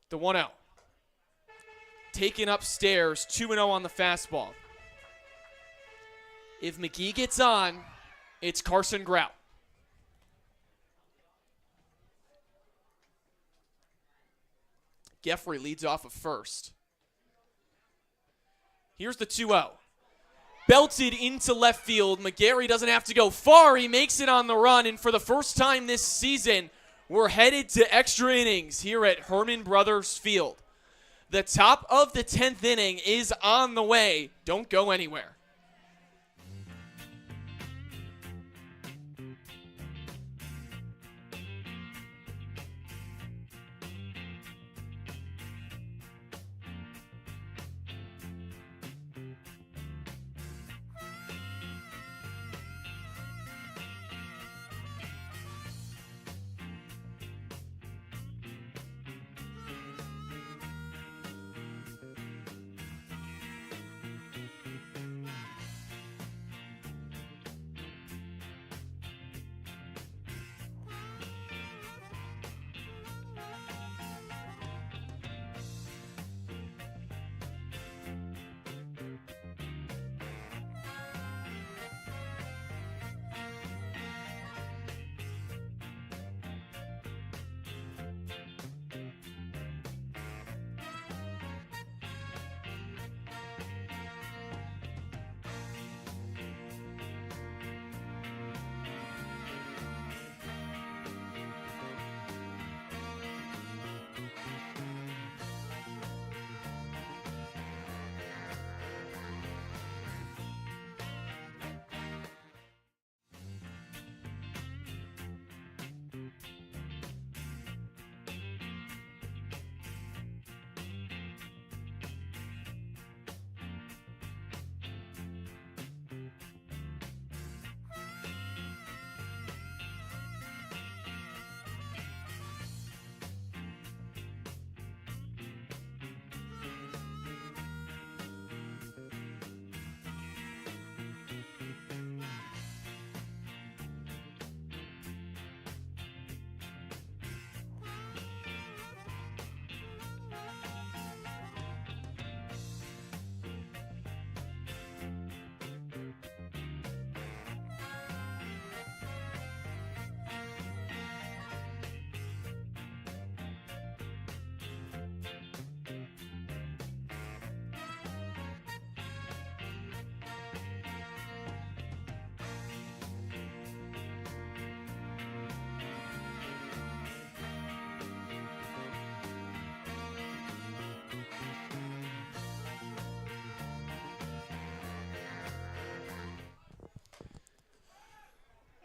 The 1-0. Taken upstairs, 2-0 on the fastball. If McGee gets on, it's Carson Grout. Geffrey leads off of first. Here's the 2-0. Belted into left field. McGarry doesn't have to go far. He makes it on the run, and for the first time this season, we're headed to extra innings here at Herman Brothers Field. The top of the 10th inning is on the way. Don't go anywhere.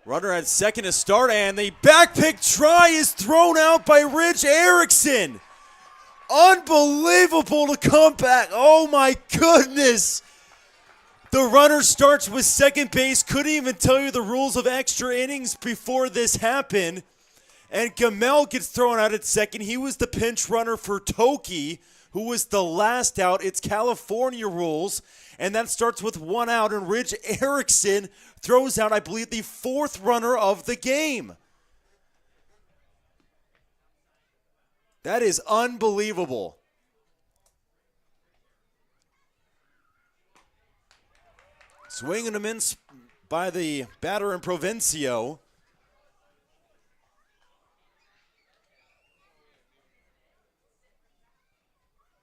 Runner at second to start, and the back pick try is thrown out by Rich Erickson. Unbelievable to come back. Oh my goodness. The runner starts with second base. Couldn't even tell you the rules of extra innings before this happened. And Gamel gets thrown out at second. He was the pinch runner for Toki, who was the last out. It's California rules. And that starts with one out. And Rich Erickson throws out, I believe, the fourth runner of the game. That is unbelievable. Swinging him in by the batter in Provencio.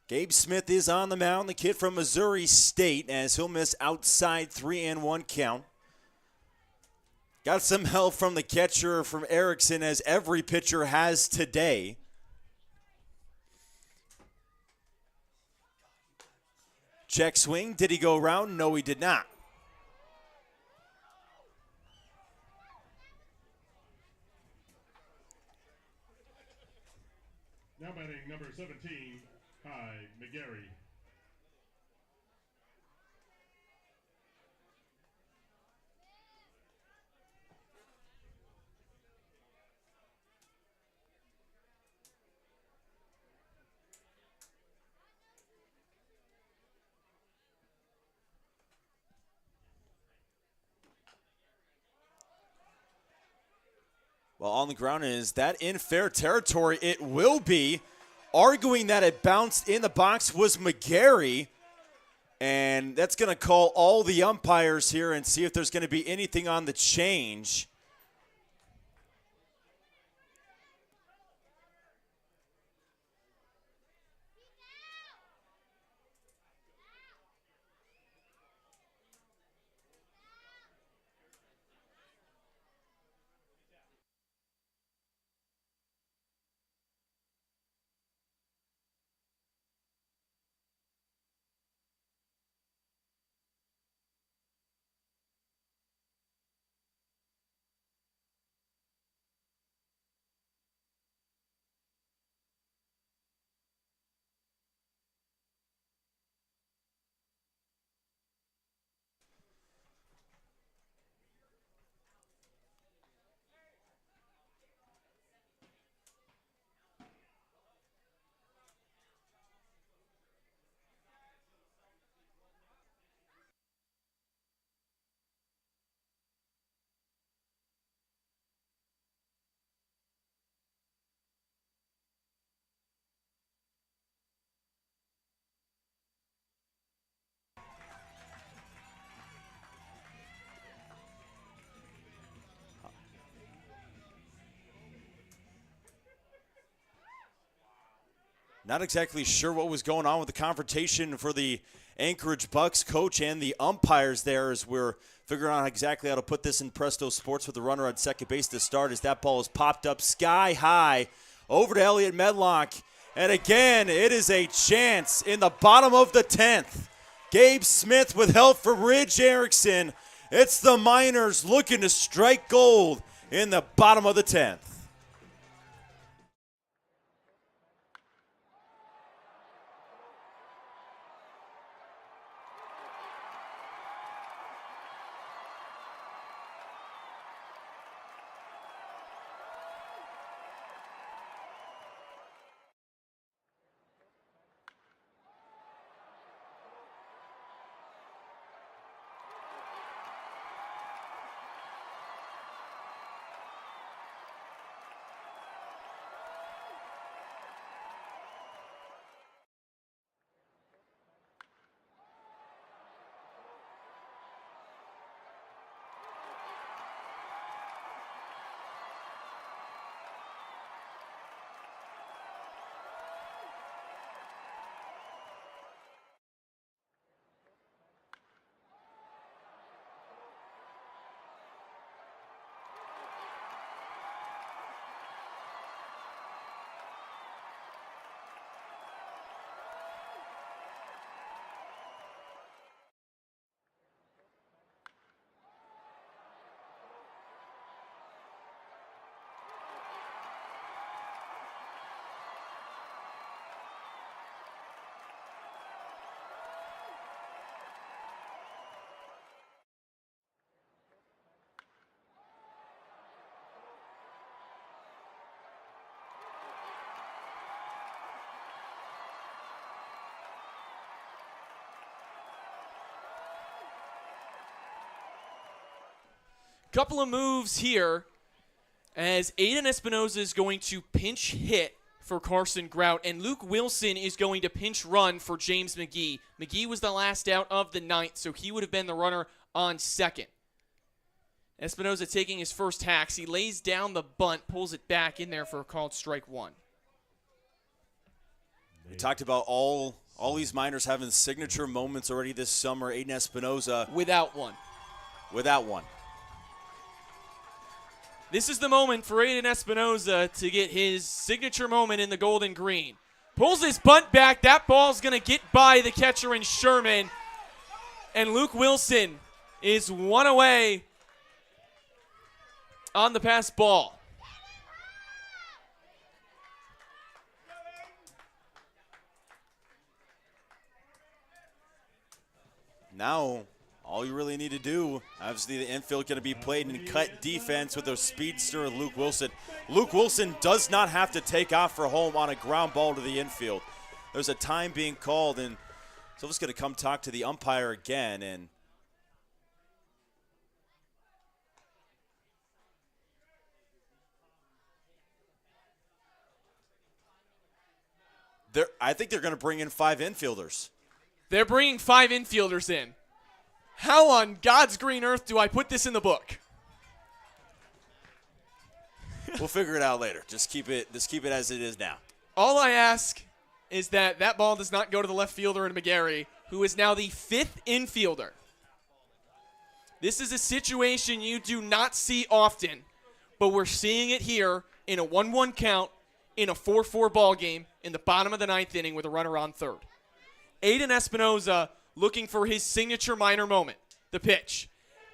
Gabe Smith is on the mound, the kid from Missouri State, as he'll miss outside 3-1 count. Got some help from the catcher from Erickson, as every pitcher has today. Check swing. Did he go around? No, he did not. Now batting number 17, Kai McGarry. Well, on the ground is that in fair territory? It will be. Arguing that it bounced in the box was McGarry. And that's going to call all the umpires here and see if there's going to be anything on the change. Not exactly sure what was going on with the confrontation for the Anchorage Bucs coach and the umpires there, as we're figuring out exactly how to put this in Presto Sports with the runner on second base to start, as that ball is popped up sky high over to Elliott Medlock. And again, it is a chance in the bottom of the 10th. Gabe Smith with help from Rich Erickson. It's the Miners looking to strike gold in the bottom of the 10th. Couple of moves here as Aiden Espinoza is going to pinch hit for Carson Grout, and Luke Wilson is going to pinch run for James McGee. McGee was the last out of the ninth, so he would have been the runner on second. Espinoza taking his first hacks. He lays down the bunt, pulls it back in there for a called strike one. We talked about all these minors having signature moments already this summer. Aiden Espinoza Without one. without one. This is the moment for Aiden Espinoza to get his signature moment in the gold and green. Pulls his bunt back. That ball's going to get by the catcher in Sherman. And Luke Wilson is one away on the pass ball. Now, all you really need to do, obviously the infield going to be played in cut defense with a speedster Luke Wilson. Luke Wilson does not have to take off for home on a ground ball to the infield. There's a time being called, and Silva's going to come talk to the umpire again. And I think they're going to bring in 5 infielders. They're bringing 5 infielders in. How on God's green earth do I put this in the book? We'll figure it out later. Just keep it as it is now. All I ask is that that ball does not go to the left fielder in McGarry, who is now the 5th infielder. This is a situation you do not see often, but we're seeing it here in a 1-1 count in a 4-4 ball game in the bottom of the 9th inning with a runner on third. Aiden Espinoza looking for his signature minor moment. The pitch.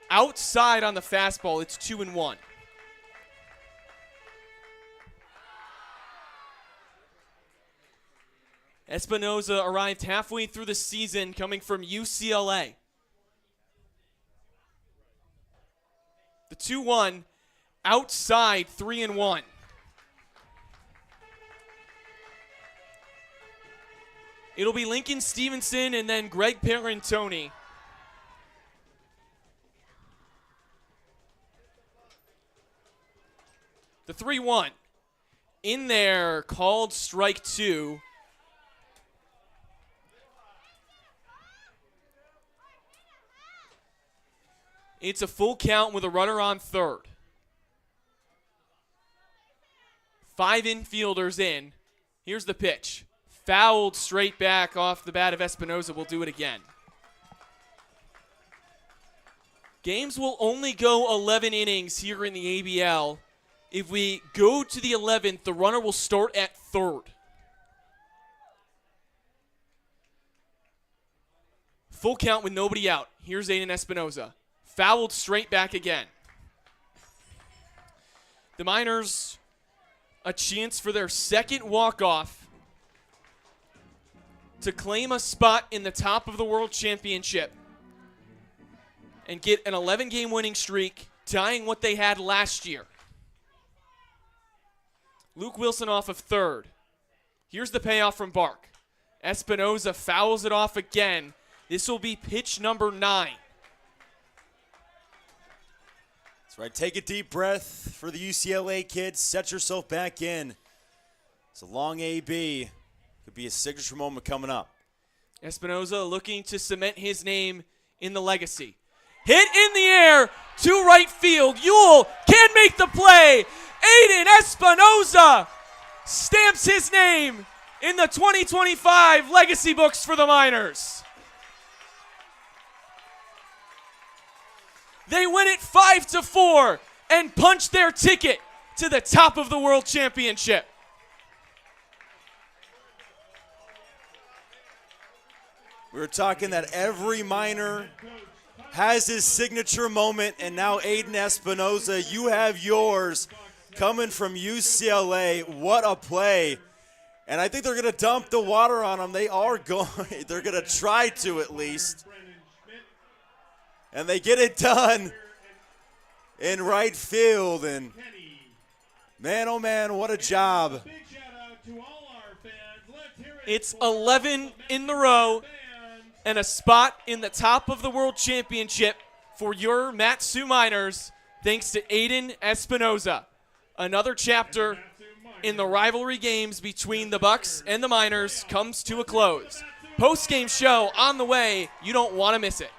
Outside on the fastball, it's 2-1. Espinoza arrived halfway through the season coming from UCLA. The 2-1, outside 3-1. It'll be Lincoln Stevenson and then Greg Parentoni. The 3-1. In there, called strike 2. It's a full count with a runner on third. 5 infielders in. Here's the pitch. Fouled straight back off the bat of Espinoza. We'll do it again. Games will only go 11 innings here in the ABL. If we go to the 11th, the runner will start at third. Full count with nobody out. Here's Aiden Espinoza. Fouled straight back again. The Miners, a chance for their second walk-off to claim a spot in the top of the World Championship and get an 11-game winning streak, tying what they had last year. Luke Wilson off of third. Here's the payoff from Bark. Espinoza fouls it off again. This will be pitch number 9. That's right. Take a deep breath for the UCLA kids. Set yourself back in. It's a long AB. Could be a signature moment coming up. Espinoza looking to cement his name in the legacy. Hit in the air to right field. Ewell can make the play. Aiden Espinoza stamps his name in the 2025 legacy books for the Miners. They win it 5-4 and punch their ticket to the top of the World Championship. We were talking that every Miner has his signature moment, and now Aiden Espinoza, you have yours coming from UCLA. What a play. And I think they're going to dump the water on him. They are going. They're going to try to at least. And they get it done in right field. And man, oh man, what a job. It's 11 in the row and a spot in the top of the World Championship for your Mat-Su Miners. thanks to Aiden Espinoza. Another chapter in the rivalry games between the Bucs and the Miners comes to a close. Post-game show on the way. You don't want to miss it.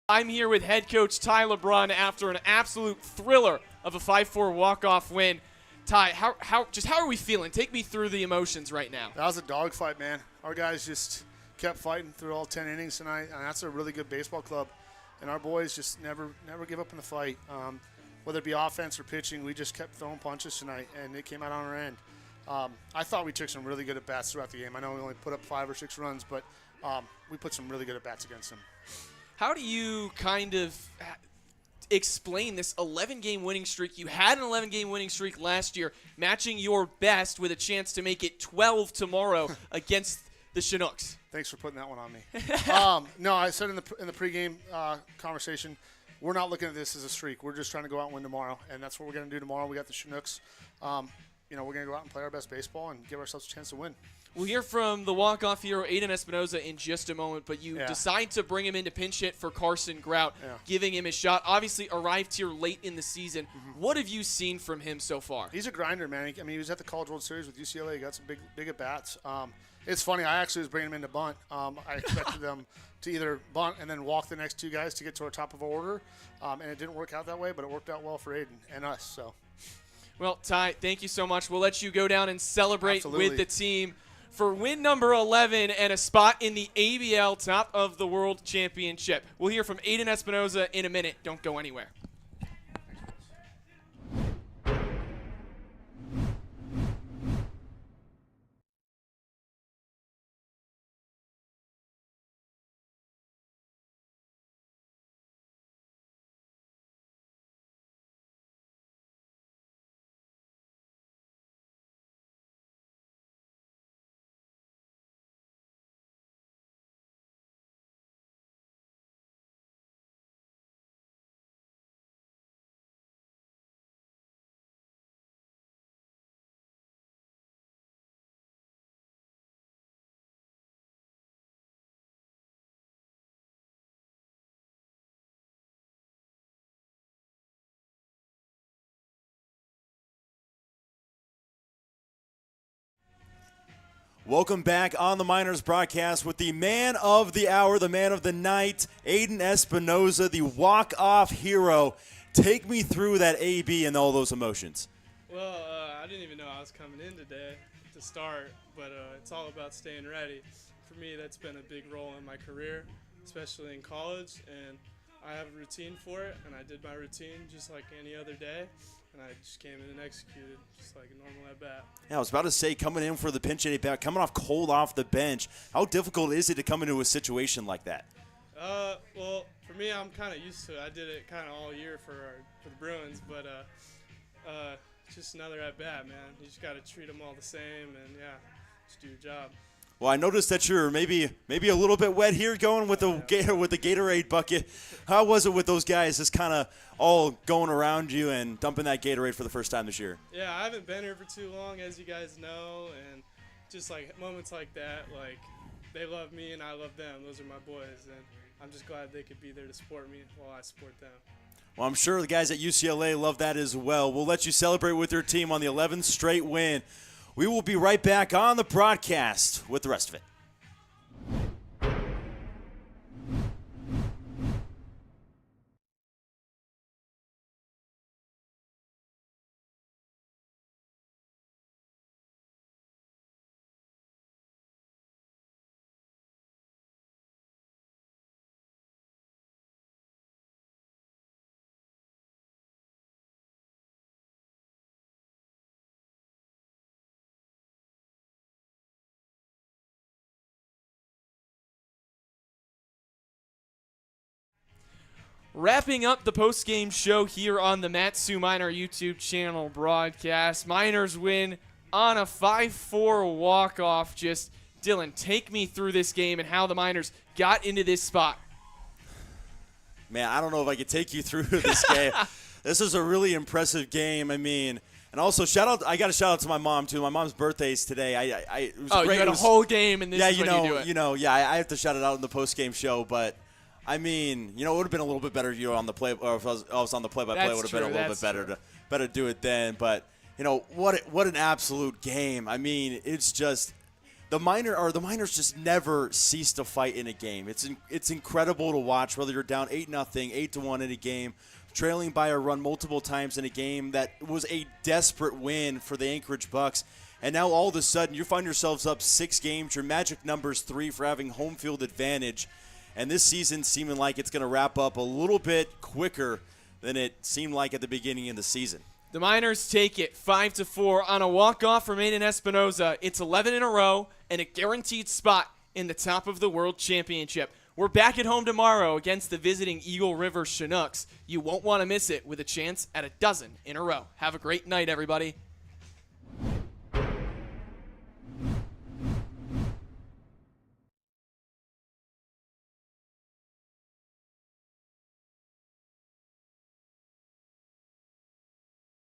I'm here with head coach Ty LeBrun after an absolute thriller of a 5-4 walk-off win. Ty, how are we feeling? Take me through the emotions right now. That was a dogfight, man. Our guys just kept fighting through all 10 innings tonight, and that's a really good baseball club. And our boys just never give up in the fight. Whether it be offense or pitching, we just kept throwing punches tonight, and it came out on our end. I thought we took some really good at-bats throughout the game. I know we only put up 5 or 6 runs, but we put some really good at-bats against them. How do you kind of explain this 11-game winning streak? You had an 11-game winning streak last year, matching your best with a chance to make it 12 tomorrow against the Chinooks. Thanks for putting that one on me. No, I said in the pregame conversation, we're not looking at this as a streak. We're just trying to go out and win tomorrow, and that's what we're going to do tomorrow. We got the Chinooks. We're going to go out and play our best baseball and give ourselves a chance to win. We'll hear from the walk-off hero, Aiden Espinoza, in just a moment, but you decide to bring him in to pinch hit for Carson Grout, giving him a shot. Obviously arrived here late in the season. What have you seen from him so far? He's a grinder, man. I mean, he was at the College World Series with UCLA. He got some big at-bats. It's funny. I actually was bringing him in to bunt. I expected them to either bunt and then walk the next 2 guys to get to our top of our order, and it didn't work out that way, but it worked out well for Aiden and us. So, well, Ty, thank you so much. We'll let you go down and celebrate with the team for win number 11 and a spot in the ABL Top of the World Championship. We'll hear from Aiden Espinoza in a minute. Don't go anywhere. Welcome back on the Miners broadcast with the man of the hour, the man of the night, Aiden Espinoza, the walk-off hero. Take me through that AB and all those emotions. Well, I didn't even know I was coming in today to start, but it's all about staying ready. For me, that's been a big role in my career, especially in college, and I have a routine for it, and I did my routine just like any other day, and I just came in and executed just like a normal at-bat. Yeah, I was about to say, coming in for the pinch hit at-bat, coming off cold off the bench, how difficult is it to come into a situation like that? Well, for me, I'm kind of used to it. I did it kind of all year for the Bruins, but just another at-bat, man. You just got to treat them all the same, and yeah, just do your job. Well, I noticed that you're maybe a little bit wet here going with the Gatorade bucket. How was it with those guys just kind of all going around you and dumping that Gatorade for the first time this year? Yeah, I haven't been here for too long, as you guys know, and just like moments like that, like they love me and I love them. Those are my boys, and I'm just glad they could be there to support me while I support them. Well, I'm sure the guys at UCLA love that as well. We'll let you celebrate with your team on the 11th straight win. We will be right back on the broadcast with the rest of it. Wrapping up the post-game show here on the Matsu Miner YouTube channel broadcast. Miners win on a 5-4 walk-off. Just, Dylan, take me through this game and how the Miners got into this spot. Man, I don't know if I could take you through this game. This is a really impressive game. I mean, and also I got a shout out to my mom too. My mom's birthday is today. It was great. You had a whole game and this is when you do it. I have to shout it out in the post-game show, but I mean, it would have been a little bit better if you were on the play, or if I was on the play-by-play, it would have been a little bit better to do it then. But what an absolute game! I mean, it's just the Miners just never cease to fight in a game. It's incredible to watch. Whether you're down 8-0, 8-1 in a game, trailing by a run multiple times in a game that was a desperate win for the Anchorage Bucs, and now all of a sudden you find yourselves up 6 games. Your magic number's 3 for having home field advantage. And this season seeming like it's going to wrap up a little bit quicker than it seemed like at the beginning of the season. The Miners take it 5-4 on a walk-off from Aiden Espinoza. It's 11 in a row and a guaranteed spot in the top of the World Championship. We're back at home tomorrow against the visiting Eagle River Chinooks. You won't want to miss it with a chance at a dozen in a row. Have a great night, everybody.